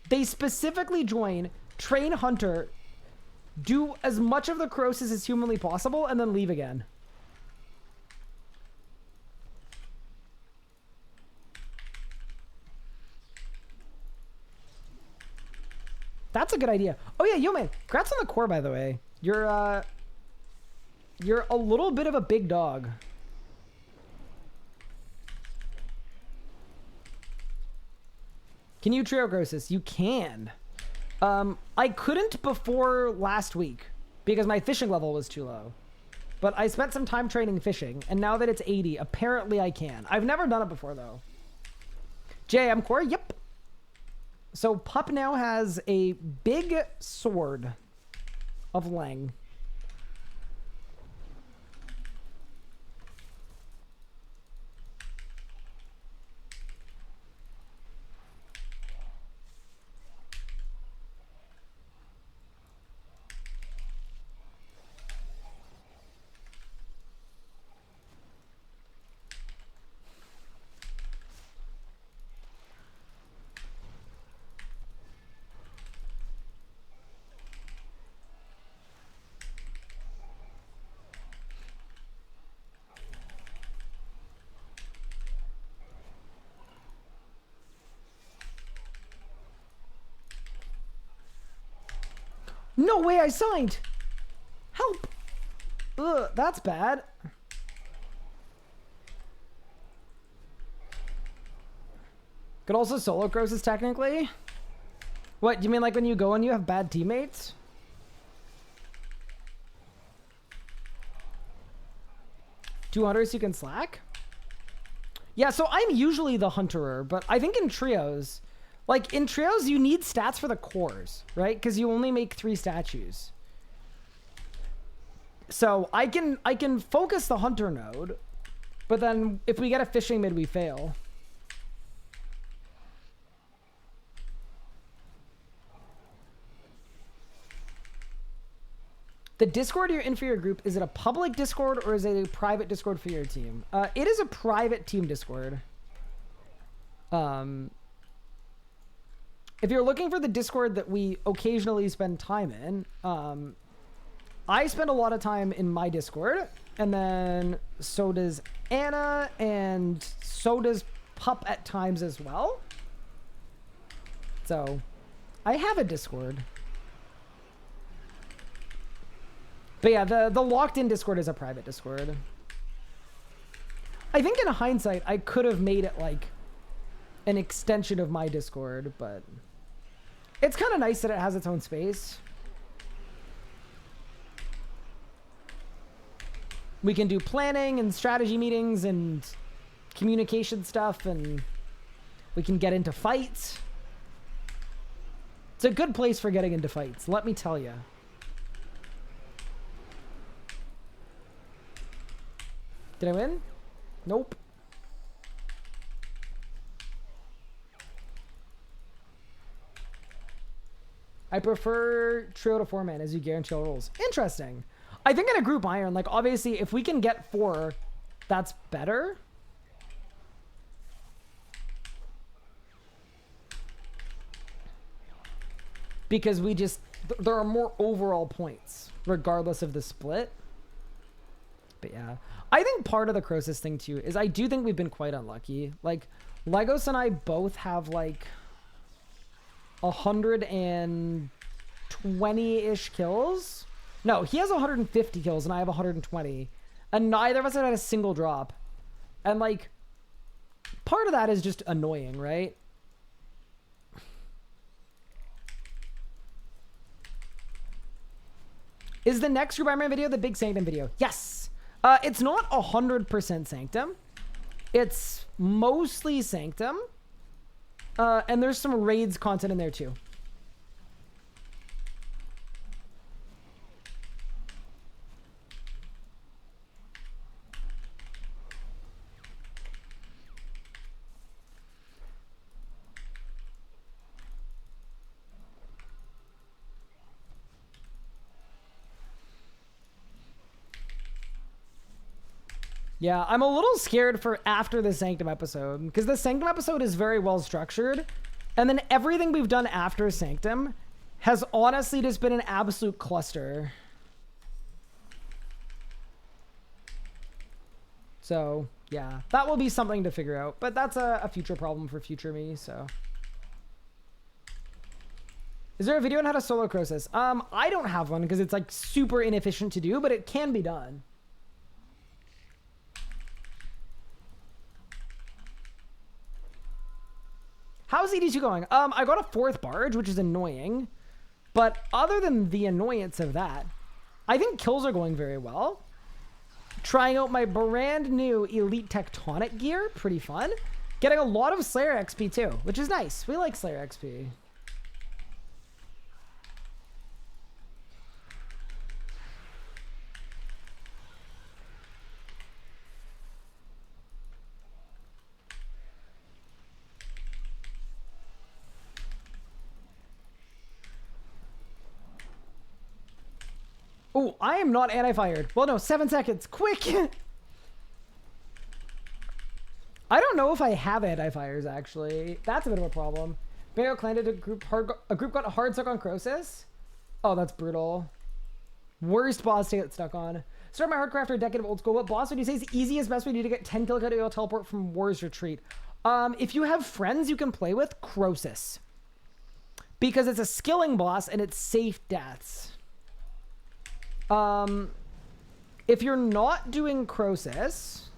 They specifically join, train Hunter, do as much of the Crosis as humanly possible, and then leave again. That's a good idea. Oh yeah, yo man, congrats on the core, by the way. You're a little bit of a big dog. Can you trio Crosis? You can. I couldn't before last week because my fishing level was too low. But I spent some time training fishing, and now that it's 80, apparently I can. I've never done it before, though. JM core? Yep. So Pup now has a big sword of Lang. No way I signed! Help! Ugh, that's bad. Could also solo crosses technically? What, do you mean like when you go and you have bad teammates? Two hunters you can slack? Yeah, so I'm usually the hunterer, but I think in trios, like in trios you need stats for the cores, right? Because you only make 3 statues. So I can focus the hunter node, but then if we get a fishing mid, we fail. The Discord you're in for your group, is it a public Discord or is it a private Discord for your team? It is a private team Discord. If you're looking for the Discord that we occasionally spend time in, I spend a lot of time in my Discord, and then so does Anna, and so does Pup at times as well. So I have a Discord. But yeah, the locked-in Discord is a private Discord. I think in hindsight, I could have made it like an extension of my Discord, but it's kind of nice that it has its own space. We can do planning and strategy meetings and communication stuff, and we can get into fights. It's a good place for getting into fights, let me tell you. Did I win? Nope. I prefer trio to 4-man as you guarantee all rolls. Interesting. I think in a group iron, like obviously if we can get 4, that's better. Because we just, there are more overall points regardless of the split. But yeah, I think part of the Croesus thing too is I do think we've been quite unlucky. Like Legos and I both have like 120-ish kills. No, he has 150 kills and I have 120. And neither of us have had a single drop. And like, part of that is just annoying, right? Is the next Group Iron Man video the big Sanctum video? Yes. It's not 100% Sanctum. It's mostly Sanctum. And there's some raids content in there too. Yeah, I'm a little scared for after the Sanctum episode, because the Sanctum episode is very well structured, and then everything we've done after Sanctum has honestly just been an absolute cluster. So, yeah, that will be something to figure out, but that's a future problem for future me, so. Is there a video on how to solo Croesus? I don't have one because it's like super inefficient to do, but it can be done. How's ED2 going? I got a 4th barge, which is annoying. But other than the annoyance of that, I think kills are going very well. Trying out my brand new Elite Tectonic gear. Pretty fun. Getting a lot of Slayer XP too, which is nice. We like Slayer XP. Oh, I am not anti-fired. Well, no, 7 seconds. Quick! I don't know if I have anti-fires, actually. That's a bit of a problem. Mayo landed a group got hard stuck on Croesus. Oh, that's brutal. Worst boss to get stuck on. Start my hard craft after a decade of old school. What boss would you say is the easiest, best way to get 10 kill cut teleport from War's Retreat? If you have friends you can play with, Croesus. Because it's a skilling boss and it's safe deaths. If you're not doing Croesus...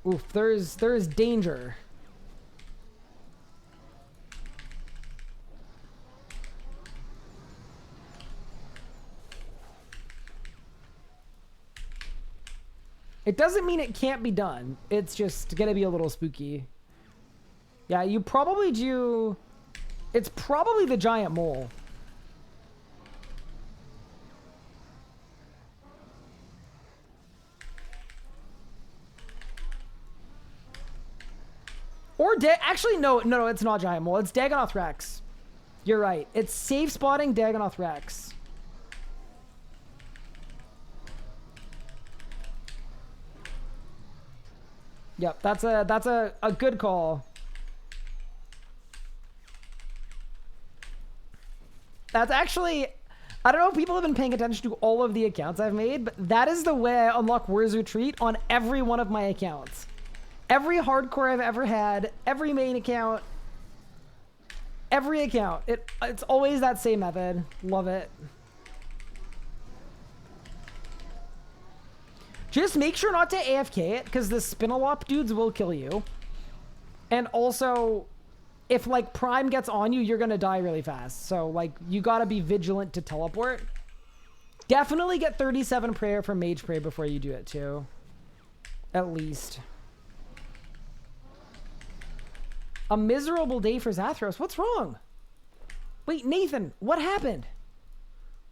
Oof, there's danger. It doesn't mean it can't be done. It's just gonna be a little spooky. Yeah, you probably do... It's probably the giant mole. Or actually, no, it's not giant mole. It's Dagonoth Rex. You're right. It's safe spotting Dagonoth Rex. Yep, that's a good call. That's actually, I don't know if people have been paying attention to all of the accounts I've made, but that is the way I unlock War's Retreat on every one of my accounts. Every hardcore I've ever had, every main account, every account. It's always that same method. Love it. Just make sure not to AFK it, because the Spinalop dudes will kill you. And also, if like Prime gets on you, you're gonna die really fast. So like, you gotta be vigilant to teleport. Definitely get 37 prayer from Mage Prayer before you do it too. At least. A miserable day for Zathros. What's wrong? Wait, Nathan, what happened?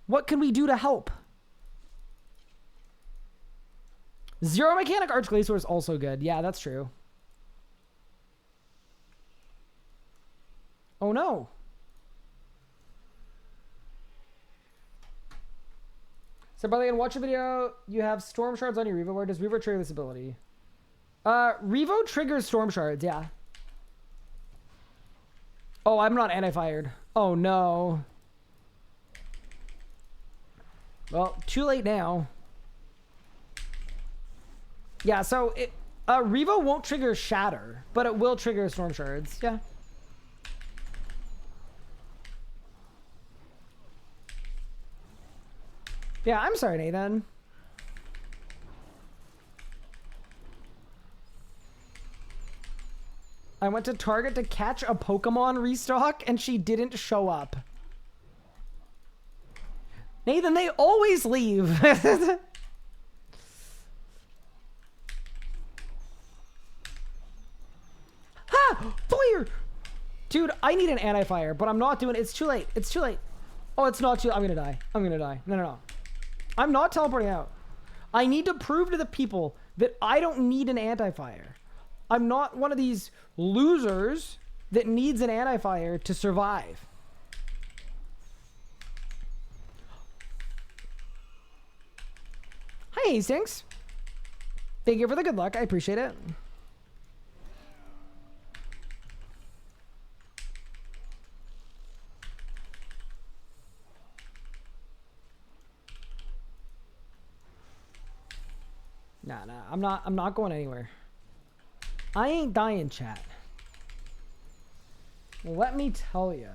What can we do to help? Zero Mechanic Archglacier is also good. Yeah, that's true. Oh no. So, Barley, watch a video. You have Storm Shards on your Revo. Where does Revo trigger this ability? Revo triggers Storm Shards, yeah. Oh, I'm not anti-fired. Oh, no. Well, too late now. Yeah, so Revo won't trigger Shatter, but it will trigger Storm Shards. Yeah. Yeah, I'm sorry, Nathan. I went to Target to catch a Pokemon restock, and she didn't show up. Nathan, they always leave. Ha! Fire! Dude, I need an anti-fire, but I'm not doing it. It's too late. It's too late. Oh, it's not too... I'm gonna die. I'm gonna die. No, no, no. I'm not teleporting out. I need to prove to the people that I don't need an anti-fire. I'm not one of these losers that needs an anti-fire to survive. Hi, Hastings. Thank you for the good luck. I appreciate it. Nah, I'm not going anywhere. I ain't dying, chat. Let me tell you.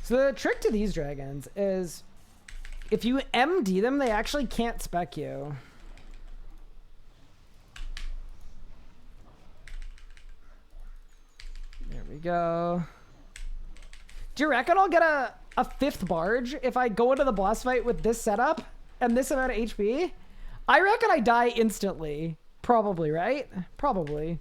So the trick to these dragons is if you MD them, they actually can't spec you. There we go. Do you reckon I'll get a 5th barge if I go into the boss fight with this setup and this amount of HP? I reckon I die instantly. Probably, right? Probably.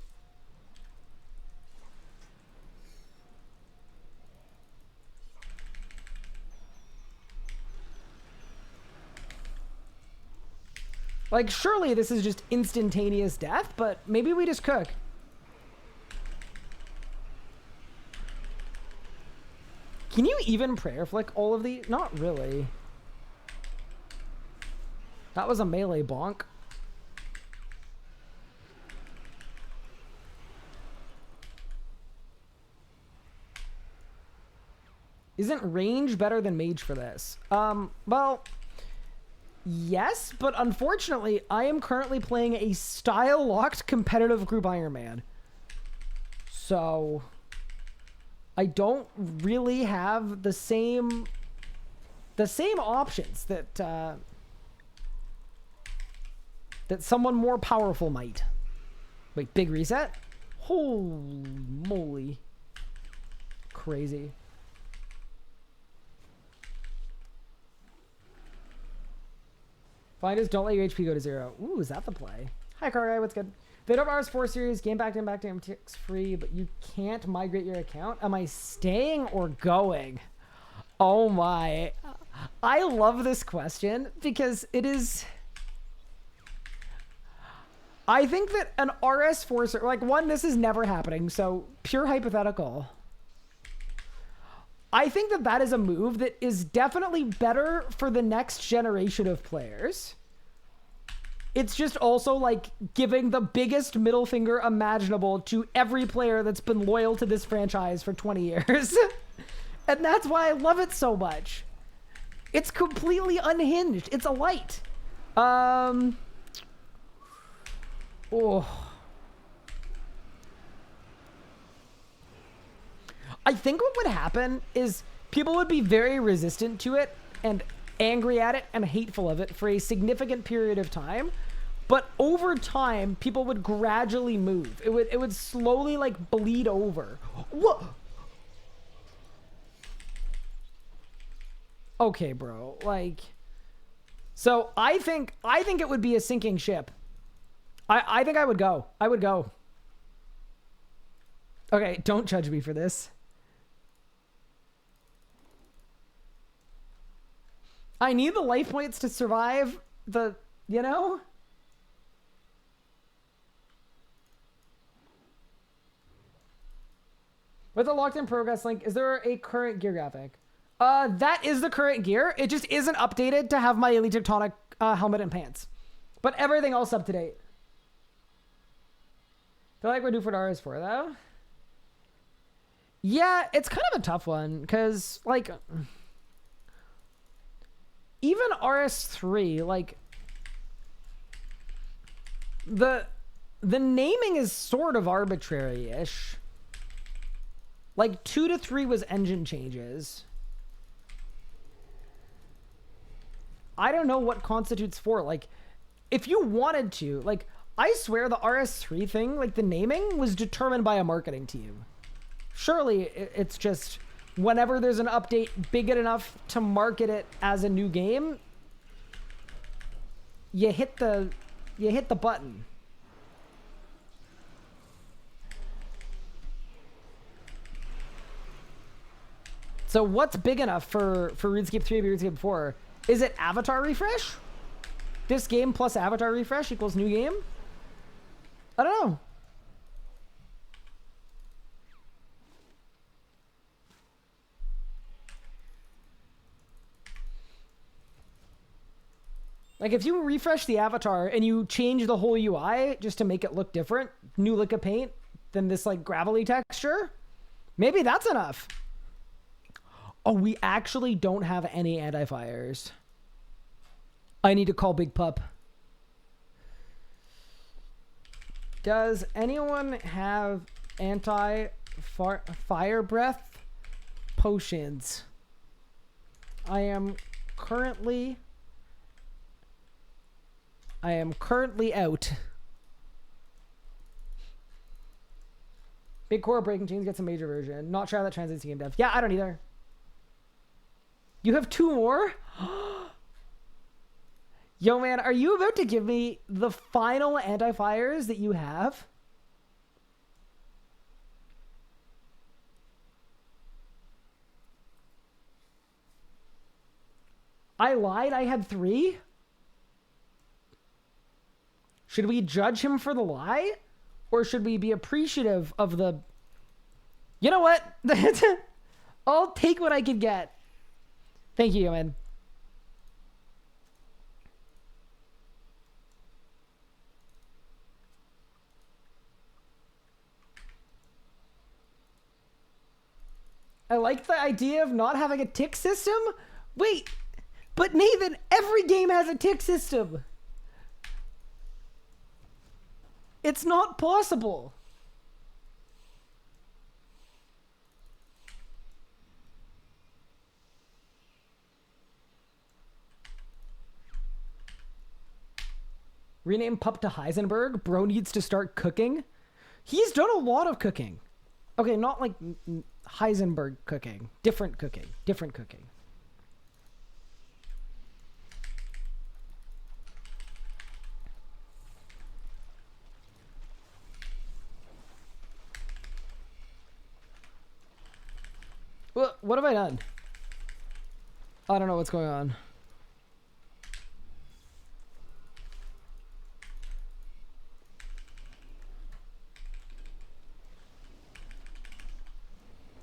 Like, surely this is just instantaneous death, but maybe we just cook. Can you even prayer flick all of these? Not really. That was a melee bonk. Isn't range better than mage for this? Well, yes, but unfortunately, I am currently playing a style-locked competitive group Iron Man. So, I don't really have the same options that that someone more powerful might. Wait, big reset? Holy moly. Crazy. Find us, don't let your HP go to 0. Ooh, is that the play? Hi, car guy, what's good? VODS 4 series, game back to MTX free, but you can't migrate your account. Am I staying or going? Oh my. I love this question because it is... I think that an RS4, like, one, this is never happening, so pure hypothetical. I think that that is a move that is definitely better for the next generation of players. It's just also like giving the biggest middle finger imaginable to every player that's been loyal to this franchise for 20 years. And that's why I love it so much. It's completely unhinged. It's a light. Oh. I think what would happen is people would be very resistant to it and angry at it and hateful of it for a significant period of time. But over time, people would gradually move. It would slowly like bleed over. What? Okay, bro. Like, so I think it would be a sinking ship. I think I would go. I would go. Okay, don't judge me for this. I need the life points to survive the, you know? With the locked in progress link, is there a current gear graphic? That is the current gear. It just isn't updated to have my elite tectonic helmet and pants. But everything else up to date. Feel like we're due for an RS4 though. Yeah, it's kind of a tough one because like even RS3, like the naming is sort of arbitrary-ish. Like 2 to 3 was engine changes. I don't know what constitutes 4. Like, if you wanted to, like, I swear the RS3 thing, like the naming was determined by a marketing team. Surely it's just whenever there's an update big enough to market it as a new game, you hit the button. So what's big enough for RuneScape 3 and RuneScape 4? Is it avatar refresh? This game plus avatar refresh equals new game? I don't know. Like if you refresh the avatar and you change the whole UI just to make it look different, new lick of paint than this like gravelly texture, maybe that's enough. Oh, we actually don't have any anti-fires. I need to call Big Pup. Does anyone have anti-fire breath potions? I am currently out. Big core breaking chains gets a major version. Not sure how that translates to game dev. Yeah, I don't either. You have 2 more? Yo, man, are you about to give me the final anti-fires that you have? I lied. I had 3? Should we judge him for the lie? Or should we be appreciative of the... You know what? I'll take what I can get. Thank you, man. I like the idea of not having a tick system. Wait, but Nathan, every game has a tick system. It's not possible. Rename pup to Heisenberg. Bro needs to start cooking. He's done a lot of cooking. Okay, not like Heisenberg cooking. Different cooking. Different cooking. What have I done? I don't know what's going on.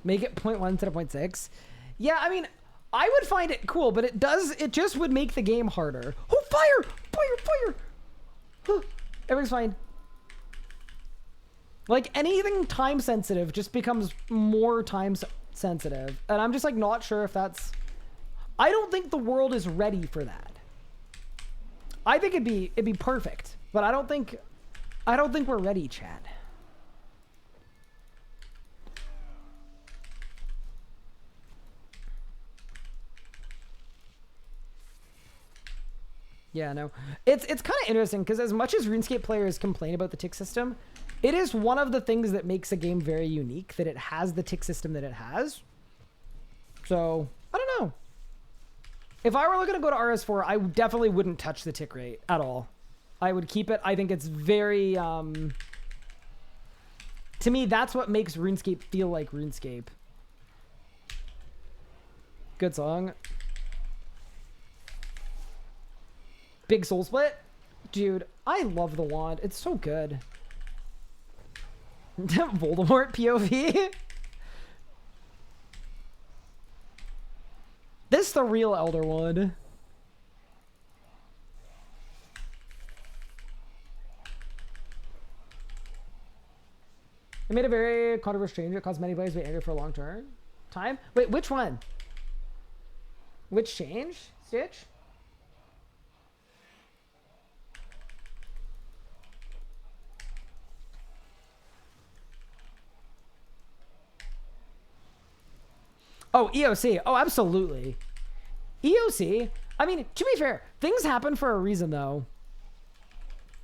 Make it 0.1 instead of 0.6. Yeah, I mean, I would find it cool, but it just would make the game harder. Oh, fire! Fire! Fire! Everything's fine. Like, anything time sensitive just becomes more time sensitive. And I'm just, like, not sure if that's... I don't think the world is ready for that. I think it'd be perfect, but I don't think we're ready, Chad. Yeah, no. It's kind of interesting because as much as RuneScape players complain about the tick system, it is one of the things that makes a game very unique, that it has the tick system that it has. So, I don't know. If I were looking to go to RS4, I definitely wouldn't touch the tick rate at all. I would keep it. I think it's very... to me, that's what makes RuneScape feel like RuneScape. Good song. Big soul split? Dude, I love the wand. It's so good. Voldemort POV? This the real Elder Wand. It made a very controversial change. It caused many players to be angry for a long time. Wait, which one? Which change? Stitch? Oh, EOC. Oh, absolutely. EOC. I mean, to be fair, things happen for a reason, though.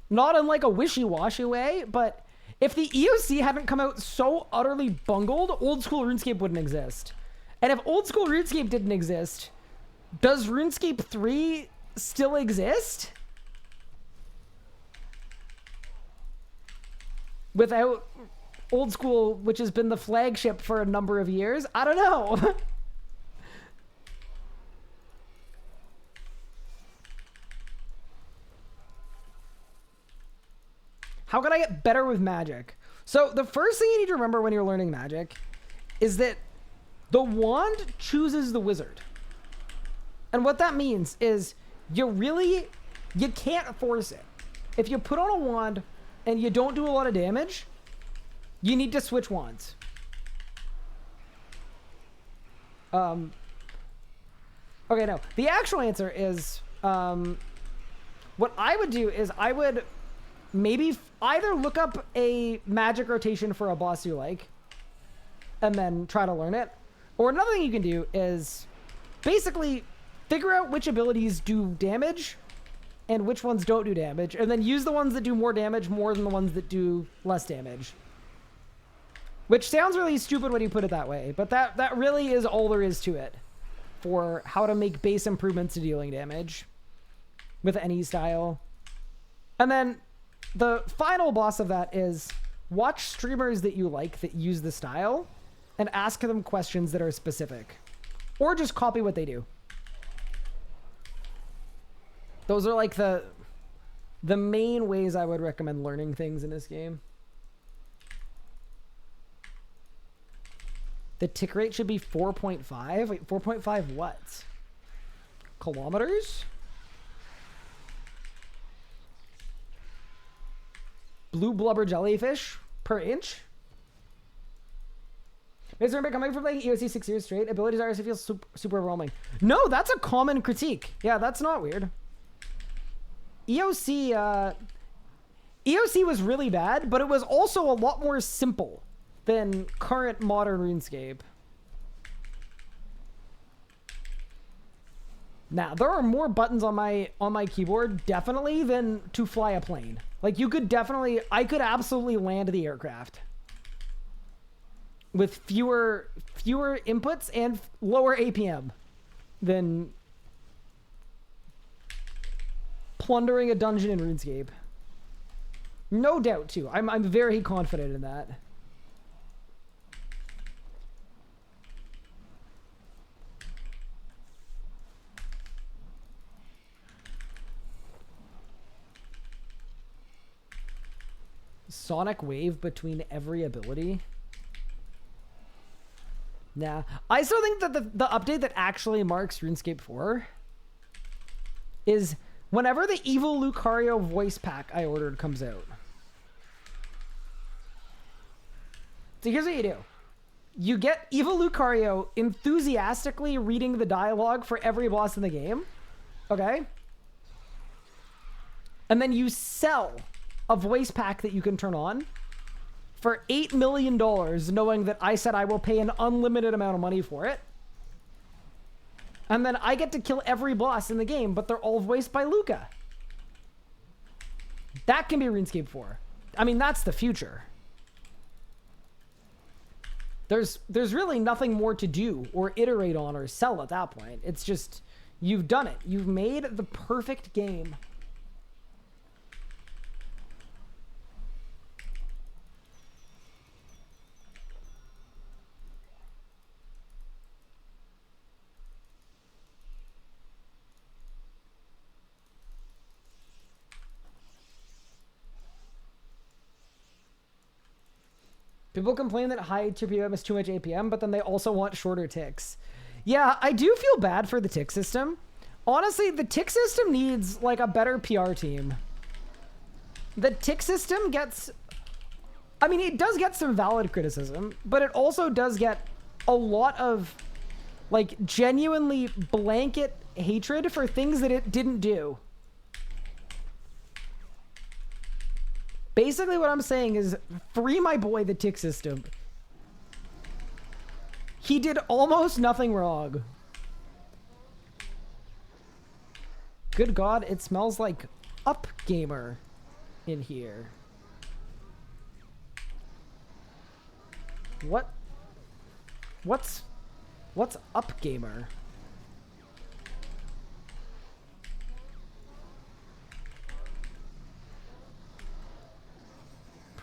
Not in like a wishy-washy way, but if the EOC hadn't come out so utterly bungled, old school RuneScape wouldn't exist. And if old school RuneScape didn't exist, does RuneScape 3 still exist? Without old school, which has been the flagship for a number of years? I don't know. How can I get better with magic? So the first thing you need to remember when you're learning magic is that the wand chooses the wizard. And what that means is you can't force it. If you put on a wand and you don't do a lot of damage, you need to switch wands. Okay, no. The actual answer is, what I would do is I would maybe either look up a magic rotation for a boss you like, and then try to learn it. Or another thing you can do is basically figure out which abilities do damage and which ones don't do damage, and then use the ones that do more damage more than the ones that do less damage. Which sounds really stupid when you put it that way, but that really is all there is to it for how to make base improvements to dealing damage with any style. And then the final boss of that is watch streamers that you like that use the style and ask them questions that are specific. Or just copy what they do. Those are like the the main ways I would recommend learning things in this game. The tick rate should be 4.5. Wait, 4.5 what? Kilometers? Blue blubber jellyfish per inch? Mr. Rick, coming from playing EOC 6 years straight, abilities are feels super overwhelming. No, that's a common critique. Yeah, that's not weird. EOC was really bad, but it was also a lot more simple than current modern RuneScape. Now, there are more buttons on my keyboard, definitely, than to fly a plane. Like, you could definitely... I could absolutely land the aircraft. With fewer inputs and lower APM than plundering a dungeon in RuneScape. No doubt, too. I'm very confident in that. Sonic wave between every ability. Nah. I still think that the update that actually marks RuneScape 4 is whenever the Evil Lucario voice pack I ordered comes out. So here's what you do. You get Evil Lucario enthusiastically reading the dialogue for every boss in the game. Okay? And then you sell a voice pack that you can turn on for $8 million, knowing that I said I will pay an unlimited amount of money for it. And then I get to kill every boss in the game, but they're all voiced by Luca. That can be RuneScape 4. I mean, that's the future. There's really nothing more to do or iterate on or sell at that point. It's just, you've done it. You've made the perfect game. People complain that high TPM is too much APM, but then they also want shorter ticks. Yeah, I do feel bad for the tick system. Honestly, the tick system needs like a better PR team. The tick system gets... I mean, it does get some valid criticism, but it also does get a lot of like genuinely blanket hatred for things that it didn't do. Basically what I'm saying is free my boy the tick system. He did almost nothing wrong. Good God, it smells like Up Gamer in here. What's Up Gamer?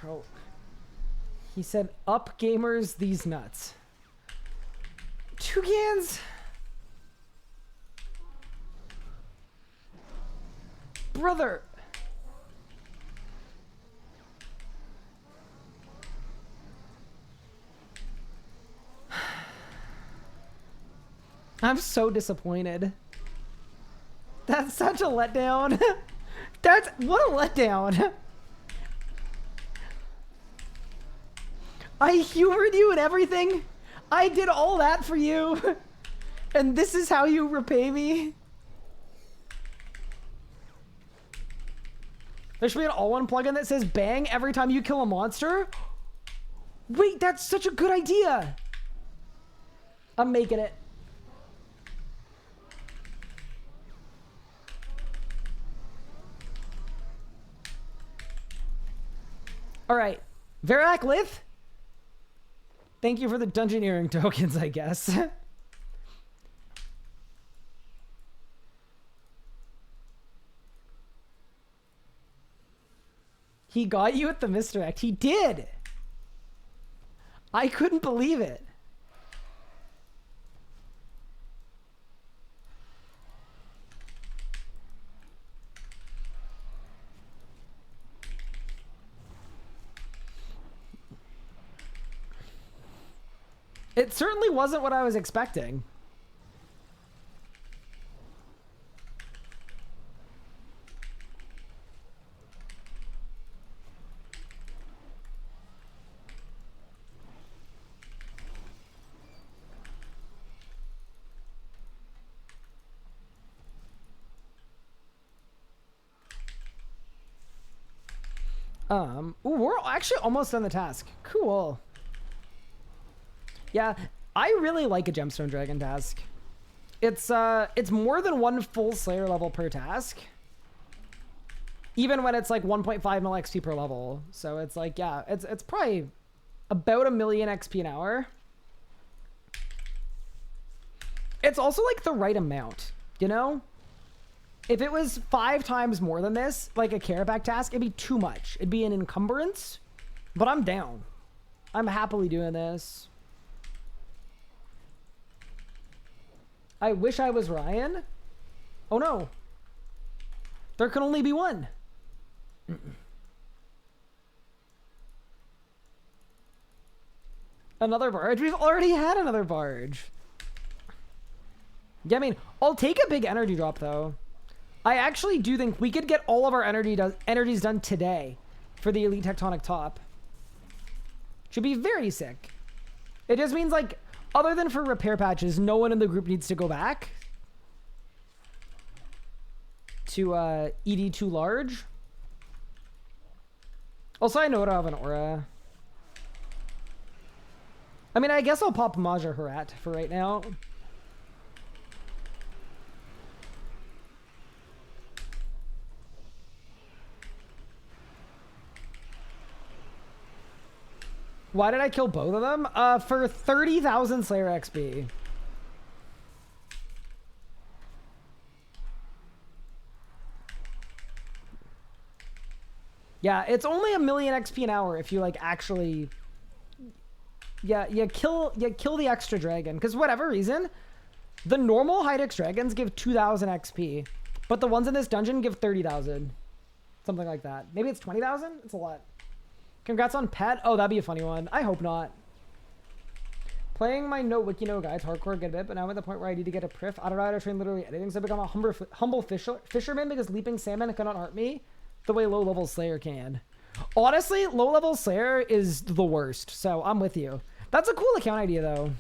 Bro, he said, "Up gamers, these nuts." Toucans? Brother. I'm so disappointed. That's such a letdown. What a letdown. I humored you and everything. I did all that for you. And this is how you repay me? There should be an all-in plugin that says bang every time you kill a monster. Wait, that's such a good idea. I'm making it. All right. Vorath Lith? Thank you for the dungeoneering tokens, I guess. He got you at the misdirect. He did. I couldn't believe it. It certainly wasn't what I was expecting. Ooh, we're actually almost done the task. Cool. Yeah, I really like a gemstone dragon task. It's more than one full Slayer level per task. Even when it's like 1.5 mil XP per level. So it's like, yeah, it's probably about 1 million XP an hour. It's also like the right amount, you know? If it was 5 times more than this, like a Kerapac task, it'd be too much. It'd be an encumbrance, but I'm down. I'm happily doing this. I wish I was Ryan. Oh no. There can only be one. Another barge? We've already had another barge. Yeah, I mean, I'll take a big energy drop though. I actually do think we could get all of our energies done today for the Elite Tectonic top. Should be very sick. It just means, like, other than for repair patches, no one in the group needs to go back to ED2 large. Also, I know I don't have an aura. I mean, I guess I'll pop Maja Harat for right now. Why did I kill both of them? For 30,000 Slayer XP. Yeah, it's only 1 million XP an hour if you like actually. Yeah, you kill the extra dragon because whatever reason, the normal Hydix dragons give 2,000 XP, but the ones in this dungeon give 30,000, something like that. Maybe it's 20,000. It's a lot. Congrats on pet. Oh, that'd be a funny one. I hope not. Playing my no wiki no guides hardcore get a bit, but now I'm at the point where I need to get a priff. I don't know how to train literally anything, so I become a humble fisherman because leaping salmon cannot hurt me the way low level Slayer can. Honestly, low level Slayer is the worst, so I'm with you. That's a cool account idea though.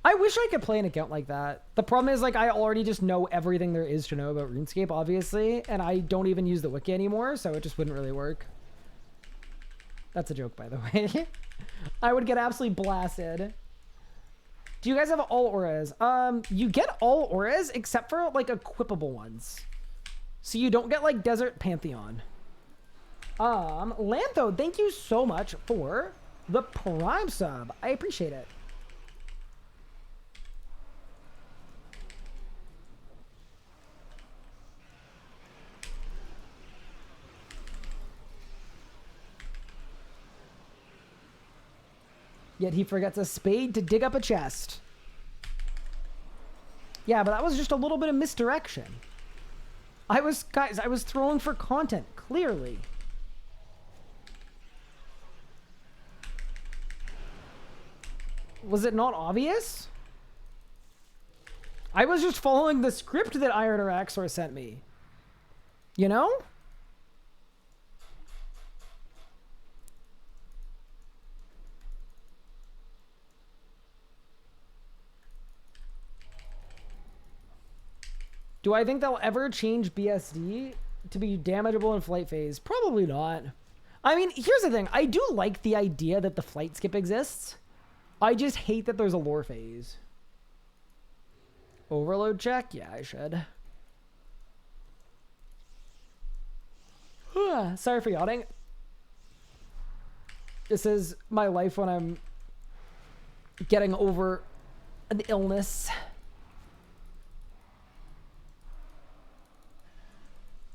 I wish I could play an account like that. The problem is, like, I already just know everything there is to know about RuneScape, obviously, and I don't even use the wiki anymore, so it just wouldn't really work. That's a joke, by the way. I would get absolutely blasted. Do you guys have all auras? You get all auras except for, like, equipable ones. So you don't get, like, Desert Pantheon. Lantho, thank you so much for the Prime sub. I appreciate it. Yet he forgets a spade to dig up a chest. Yeah, but that was just a little bit of misdirection. Guys, I was throwing for content, clearly. Was it not obvious? I was just following the script that Iron or Axor sent me. You know? Do I think they'll ever change BSD to be damageable in flight phase? Probably not. I mean, here's the thing. I do like the idea that the flight skip exists. I just hate that there's a lore phase. Overload check? Yeah, I should. Sorry for yawning. This is my life when I'm getting over an illness.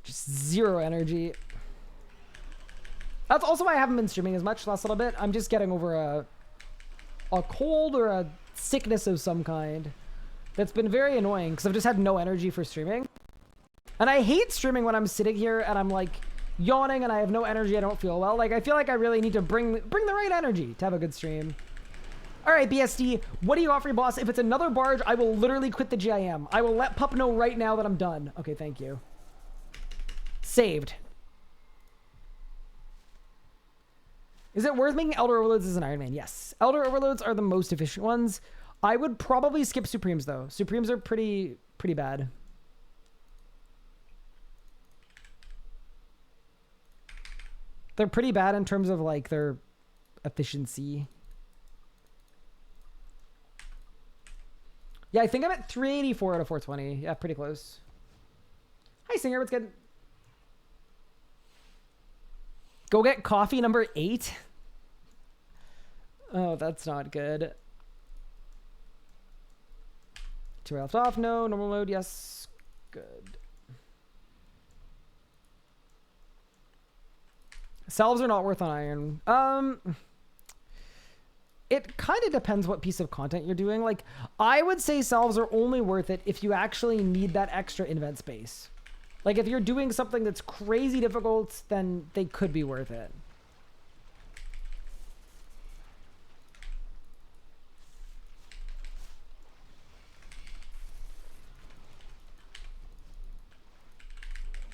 Just zero energy. That's also why I haven't been streaming as much the last little bit. I'm just getting over a cold or a sickness of some kind. That's been very annoying because I've just had no energy for streaming. And I hate streaming when I'm sitting here and I'm like yawning and I have no energy. I don't feel well. Like, I feel like I really need to bring the right energy to have a good stream. All right, BSD, what do you got for your boss? If it's another barge, I will literally quit the GIM. I will let Pup know right now that I'm done. Okay, thank you. Saved. Is it worth making Elder Overloads as an Iron Man? Yes. Elder Overloads are the most efficient ones. I would probably skip Supremes, though. Supremes are pretty bad. They're pretty bad in terms of, like, their efficiency. Yeah, I think I'm at 384 out of 420. Yeah, pretty close. Hi, Singer. What's good? Go get coffee number 8. Oh, that's not good. 2 left off. No. Normal mode. Yes. Good. Salves are not worth on iron. It kind of depends what piece of content you're doing. Like, I would say salves are only worth it if you actually need that extra invent space. Like, if you're doing something that's crazy difficult, then they could be worth it.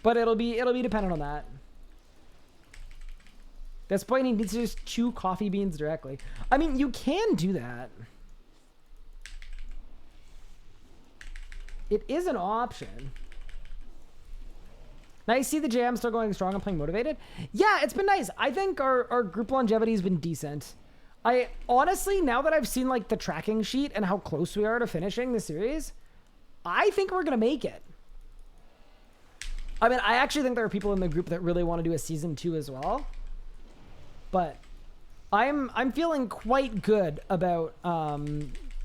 But it'll be dependent on that. At this point, he needs to just chew coffee beans directly. I mean, you can do that. It is an option. Nice. See the jam still going strong and playing motivated. Yeah, it's been nice. I think our group longevity has been decent. I honestly, now that I've seen like the tracking sheet and how close we are to finishing the series, I think we're going to make it. I mean, I actually think there are people in the group that really want to do a season 2 as well. But I'm feeling quite good about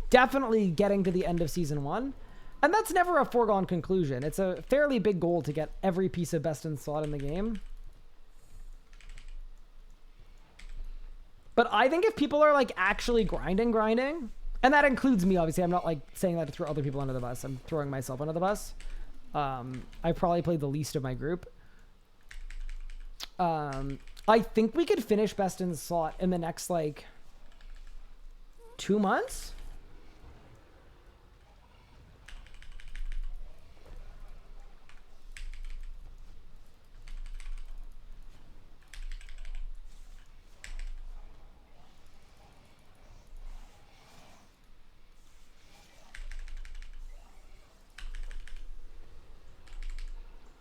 definitely getting to the end of season 1. And that's never a foregone conclusion. It's a fairly big goal to get every piece of best in slot in the game. But I think if people are like actually grinding, and that includes me, obviously. I'm not like saying that to throw other people under the bus. I'm throwing myself under the bus. I probably played the least of my group. I think we could finish best in slot in the next like 2 months.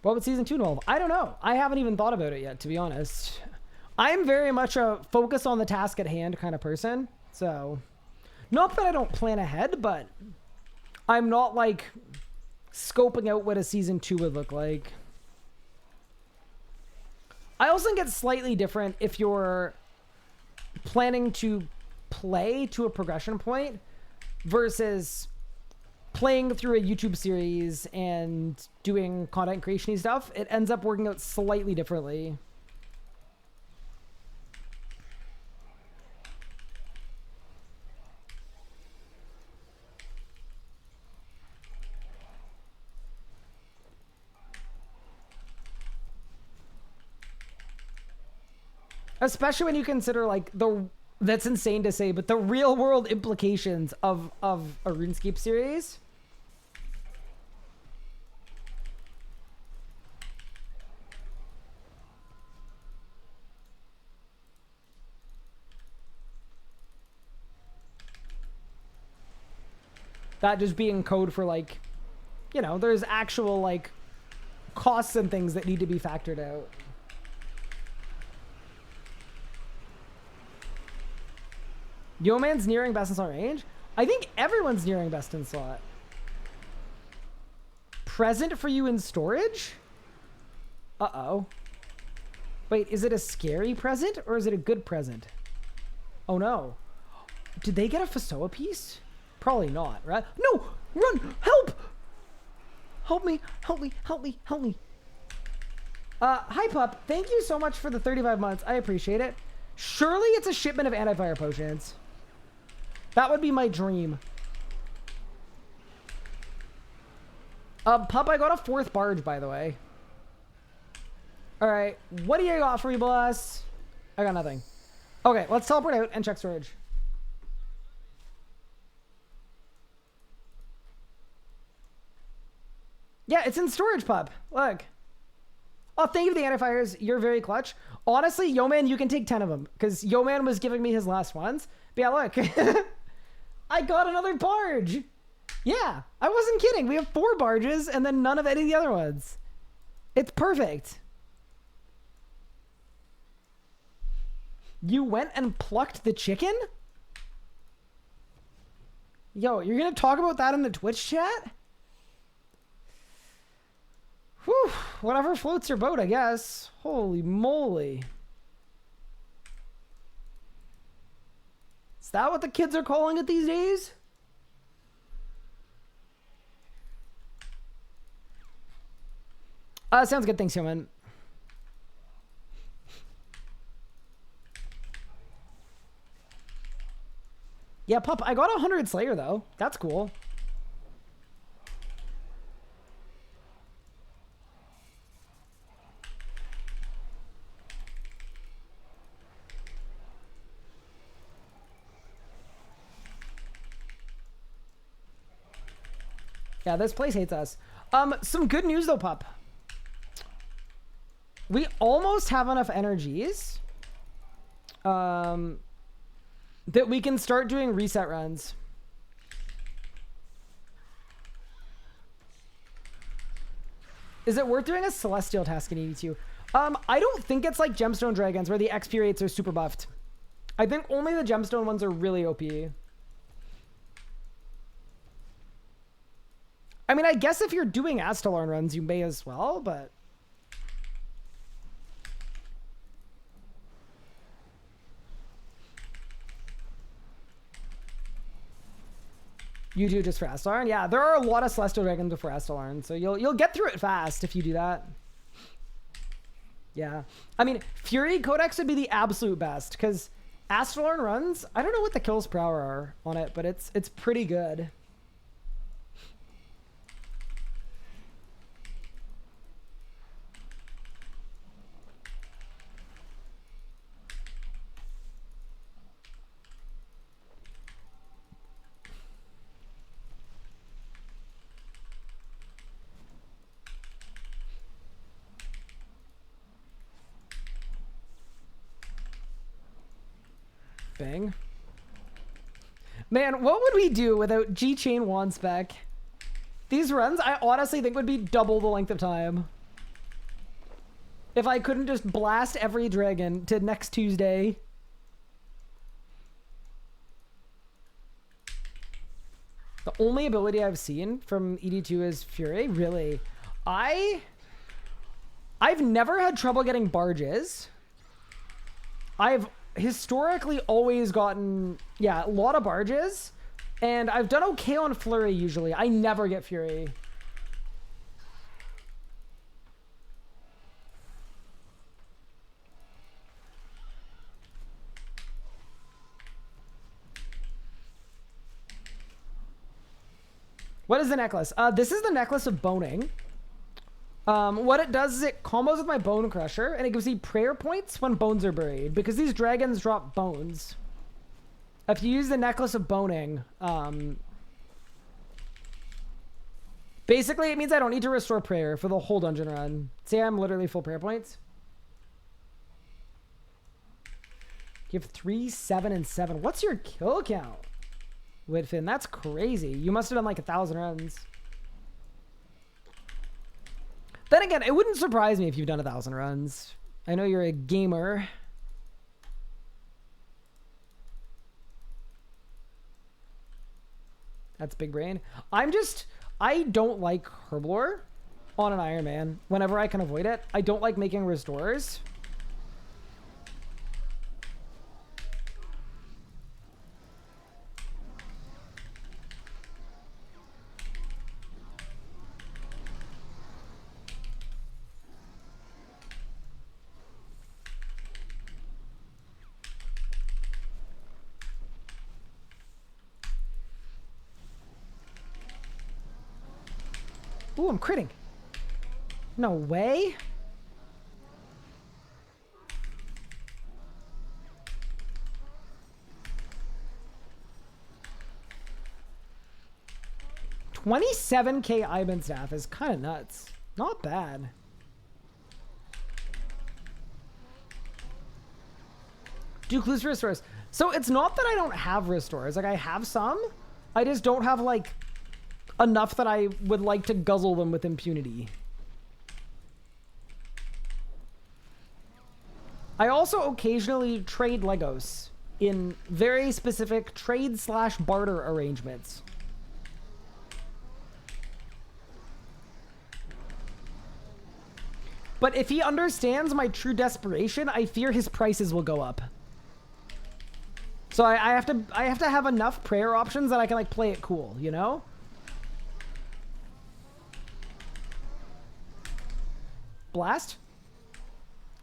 What would season 2 involve? I don't know. I haven't even thought about it yet, to be honest. I'm very much a focus on the task at hand kind of person. So, not that I don't plan ahead, but I'm not like scoping out what a season 2 would look like. I also think it's slightly different if you're planning to play to a progression point versus playing through a YouTube series and doing content creation-y stuff. It ends up working out slightly differently. Especially when you consider like that's insane to say, but the real world implications of a RuneScape series. That just being code for like, you know, there's actual like costs and things that need to be factored out. Yo Man's nearing best in slot range? I think everyone's nearing best in slot. Present for you in storage? Uh-oh. Wait, is it a scary present or is it a good present? Oh no. Did they get a Fasoa piece? Probably not, right? No! Run! Help! Help me! Help me! Help me! Help me! Hi Pup. Thank you so much for the 35 months. I appreciate it. Surely it's a shipment of anti-fire potions. That would be my dream. Pup, I got a 4th barge, by the way. All right, what do you got for me, boss? I got nothing. Okay, let's teleport out and check storage. Yeah, it's in storage, pup. Look. Oh, thank you for the antifires. You're very clutch. Honestly, Yo Man, you can take 10 of them because Yo Man was giving me his last ones. But yeah, look. I got another barge. Yeah, I wasn't kidding. We have 4 barges and then none of any of the other ones. It's perfect. You went and plucked the chicken? Yo, you're going to talk about that in the Twitch chat? Whew, whatever floats your boat, I guess. Holy moly. Is that what the kids are calling it these days? Sounds good. Thanks, human. Yeah, pup, I got 100 Slayer, though. That's cool. Yeah, this place hates us. Some good news, though, pup. We almost have enough energies that we can start doing reset runs. Is it worth doing a Celestial task in ED2? I don't think it's like Gemstone Dragons where the XP rates are super buffed. I think only the Gemstone ones are really OP. I mean, I guess if you're doing Astalarn runs, you may as well, but... You do just for Astalarn? Yeah, there are a lot of Celestial Dragons before Astalarn, so you'll get through it fast if you do that. Yeah. I mean, Fury Codex would be the absolute best, because Astalarn runs, I don't know what the kills per hour are on it, but it's pretty good. Bang. Man, what would we do without G-Chain Wand spec? These runs, I honestly think would be double the length of time. If I couldn't just blast every dragon to next Tuesday. The only ability I've seen from ED2 is Fury. Really? I've never had trouble getting barges. I've historically always gotten, yeah, a lot of barges. And I've done okay on Flurry usually. I never get Fury. What is the necklace? This is the necklace of boning. What it does is it combos with my bone crusher and it gives me prayer points when bones are buried because these dragons drop bones. If you use the necklace of boning, basically it means I don't need to restore prayer for the whole dungeon run. See, I'm literally full prayer points. You have 3, 7, and 7. What's your kill count, Whitfin? That's crazy. You must have done like 1,000 runs. Then again, it wouldn't surprise me if you've done 1,000 runs. I know you're a gamer. That's big brain. I don't like Herblore on an Iron Man whenever I can avoid it. I don't like making restores. Ooh, I'm critting. No way. 27k Iban staff is kind of nuts. Not bad. Do clues for restores. So it's not that I don't have restores. Like, I have some. I just don't have, like, enough that I would like to guzzle them with impunity. I also occasionally trade Legos in very specific trade/barter arrangements. But if he understands my true desperation, I fear his prices will go up. So I have to have enough prayer options that I can, like, play it cool, you know? Blast.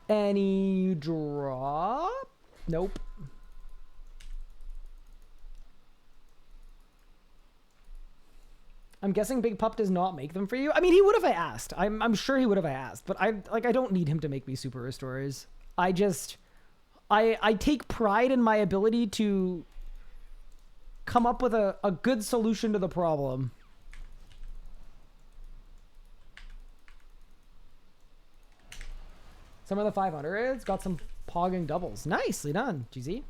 Any drop? Nope. I'm guessing Big Pup does not make them for you. I mean, he would if I asked. I'm sure he would if I asked, but I don't need him to make me super restorers. I take pride in my ability to come up with a good solution to the problem. Some of the 500s got some pogging doubles. Nicely done, GZ.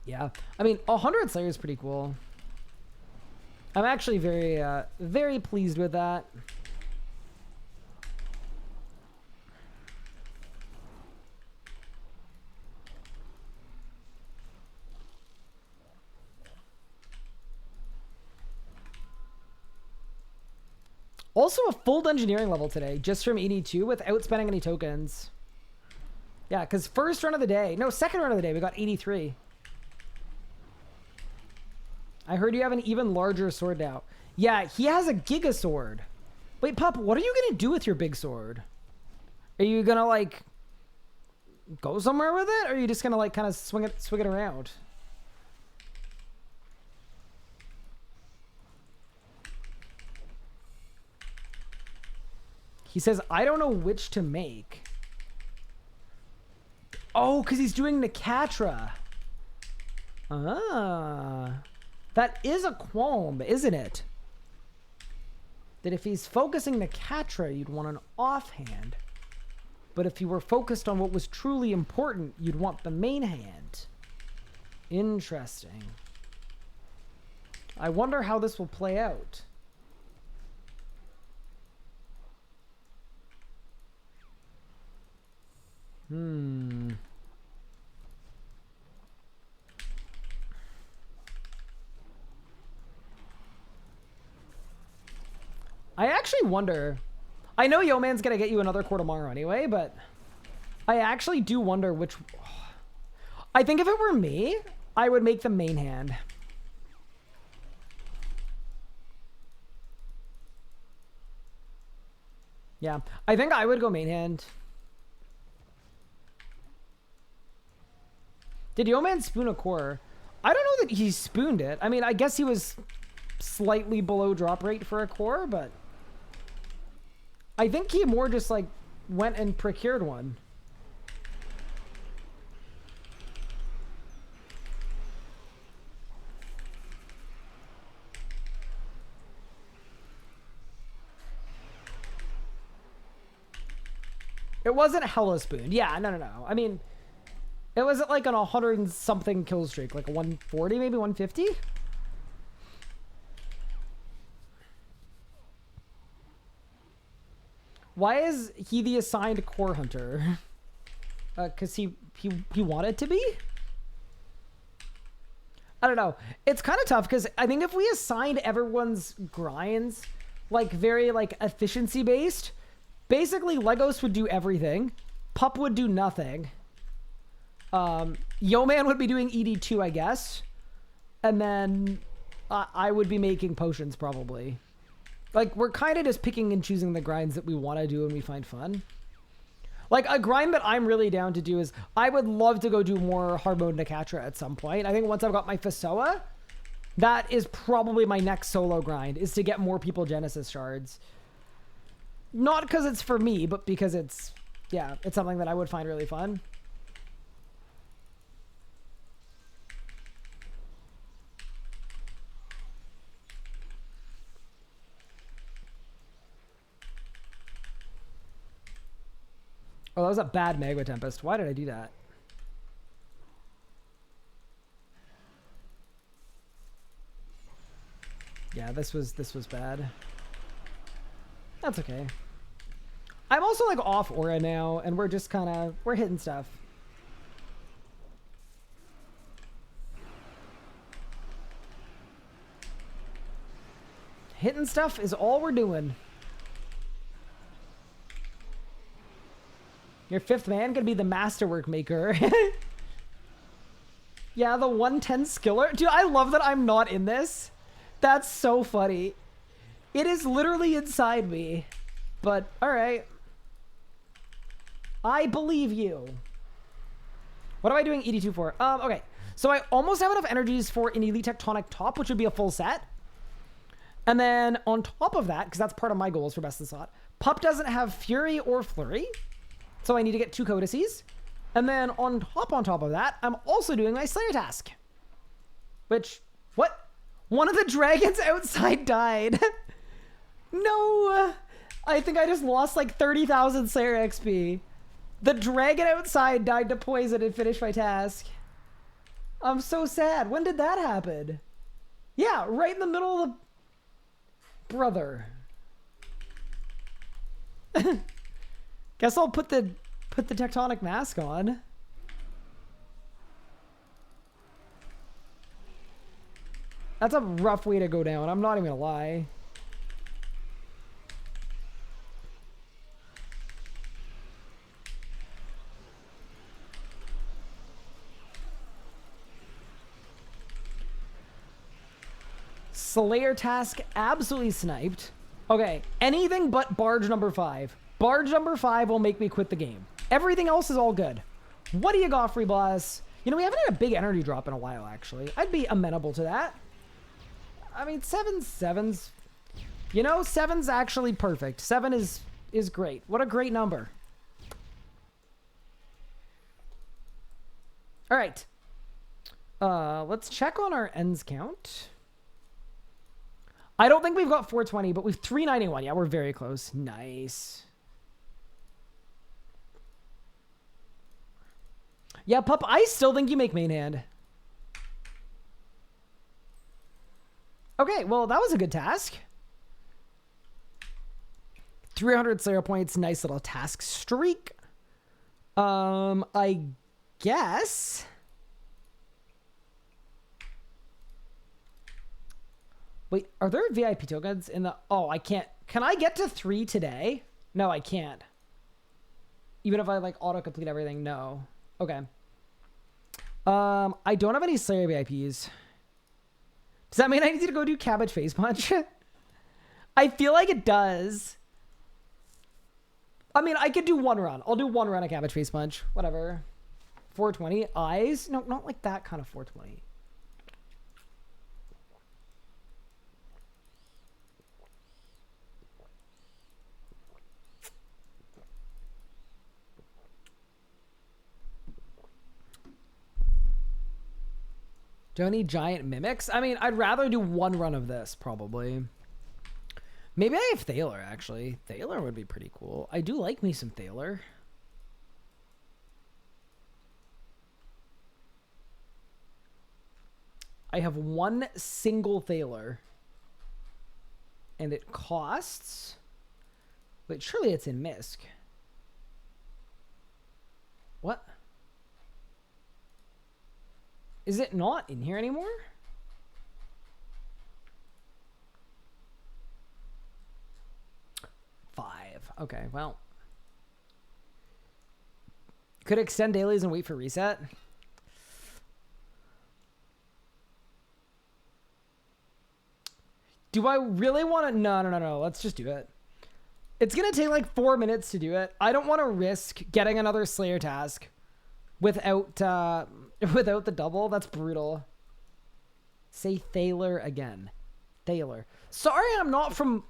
Yeah, I mean, 100 Slayer is pretty cool. I'm actually very, very pleased with that. Also a full engineering level today, just from ED2 without spending any tokens. Yeah, because first run of the day, no, second run of the day, we got 83. I heard you have an even larger sword now. Yeah, he has a Giga sword. Wait, Pup, what are you going to do with your big sword? Are you going to, like, go somewhere with it? Or are you just going to, like, kind of swing it around? He says, I don't know which to make. Oh, because he's doing Nicatra. Ah. That is a qualm, isn't it? That if he's focusing Nicatra, you'd want an offhand. But if you were focused on what was truly important, you'd want the main hand. Interesting. I wonder how this will play out. I actually wonder. I know Yo Man's gonna get you another core tomorrow anyway, but I actually do wonder which. I think if it were me, I would make the main hand. Yeah, I think I would go main hand. Did Yo Man spoon a core? I don't know that he spooned it. I mean, I guess he was slightly below drop rate for a core, but I think he more just, like, went and procured one. It wasn't hella spooned. Yeah, no. I mean, it was at like an 100 and something kill streak, like a 140, maybe 150. Why is he the assigned core hunter? Because he wanted to be? I don't know. It's kind of tough because I think if we assigned everyone's grinds like very like efficiency based, basically Legos would do everything. Pup would do nothing. Yo Man would be doing ED2, I guess. And then I would be making potions probably. Like, we're kind of just picking and choosing the grinds that we want to do and we find fun. Like, a grind that I'm really down to do is, I would love to go do more hard mode Nicatra at some point. I think once I've got my Fasoa, that is probably my next solo grind, is to get more people Genesis shards. Not because it's for me, but because it's, yeah, it's something that I would find really fun. Oh, that was a bad Magma Tempest. Why did I do that? Yeah, this was bad. That's okay. I'm also like off aura now, and we're just kind of, we're hitting stuff. Hitting stuff is all we're doing. Your fifth man gonna be the masterwork maker. Yeah, the 110 skiller. Dude, I love that I'm not in this. That's so funny. It is literally inside me. But, alright. I believe you. What am I doing ED2 for? Okay. So I almost have enough energies for an Elite Tectonic top, which would be a full set. And then on top of that, because that's part of my goals for Best in Slot, Pup doesn't have Fury or Flurry. So I need to get 2 Codices. And then on top of that, I'm also doing my Slayer task. Which, what? One of the dragons outside died. No. I think I just lost like 30,000 Slayer XP. The dragon outside died to poison and finish my task. I'm so sad. When did that happen? Yeah, right in the middle of the... Brother. Guess I'll put the tectonic mask on. That's a rough way to go down. I'm not even gonna lie. Slayer task absolutely sniped. Okay, anything but barge number 5. Barge number 5 will make me quit the game. Everything else is all good. What do you got, Free Boss? You know, we haven't had a big energy drop in a while, actually. I'd be amenable to that. I mean, 7's... You know, 7's actually perfect. 7 is great. What a great number. All right. Let's check on our ends count. I don't think we've got 420, but we've 391. Yeah, we're very close. Nice. Yeah, Pup, I still think you make main hand. Okay, well, that was a good task. 300 Slayer points. Nice little task streak. I guess... Wait, are there VIP tokens in the... Oh, I can't... Can I get to 3 today? No, I can't. Even if I, like, auto-complete everything? No. Okay. I don't have any Slayer VIPs. Does that mean I need to go do Cabbage Face Punch? I feel like it does. I mean, I could do 1 run. I'll do 1 run of Cabbage Face Punch. Whatever. 420. Eyes? No, not like that kind of 420. Do I need giant mimics? I mean, I'd rather do 1 run of this, probably. Maybe I have Thaler, actually. Thaler would be pretty cool. I do like me some Thaler. I have 1 single Thaler. And it costs... Wait, surely it's in Misk. What? Is it not in here anymore? $5. Okay, well. Could extend dailies and wait for reset. Do I really want to? No. Let's just do it. It's going to take like 4 minutes to do it. I don't want to risk getting another Slayer task without without the double. That's brutal. Say Thaler again. Thaler. Sorry I'm not from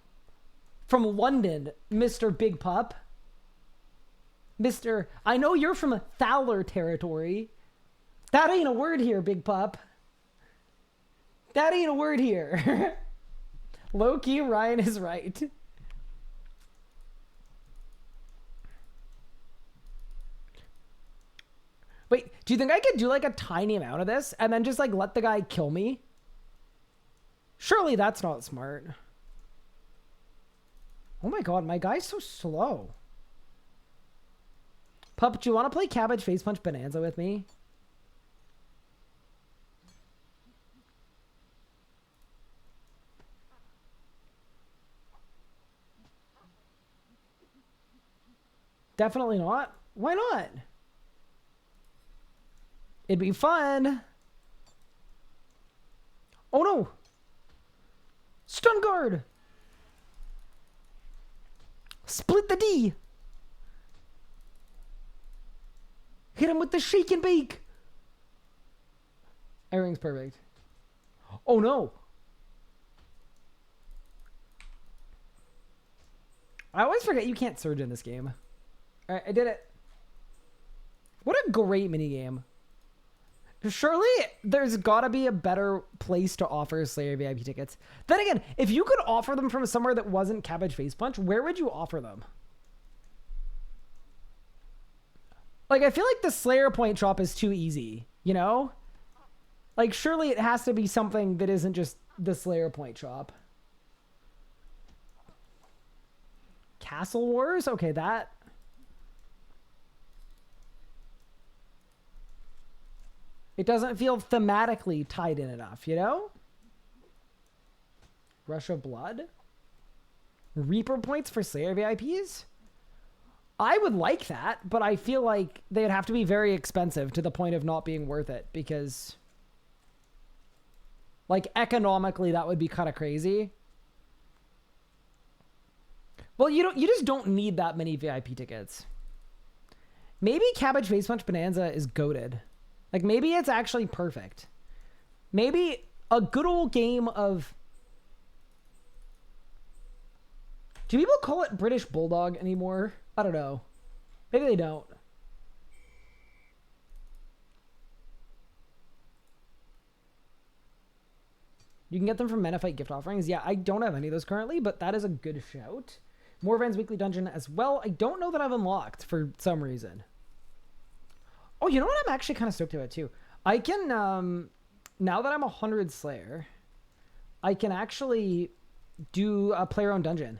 London, Mr. Big Pup. Mr. I know you're from Thaler territory. That ain't a word here, Big Pup. That ain't a word here. Low-key, Ryan is right. Do you think I could do like a tiny amount of this and then just like let the guy kill me? Surely that's not smart. Oh my god, my guy's so slow. Pup, do you want to play Cabbage Face Punch Bonanza with me? Definitely not. Why not? It'd be fun. Oh no! Stun guard! Split the D! Hit him with the shake and bake! Everything's perfect. Oh no! I always forget you can't surge in this game. Alright, I did it. What a great minigame. Surely there's gotta be a better place to offer Slayer VIP tickets. Then again, if you could offer them from somewhere that wasn't Cabbage Face Punch, where would you offer them? Like, I feel like the Slayer point drop is too easy, you know? Like, surely it has to be something that isn't just the Slayer point drop. Castle Wars? Okay, that... It doesn't feel thematically tied in enough, you know? Rush of Blood? Reaper points for Slayer VIPs? I would like that, but I feel like they'd have to be very expensive to the point of not being worth it because... Like, economically, that would be kind of crazy. Well, you just don't need that many VIP tickets. Maybe Cabbage Face Punch Bonanza is goated. Like, maybe it's actually perfect. Maybe a good old game of... Do people call it British Bulldog anymore? I don't know. Maybe they don't. You can get them from Menafite gift offerings. Yeah, I don't have any of those currently, but that is a good shout. Morvan's Weekly Dungeon as well. I don't know that I've unlocked for some reason. Oh, you know what? I'm actually kind of stoked about too. I can, now that I'm 100 Slayer, I can actually do a player-owned dungeon.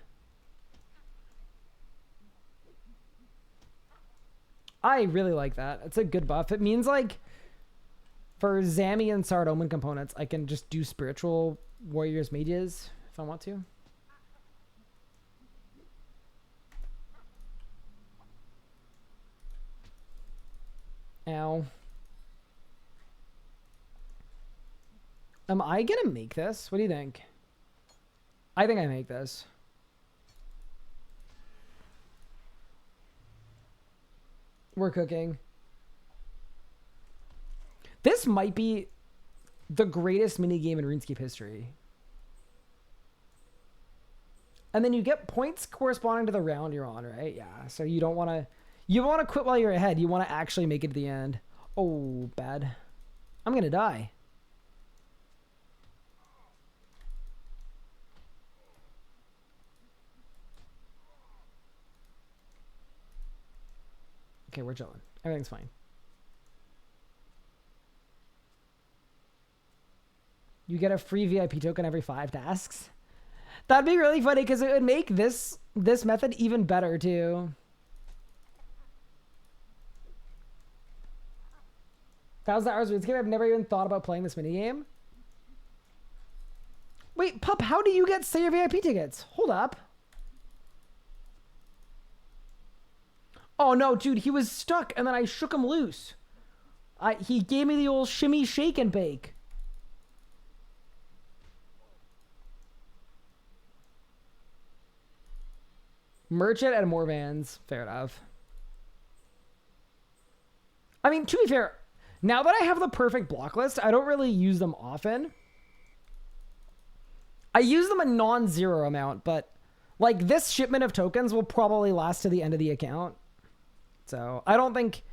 I really like that. It's a good buff. It means like for Zami and Sardoman components, I can just do spiritual warriors mages if I want to. Ow. Am I gonna make this? What do you think? I think I make this. We're cooking. This might be the greatest minigame in RuneScape history. And then you get points corresponding to the round you're on, right? Yeah, so you don't want to... You want to quit while you're ahead. You want to actually make it to the end. Oh, bad. I'm going to die. Okay, we're chilling. Everything's fine. You get a free VIP token every 5 tasks. That'd be really funny because it would make this method even better too. 1,000 hours RuneScape. I've never even thought about playing this minigame. Wait, Pup, how do you get Slayer VIP tickets? Hold up. Oh no, dude, he was stuck and then I shook him loose. He gave me the old shimmy, shake, and bake. Merchant and more vans. Fair enough. I mean, to be fair, now that I have the perfect block list, I don't really use them often. I use them a non-zero amount, but like this shipment of tokens will probably last to the end of the account. So I don't think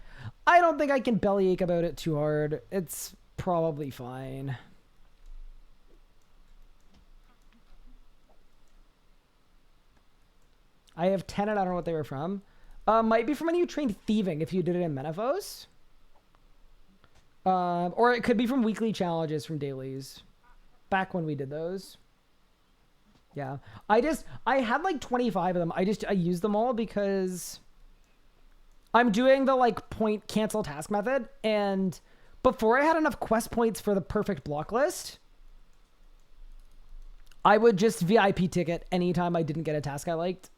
I can bellyache about it too hard. It's probably fine. I have 10 and I don't know what they were from. Might be from when you trained thieving if you did it in Menefos. Or it could be from weekly challenges from dailies. Back when we did those. Yeah. I had like 25 of them. I used them all because I'm doing the like point cancel task method. And before I had enough quest points for the perfect block list, I would just VIP ticket anytime I didn't get a task I liked.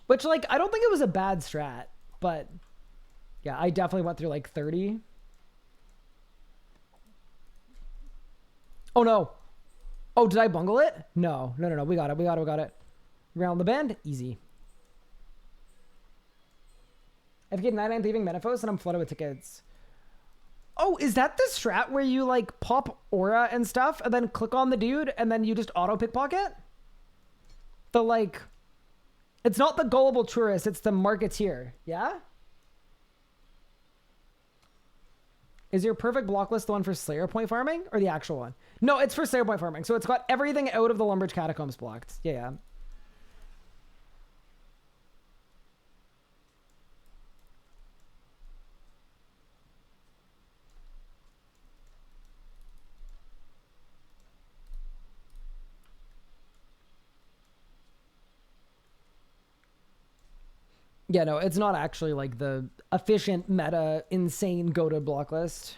Which, like, I don't think it was a bad strat, but yeah, I definitely went through like 30. Oh no. Oh, did I bungle it? No. We got it. Round the bend, easy. I've get 99 thieving Menaphos and I'm flooded with tickets. Oh, is that the strat where you like pop aura and stuff and then click on the dude and then you just auto pickpocket? The like, it's not the gullible tourist, it's the marketeer, yeah? Is your perfect block list the one for Slayer point farming or the actual one? No, it's for Slayer point farming. So it's got everything out of the Lumbridge Catacombs blocked. Yeah. Yeah, no, it's not actually like the efficient meta insane go-to block list.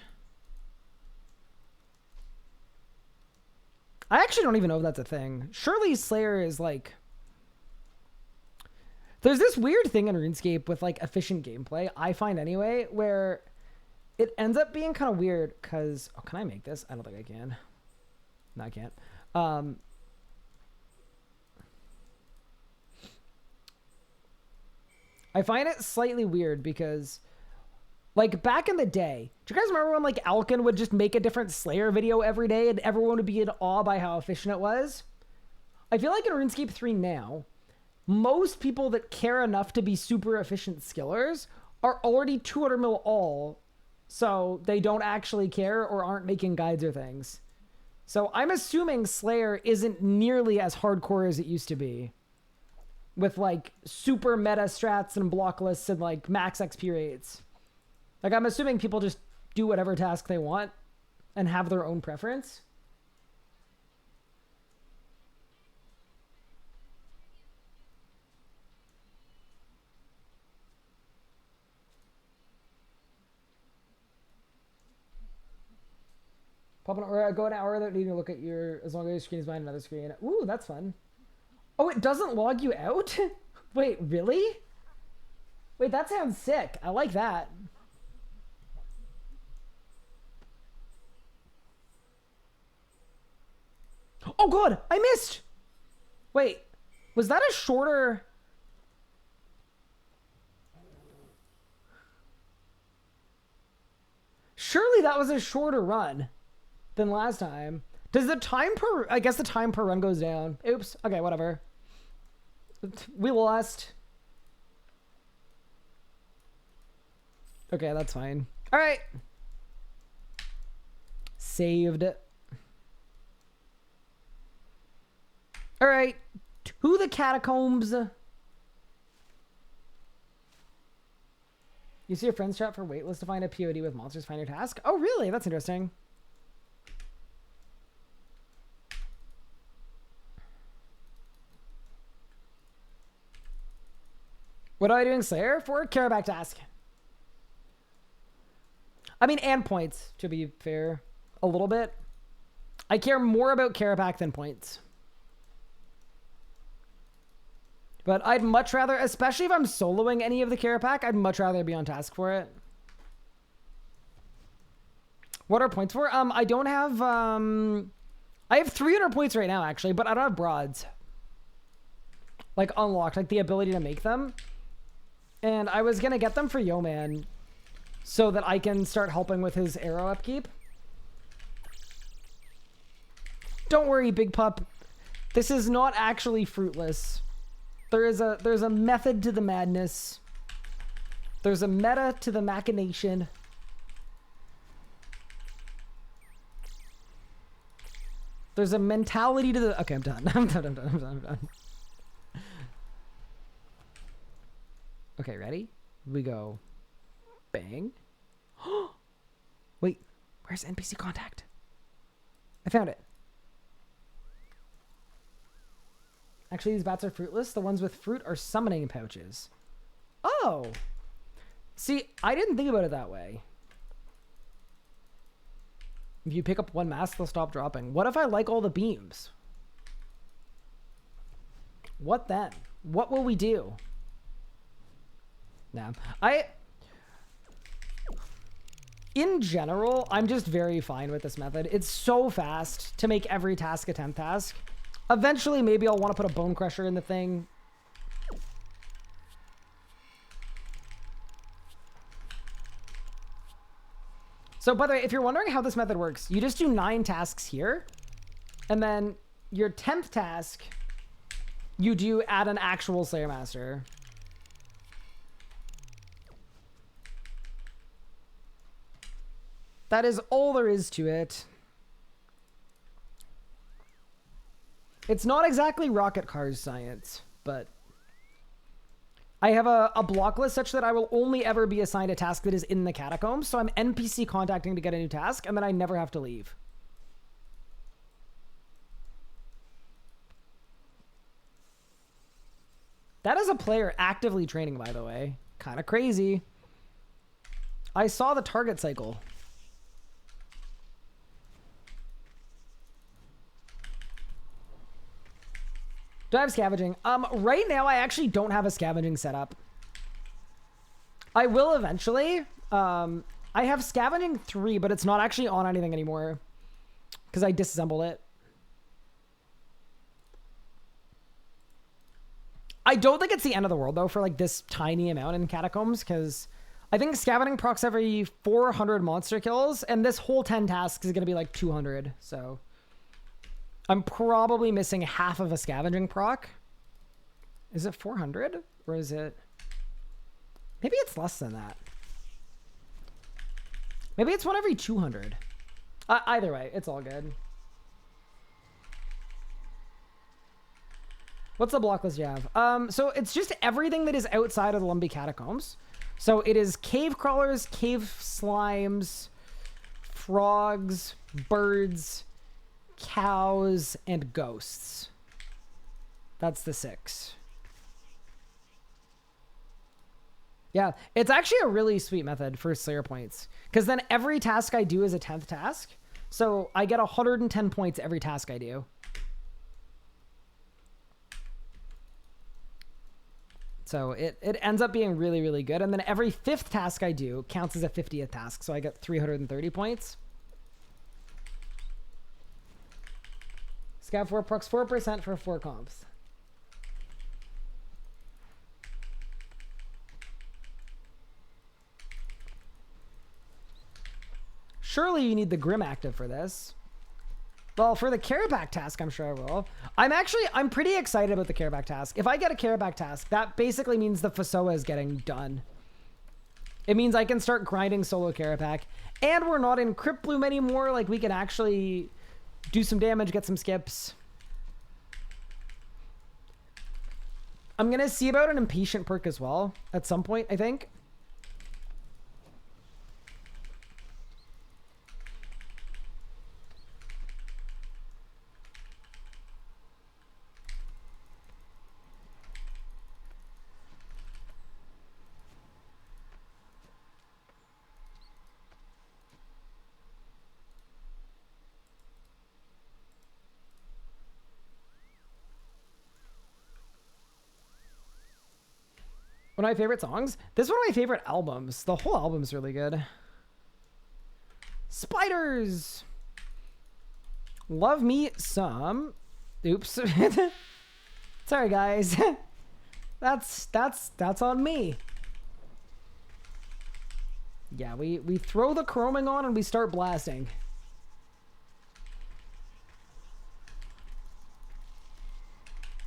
I actually don't even know if that's a thing. Surely Slayer is like... There's this weird thing in RuneScape with like efficient gameplay, I find anyway, where it ends up being kind of weird because... Oh, can I make this? I don't think I can. No, I can't. I find it slightly weird because, like, back in the day, do you guys remember when, like, Alkin would just make a different Slayer video every day and everyone would be in awe by how efficient it was? I feel like in RuneScape 3 now, most people that care enough to be super efficient skillers are already 200 mil all, so they don't actually care or aren't making guides or things. So I'm assuming Slayer isn't nearly as hardcore as it used to be. With like super meta strats and block lists and like max XP rates. Like I'm assuming people just do whatever task they want and have their own preference. Pop an aura, go an hour without needing to look at your, as long as your screen is behind another screen. Ooh, that's fun. Oh, it doesn't log you out? Wait, really? Wait, that sounds sick. I like that. Oh god, I missed! Wait, was that a shorter... Surely that was a shorter run than last time. Does the time per... I guess the time per run goes down. Oops. Okay, whatever. We lost. Okay, that's fine. All right. Saved. All right. To the catacombs. You see a friend's chat for waitlist to find a POD with monsters find your task? Oh, really? That's interesting. What am I doing Slayer for? Kerapac task. I mean, and points, to be fair. A little bit. I care more about Kerapac than points. But I'd much rather, especially if I'm soloing any of the Kerapac, I'd much rather be on task for it. What are points for? I don't have, I have 300 points right now, actually, but I don't have broads. Like, unlocked, like the ability to make them. And I was going to get them for Yeoman so that I can start helping with his arrow upkeep. Don't worry, Big Pup. This is not actually fruitless. There's a method to the madness. There's a meta to the machination. There's a mentality to the... Okay, I'm done. I'm done. Okay, ready? We go bang, Wait, where's NPC contact? I found it. Actually, these bats are fruitless. The ones with fruit are summoning pouches. Oh! See, I didn't think about it that way. If you pick up one mask, they'll stop dropping. What if I like all the beams? What then? What will we do? Nah. In general, I'm just very fine with this method. It's so fast to make every task a 10th task. Eventually, maybe I'll want to put a bone crusher in the thing. So, by the way, if you're wondering how this method works, you just do 9 tasks here. And then your 10th task, you do add an actual Slayer Master. That is all there is to it. It's not exactly rocket cars science, but I have a block list such that I will only ever be assigned a task that is in the catacombs. So I'm NPC contacting to get a new task, and then I never have to leave. That is a player actively training, by the way. Kind of crazy. I saw the target cycle. Do I have scavenging? Right now, I actually don't have a scavenging setup. I will eventually. I have scavenging 3, but it's not actually on anything anymore because I disassembled it. I don't think it's the end of the world, though, for like this tiny amount in catacombs, because I think scavenging procs every 400 monster kills, and this whole 10 tasks is going to be like 200, so... I'm probably missing half of a scavenging proc. Is it 400? Or is it... Maybe it's less than that. Maybe it's one every 200. Either way, it's all good. What's the block list you have? So it's just everything that is outside of the Lumbee Catacombs. So it is cave crawlers, cave slimes, frogs, birds... cows, and ghosts. That's the 6. Yeah, it's actually a really sweet method for Slayer points, because then every task I do is a 10th task. So I get 110 points every task I do. So it ends up being really, really good. And then every 5th task I do counts as a 50th task. So I get 330 points. Scav 4 procs 4% for 4 comps. Surely you need the Grim active for this. Well, for the Kerapac task, I'm sure I will. I'm pretty excited about the Kerapac task. If I get a Kerapac task, that basically means the Fasoa is getting done. It means I can start grinding solo Kerapac. And we're not in Crypt Bloom anymore. Like, we can actually... do some damage, get some skips. I'm going to see about an impatient perk as well at some point, I think. One of my favorite songs. This is one of my favorite albums. The whole album's really good. Spiders. Love me some. Oops. Sorry, guys. That's on me. Yeah, we throw the chroming on and we start blasting.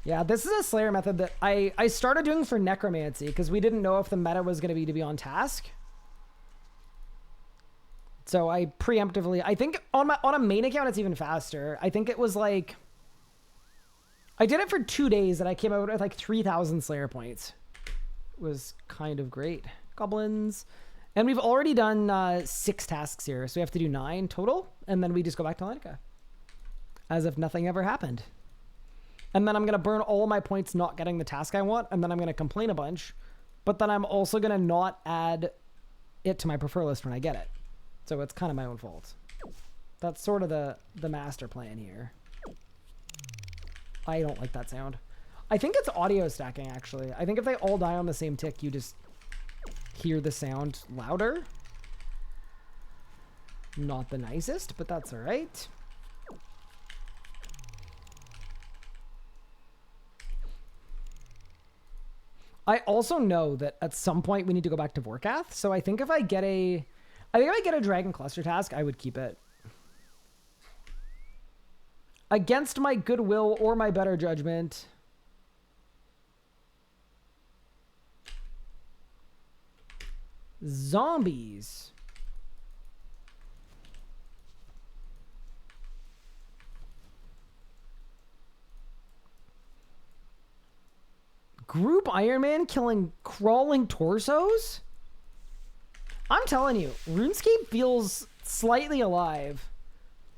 Yeah, this is a Slayer method that I started doing for Necromancy because we didn't know if the meta was going to be on task. So I preemptively, I think on a main account it's even faster. I think it was like, I did it for 2 days and I came out with like 3,000 Slayer points. It was kind of great. Goblins. And we've already done 6 tasks here, so we have to do 9 total, and then we just go back to Lanica. As if nothing ever happened. And then I'm going to burn all my points not getting the task I want, and then I'm going to complain a bunch. But then I'm also going to not add it to my prefer list when I get it. So it's kind of my own fault. That's sort of the master plan here. I don't like that sound. I think it's audio stacking, actually. I think if they all die on the same tick, you just hear the sound louder. Not the nicest, but that's all right. I also know that at some point we need to go back to Vorath. So I think if I get a dragon cluster task, I would keep it. Against my goodwill or my better judgment. Zombies. Group Iron Man killing crawling torsos? I'm telling you, RuneScape feels slightly alive.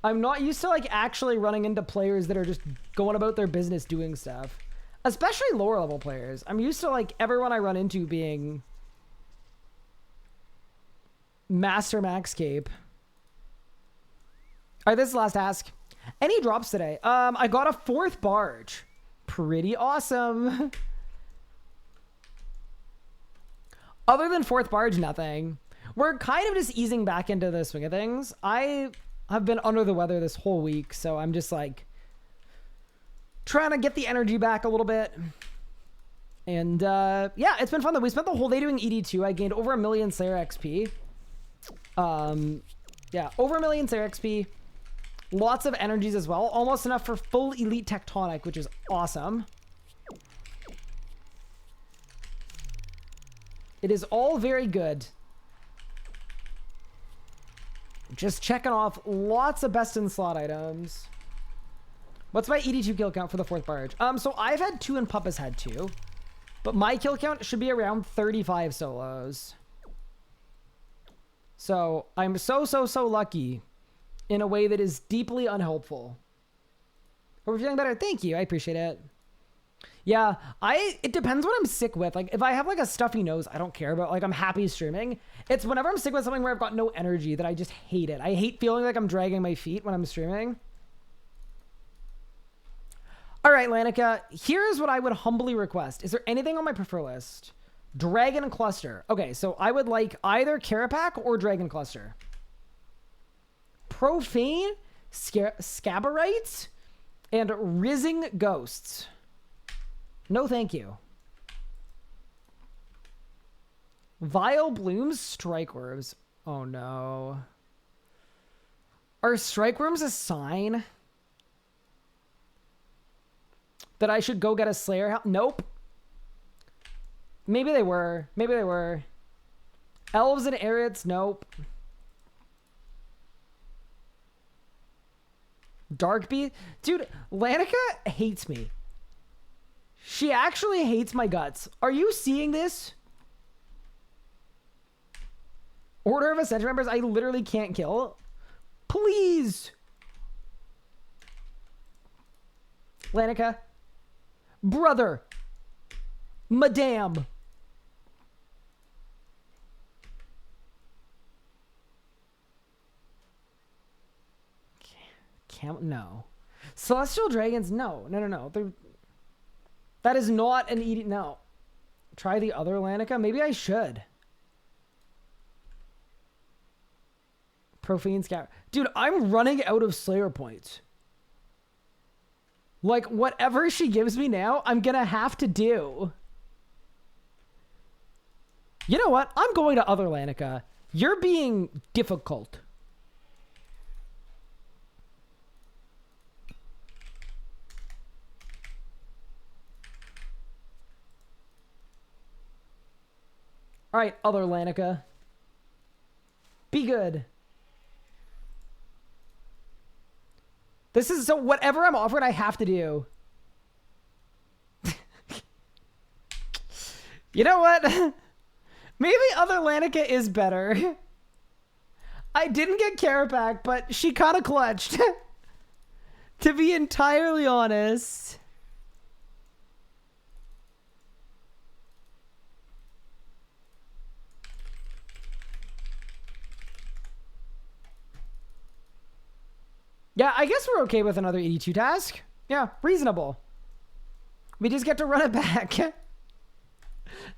I'm not used to like actually running into players that are just going about their business doing stuff. Especially lower level players. I'm used to like everyone I run into being Master Max Cape. Alright, this is the last task. Any drops today? I got a 4th barge. Pretty awesome. Other than 4th barge, nothing. We're kind of just easing back into the swing of things. I have been under the weather this whole week, so I'm just like trying to get the energy back a little bit. And yeah, it's been fun though. We spent the whole day doing ED2. I gained over 1 million Slayer XP. Yeah, over 1 million Slayer XP. Lots of energies as well. Almost enough for full elite tectonic, which is awesome. It is all very good. Just checking off lots of best in slot items. What's my ED2 kill count for the 4th barge? So I've had 2 and Pup has had 2. But my kill count should be around 35 solos. So I'm so lucky in a way that is deeply unhelpful. Hope you're feeling better. Thank you. I appreciate it. Yeah, it depends what I'm sick with. Like if I have like a stuffy nose, I don't care, but like I'm happy streaming. It's whenever I'm sick with something where I've got no energy that I just hate it. I hate feeling like I'm dragging my feet when I'm streaming. All right, Lanica, here's what I would humbly request. Is there anything on my prefer list? Dragon Cluster. Okay, so I would like either Kerapac or Dragon Cluster. Profane, Scabarites, and Rizzing Ghosts. No, thank you. Vile Blooms, Strike Worms. Oh, no. Are Strike Worms a sign that I should go get a Slayer house? Nope. Maybe they were. Maybe they were. Elves and Arits? Nope. Dark Beast? Dude, Lanica hates me. She actually hates my guts. Are you seeing this? Order of Ascension members I literally can't kill. Please. Lanica. Brother. Madame. Can't, no. Celestial Dragons, no. No. That is not an ED. No. Try the other Lanica. Maybe I should. Profane Scout. Dude, I'm running out of Slayer points. Like, whatever she gives me now, I'm gonna have to do. You know what? I'm going to other Lanica. You're being difficult. All right, other Lanica. Be good. This is so whatever I'm offered, I have to do. You know what? Maybe other Lanica is better. I didn't get Kerapac, but she kind of clutched. To be entirely honest. Yeah, I guess we're okay with another ED2 task. Yeah, reasonable. We just get to run it back.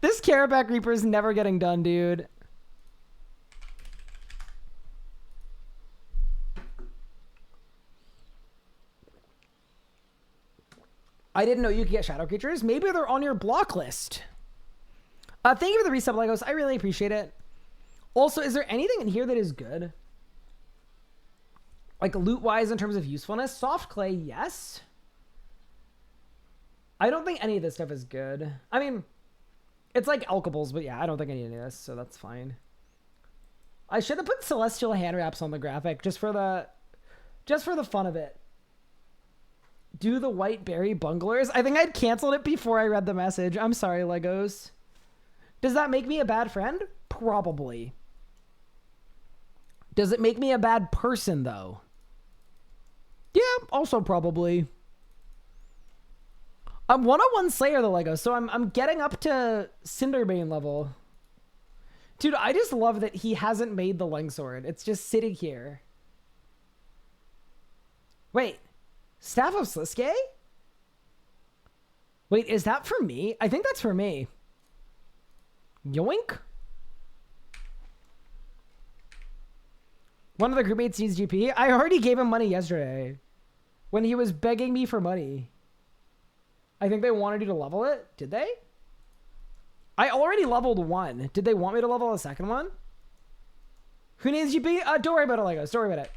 This Kerapac Reaper is never getting done, dude. I didn't know you could get shadow creatures. Maybe they're on your block list. Thank you for the resub, Legos. I really appreciate it. Also, is there anything in here that is good? Like loot-wise in terms of usefulness? Soft clay, yes. I don't think any of this stuff is good. I mean, it's like alkables, but yeah, I don't think I need any of this, so that's fine. I should have put celestial hand wraps on the graphic just for the fun of it. Do the white berry bunglers? I think I'd canceled it before I read the message. I'm sorry, Legos. Does that make me a bad friend? Probably. Does it make me a bad person, though? Yeah, also probably. I'm 101 Slayer, the Legos, so I'm getting up to Cinderbane level. Dude, I just love that he hasn't made the Longsword. It's just sitting here. Wait. Staff of Sliske? Wait, is that for me? I think that's for me. Yoink. One of the groupmates needs GP. I already gave him money yesterday when he was begging me for money. I think they wanted you to level it. Did they? I already leveled one. Did they want me to level a second one? Who needs GP? Don't worry about it, Legos. Don't worry about it.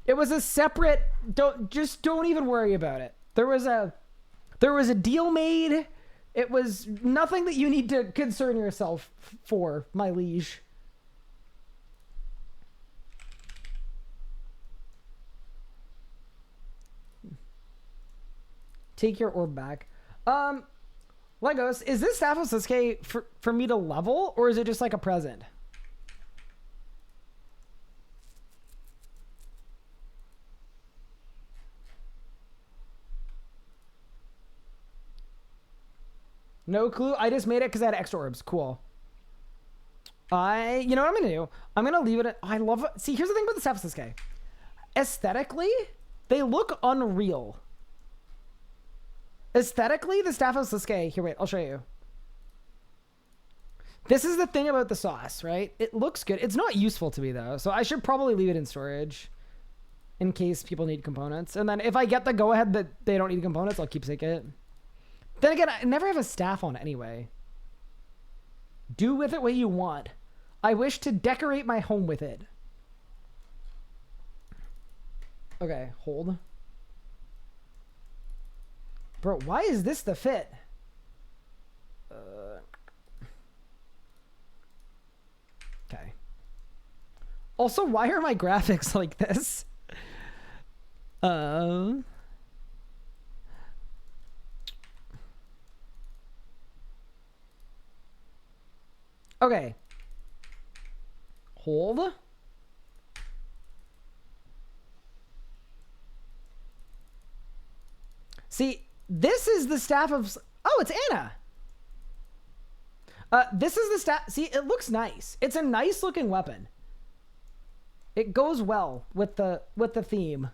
It was a separate. Don't even worry about it. There was a deal made. It was nothing that you need to concern yourself for, my liege. Take your orb back. Legos, is this Staff of Sasuke for me to level, or is it just like a present? No clue. I just made it because I had extra orbs. Cool. You know what I'm going to do? I'm going to leave it at... I love it. See, here's the thing about the Staff of Sasuke. Aesthetically, they look unreal. Aesthetically, the Staff of Sasuke... Here, wait. I'll show you. This is the thing about the sauce, right? It looks good. It's not useful to me, though. So I should probably leave it in storage in case people need components. And then if I get the go-ahead that they don't need components, I'll keep it. Then again, I never have a staff on anyway. Do with it what you want. I wish to decorate my home with it. Okay, hold. Bro, why is this the fit? Okay. Also, why are my graphics like this? Okay. Hold. See, this is the Staff of... Oh, it's Anna. This is the staff... See, it looks nice. It's a nice looking weapon. It goes well with the theme.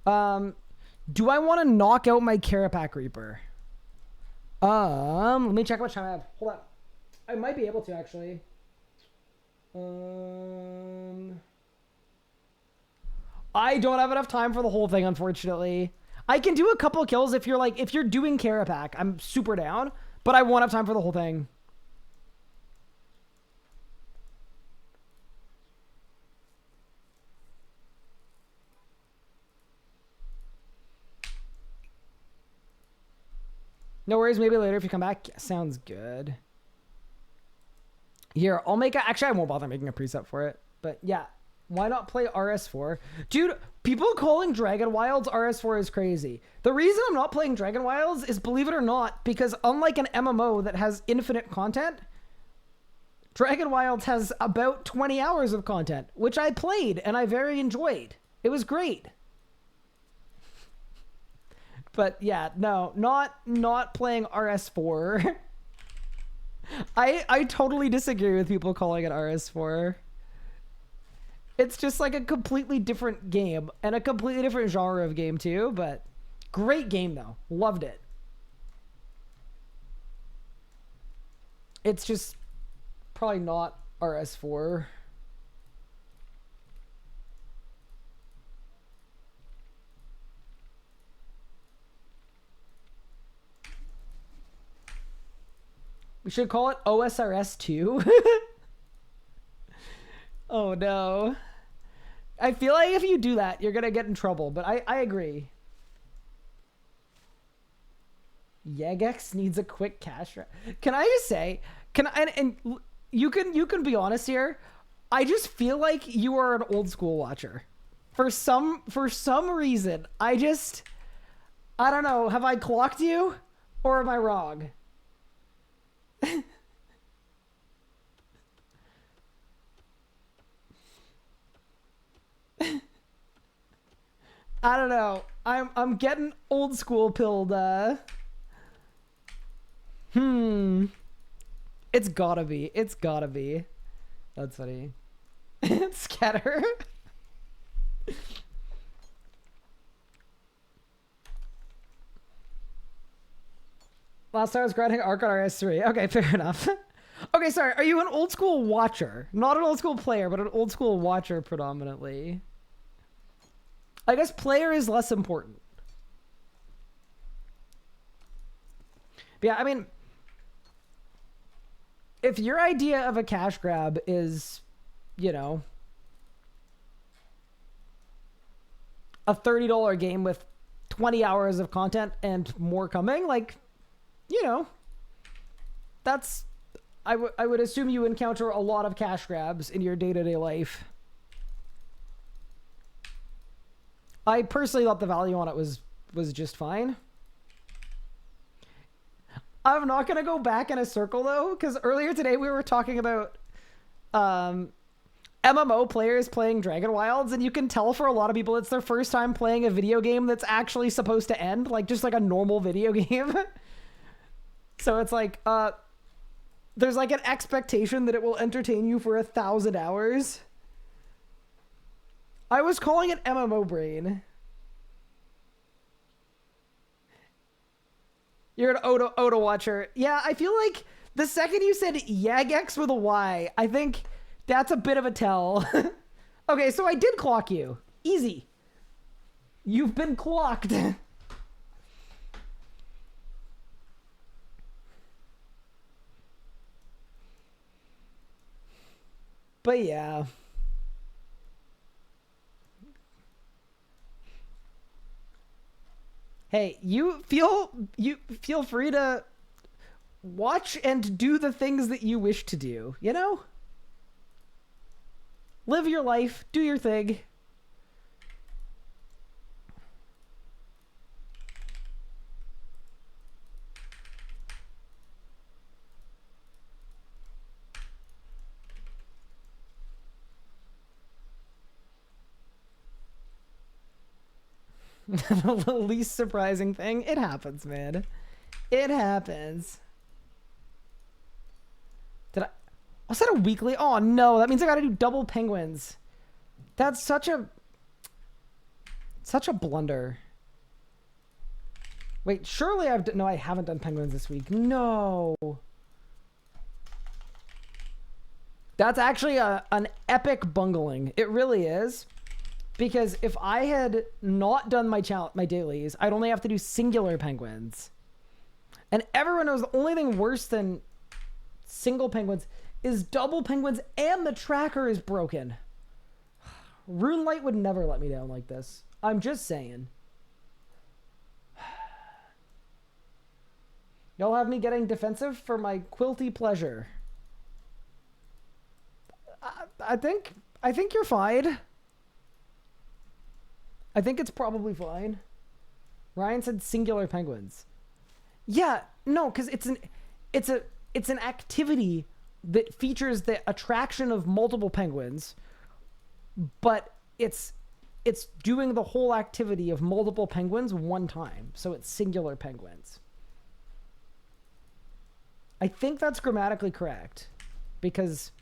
Do I want to knock out my Kerapac Reaper? Let me check how much time I have. Hold up. I might be able to, actually. I don't have enough time for the whole thing, unfortunately. I can do a couple of kills if you're doing Kerapac. I'm super down, but I won't have time for the whole thing. No worries, maybe later if you come back. Yeah, sounds good. Here, I'll make actually, I won't bother making a preset for it. But yeah, why not play RS4? Dude, People calling Dragon Wilds RS4 is crazy. The reason I'm not playing Dragon Wilds is, believe it or not, because unlike an MMO that has infinite content, Dragon Wilds has about 20 hours of content, which I played and I very enjoyed. It was great. But yeah, no, not playing RS4. I totally disagree with people calling it RS4. It's just like a completely different game and a completely different genre of game too, but great game though. Loved it. It's just probably not RS4. We should call it OSRS 2. Oh no. I feel like if you do that, you're gonna get in trouble, but I agree. Jagex needs a quick cash. Can I just say, and you can be honest here. I just feel like you are an old school watcher. For some reason, I don't know. Have I clocked you or am I wrong? I don't know. I'm getting old school pilled. It's gotta be. It's gotta be. That's funny. Scatter. Last time I was grinding Arc on RS3. Okay, fair enough. Okay, sorry. Are you an old school watcher? Not an old school player, but an old school watcher predominantly. I guess player is less important. But yeah, I mean, if your idea of a cash grab is, you know, a $30 game with 20 hours of content and more coming, like, you know, that's, I would assume you encounter a lot of cash grabs in your day-to-day life. I personally thought the value on it was just fine. I'm not going to go back in a circle though, because earlier today we were talking about MMO players playing Dragon Wilds, and you can tell for a lot of people it's their first time playing a video game that's actually supposed to end, like just like a normal video game. So it's like, there's like an expectation that it will entertain you for 1,000 hours. I was calling it MMO brain. You're an Oda watcher. Yeah, I feel like the second you said Jagex with a Y, I think that's a bit of a tell. Okay, so I did clock you. Easy. You've been clocked. But yeah. Hey, you feel free to watch and do the things that you wish to do, you know? Live your life, do your thing. The least surprising thing. It happens, man. It happens. Was that a weekly? Oh no, that means I gotta do double penguins. That's such a blunder. Wait, surely no, I haven't done penguins this week. No. That's actually an epic bungling. It really is. Because if I had not done my dailies, I'd only have to do singular penguins. And everyone knows the only thing worse than single penguins is double penguins, and the tracker is broken. RuneLite would never let me down like this. I'm just saying. Y'all have me getting defensive for my quilty pleasure. I think you're fine. I think it's probably fine. Ryan said singular penguins. Yeah, no, because it's an activity that features the attraction of multiple penguins, but it's doing the whole activity of multiple penguins one time. So it's singular penguins. I think that's grammatically correct because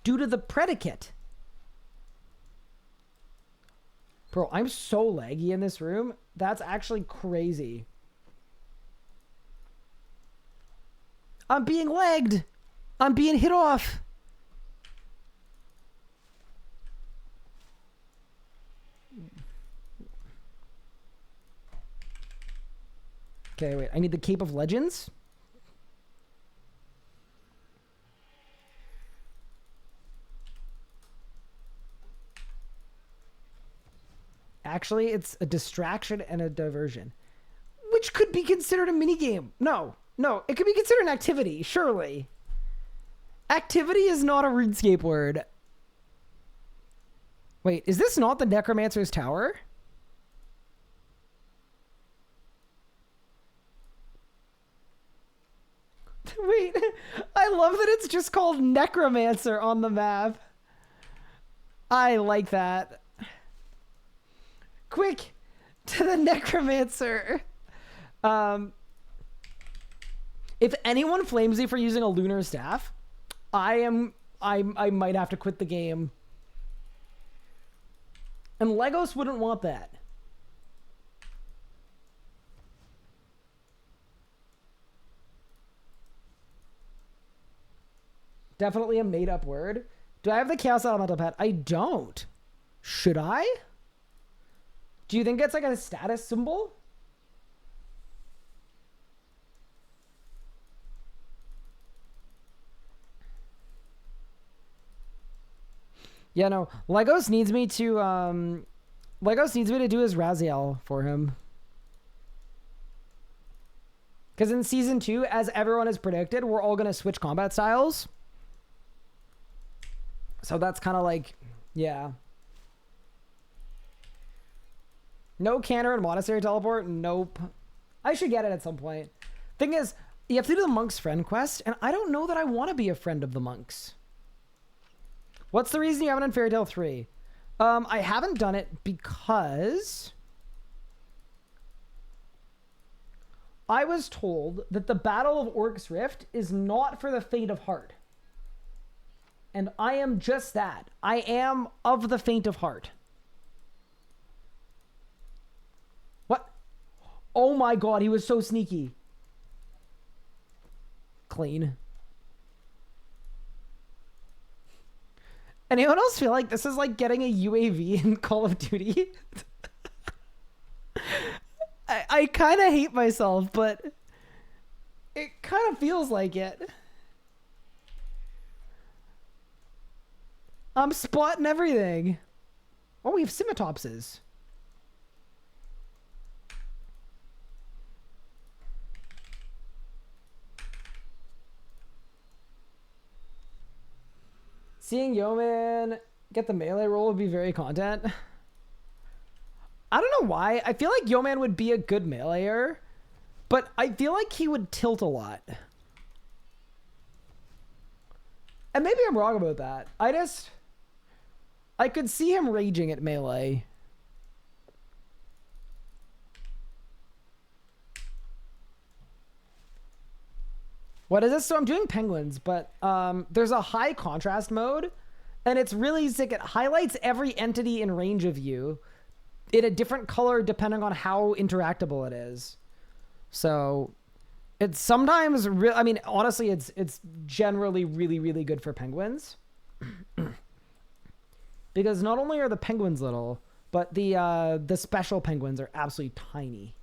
due to the predicate. Bro, I'm so laggy in this room. That's actually crazy. I'm being lagged. I'm being hit off. Okay, wait. I need the Cape of Legends. Actually, it's a distraction and a diversion, which could be considered a minigame. No, it could be considered an activity, surely. Activity is not a RuneScape word. Wait, is this not the Necromancer's Tower? Wait, I love that it's just called Necromancer on the map. I like that. Quick, to the Necromancer. If anyone flames me for using a lunar staff, I might have to quit the game. And Legos wouldn't want that. Definitely a made-up word. Do I have the Chaos Elemental pet? I don't. Should I? Do you think it's like a status symbol? Yeah, no. Legos needs me to do his Raziel for him. Because in season 2, as everyone has predicted, we're all gonna switch combat styles. So that's kind of like, yeah. No Canner and Monastery Teleport? Nope. I should get it at some point. Thing is, you have to do the Monk's Friend quest, and I don't know that I want to be a friend of the monks. What's the reason you haven't done Fairy Tail 3? I haven't done it because I was told that the Battle of Orc's Rift is not for the faint of heart. And I am just that. I am of the faint of heart. What? Oh my god, he was so sneaky. Clean. Anyone else feel like this is like getting a UAV in Call of Duty? I kind of hate myself, but it kind of feels like it. I'm spotting everything. Oh, we have Scimitopses. Seeing Yeoman get the melee roll would be very content. I don't know why. I feel like Yeoman would be a good meleeer, but I feel like he would tilt a lot. And maybe I'm wrong about that. I could see him raging at melee. What is this? So I'm doing penguins, but there's a high contrast mode, and it's really sick. It highlights every entity in range of you in a different color depending on how interactable it is. So it's sometimes I mean, honestly, it's generally really, really good for penguins. Because not only are the penguins little, but the special penguins are absolutely tiny.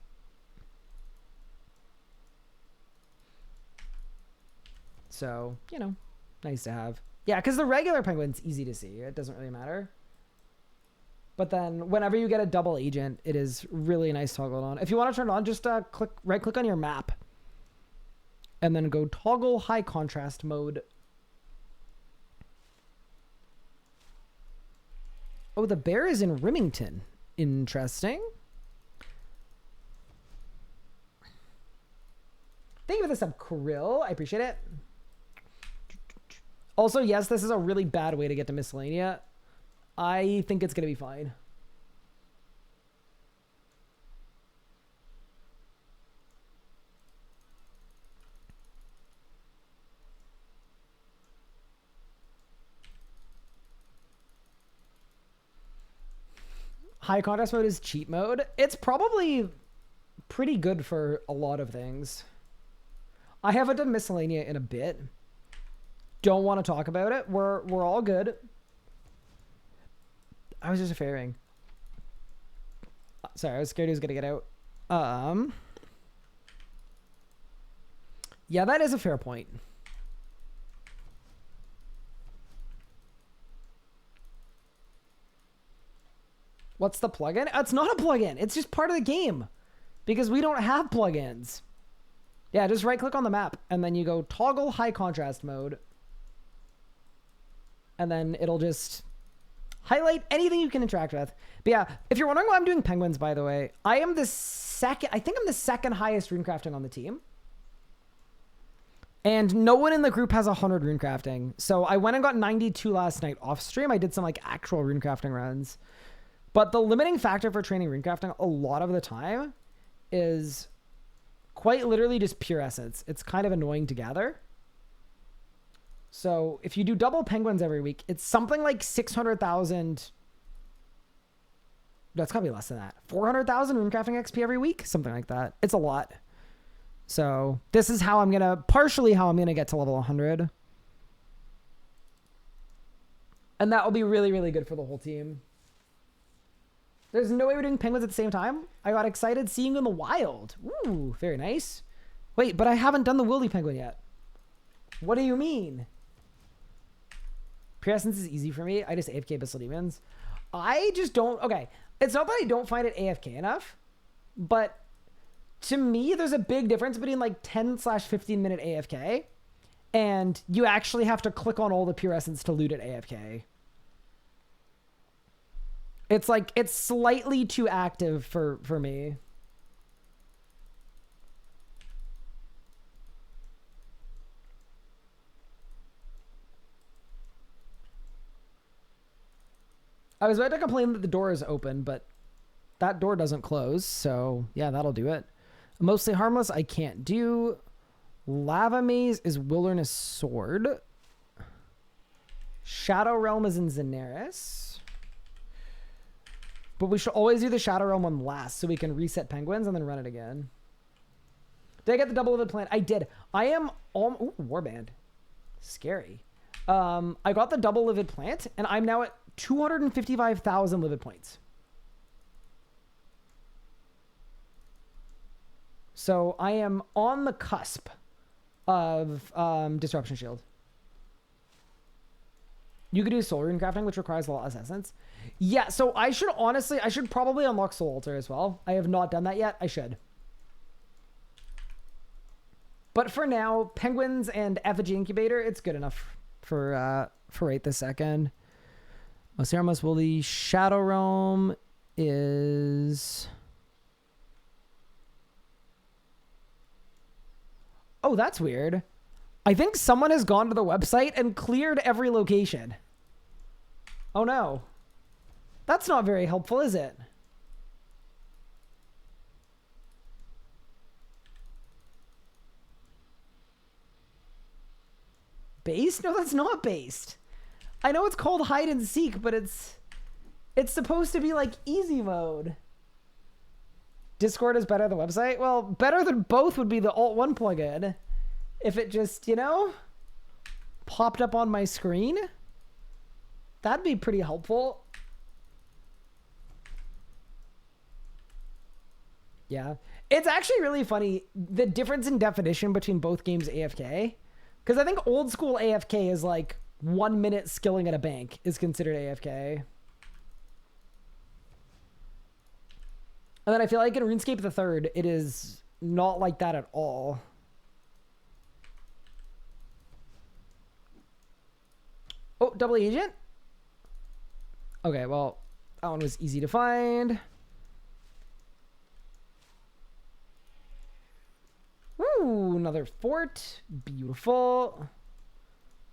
So, you know, nice to have. Yeah, because the regular penguin's easy to see. It doesn't really matter. But then whenever you get a double agent, it is really nice to toggle it on. If you want to turn it on, just right-click on your map. And then go toggle high contrast mode. Oh, the bear is in Remington. Interesting. Thank you for the sub, Krill. I appreciate it. Also, yes, this is a really bad way to get to Miscellanea. I think it's going to be fine. High contrast mode is cheat mode. It's probably pretty good for a lot of things. I haven't done Miscellanea in a bit. Don't want to talk about it. We're all good. I was just fairing. Sorry, I was scared he was gonna get out. Yeah, that is a fair point. What's the plugin? It's not a plugin. It's just part of the game because we don't have plugins. Yeah, just right click on the map and then you go toggle high contrast mode. And then it'll just highlight anything you can interact with. But yeah, if you're wondering why I'm doing penguins, by the way, I think I'm the second highest runecrafting on the team. And no one in the group has 100 runecrafting. So I went and got 92 last night off stream. I did some like actual runecrafting runs. But the limiting factor for training runecrafting a lot of the time is quite literally just pure essence. It's kind of annoying to gather. So if you do double penguins every week, it's something like 600,000. That's gotta be less than that. 400,000 runecrafting XP every week, something like that. It's a lot. So this is how I'm gonna get to level 100, and that will be really, really good for the whole team. There's no way we're doing penguins at the same time. I got excited seeing you in the wild. Ooh, very nice. Wait, but I haven't done the wildy penguin yet. What do you mean? Pure essence is easy for me. I just AFK Abyssal Demons. I just don't... Okay, it's not that I don't find it AFK enough, but to me, there's a big difference between like 10/15 minute AFK and you actually have to click on all the pure essence to loot at AFK. It's like, it's slightly too active for me. I was about to complain that the door is open, but that door doesn't close. So yeah, that'll do it. Mostly harmless, I can't do. Lava Maze is Wilderness Sword. Shadow Realm is in Zenaris. But we should always do the Shadow Realm one last so we can reset penguins and then run it again. Did I get the double livid plant? I did. I am all... Ooh, warband. Scary. I got the double livid plant and I'm now at 255,000 livid points. So I am on the cusp of Disruption Shield. You could do soul runecrafting, which requires a lot less essence. Yeah, so I should probably unlock Soul Altar as well. I have not done that yet. I should. But for now, penguins and effigy incubator, it's good enough for right this second. Most Woolly Shadow Realm is... Oh, that's weird. I think someone has gone to the website and cleared every location. Oh no. That's not very helpful, is it? Based? No, that's not based. I know it's called hide and seek, but it's supposed to be like easy mode. Discord is better than the website? Well, better than both would be the Alt1 plugin. If it just, you know, popped up on my screen, that'd be pretty helpful. Yeah. It's actually really funny, the difference in definition between both games AFK. Because I think old school AFK is like 1 minute skilling at a bank is considered AFK. And then I feel like in RuneScape the Third, it is not like that at all. Oh, double agent? Okay, well, That one was easy to find. Ooh, another fort. Beautiful.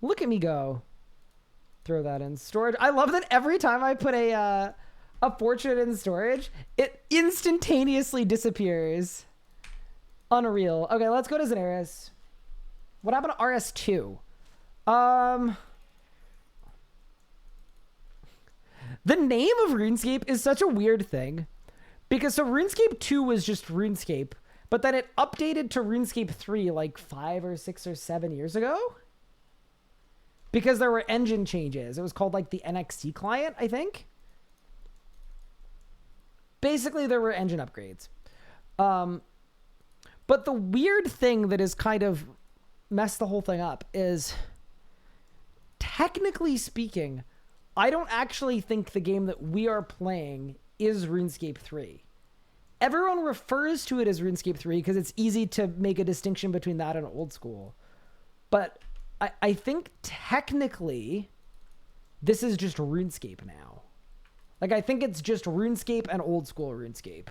Look at me go. Throw that in storage. I love that every time I put a portrait in storage, it instantaneously disappears. Unreal. Okay, let's go to Xanaris. What happened to RS2? The name of RuneScape is such a weird thing. Because so RuneScape 2 was just RuneScape, but then it updated to RuneScape 3 like 5 or 6 or 7 years ago. Because there were engine changes. It was called like the NXT client, I think. Basically, there were engine upgrades. But the weird thing that has kind of messed the whole thing up is, technically speaking, I don't actually think the game that we are playing is RuneScape 3. Everyone refers to it as RuneScape 3 because it's easy to make a distinction between that and old school. But I think technically this is just RuneScape now. Like, I think it's just RuneScape and old school RuneScape.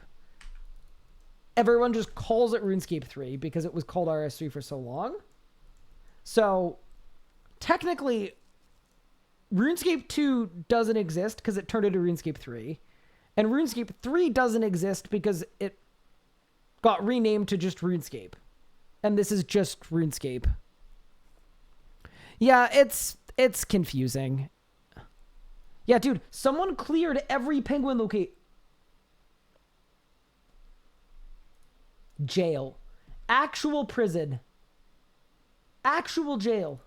Everyone just calls it RuneScape 3 because it was called RS3 for so long. So technically, RuneScape 2 doesn't exist because it turned into RuneScape 3. And RuneScape 3 doesn't exist because it got renamed to just RuneScape. And this is just RuneScape. Yeah, it's confusing. Yeah, dude, someone cleared every penguin locate. Jail. Actual prison. Actual jail.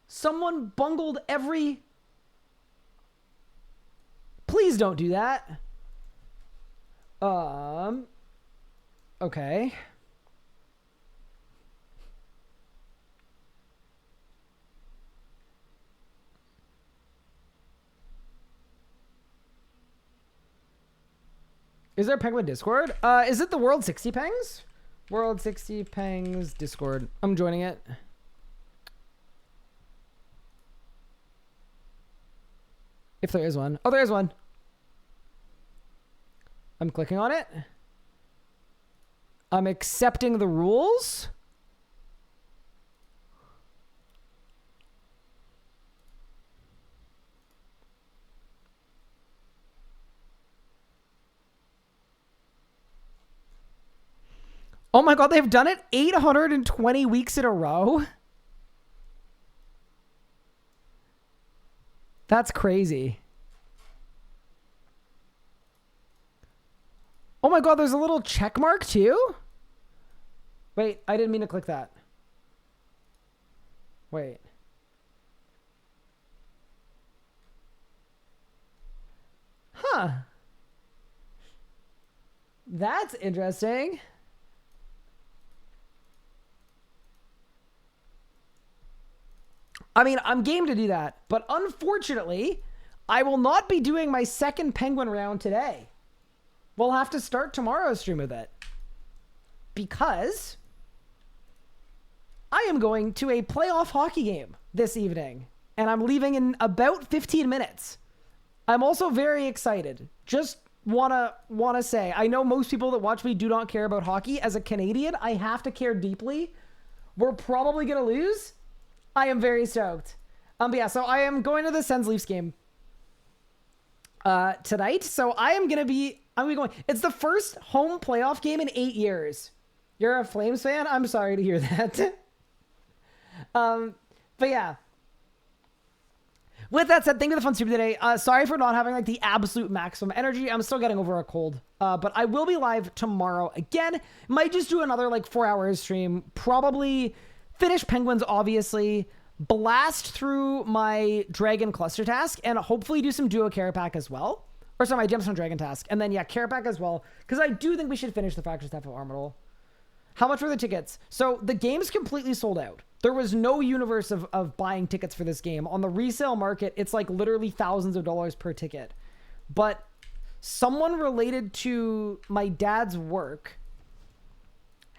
Someone bungled every... Please don't do that. Okay. Is there a penguin Discord? Is it the World 60 Pengs? World 60 Pengs Discord. I'm joining it. If there is one. Oh, there is one. I'm clicking on it. I'm accepting the rules. Oh my god, they've done it 820 weeks in a row? That's crazy. Oh my god, there's a little check mark too? Wait, I didn't mean to click that. Wait. Huh. That's interesting. I mean, I'm game to do that, but unfortunately, I will not be doing my second penguin round today. We'll have to start tomorrow's stream with it. Because I am going to a playoff hockey game this evening, and I'm leaving in about 15 minutes. I'm also very excited. Just wanna say, I know most people that watch me do not care about hockey. As a Canadian, I have to care deeply. We're probably gonna lose. I am very stoked. But yeah, so I am going to the Sens Leafs game tonight. So I'm gonna be going. It's the first home playoff game in 8 years. You're a Flames fan? I'm sorry to hear that. But yeah. With that said, thank you for the fun stream today. Sorry for not having like the absolute maximum energy. I'm still getting over a cold. But I will be live tomorrow again. Might just do another like 4 hours stream. Probably finish Penguins, obviously. Blast through my Dragon Cluster task. And hopefully do some Duo Kerapac as well. Or sorry, my Gemstone Dragon task. And then yeah, Kerapac as well. Because I do think we should finish the Fractured Staff of Armadol. How much were the tickets? So the game's completely sold out. There was no universe of buying tickets for this game. On the resale market, it's like literally thousands of dollars per ticket. But someone related to my dad's work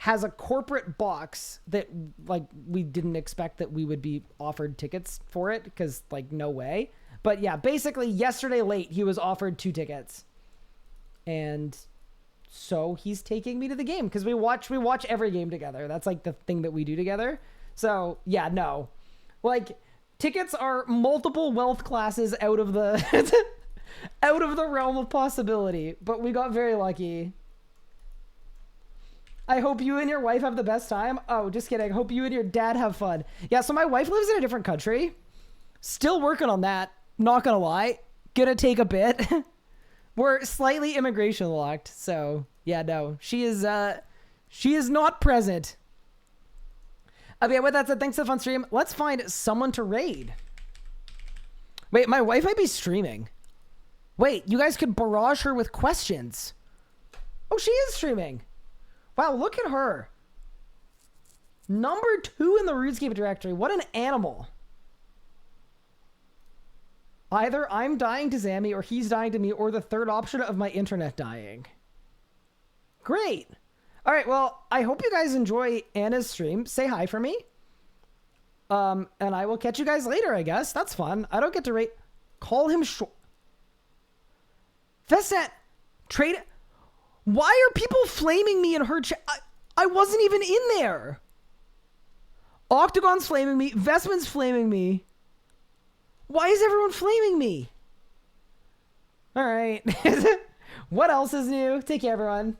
has a corporate box that like we didn't expect that we would be offered tickets for it because like no way. But yeah, basically yesterday late he was offered 2 tickets. And so he's taking me to the game because we watch every game together. That's like the thing that we do together. So yeah, no, like tickets are multiple wealth classes out of the out of the realm of possibility, but we got very lucky. I hope you and your wife have the best time. Oh, just kidding. Hope you and your dad have fun. Yeah, so my wife lives in a different country. Still working on that. Not gonna lie. Gonna take a bit. We're slightly immigration locked, so yeah, no. She is not present. Okay, with that said, thanks for the fun stream. Let's find someone to raid. Wait, my wife might be streaming. Wait, you guys could barrage her with questions. Oh, she is streaming. Wow, look at her. Number 2 in the Runescape directory. What an animal. Either I'm dying to Zammy or he's dying to me or the third option of my internet dying. Great. All right, well, I hope you guys enjoy Anna's stream. Say hi for me. And I will catch you guys later, I guess. That's fun. I don't get to rate. Call him short. Vestat, trade. Why are people flaming me in her chat? I wasn't even in there. Octagon's flaming me. Vestman's flaming me. Why is everyone flaming me? All right. What else is new? Take care, everyone.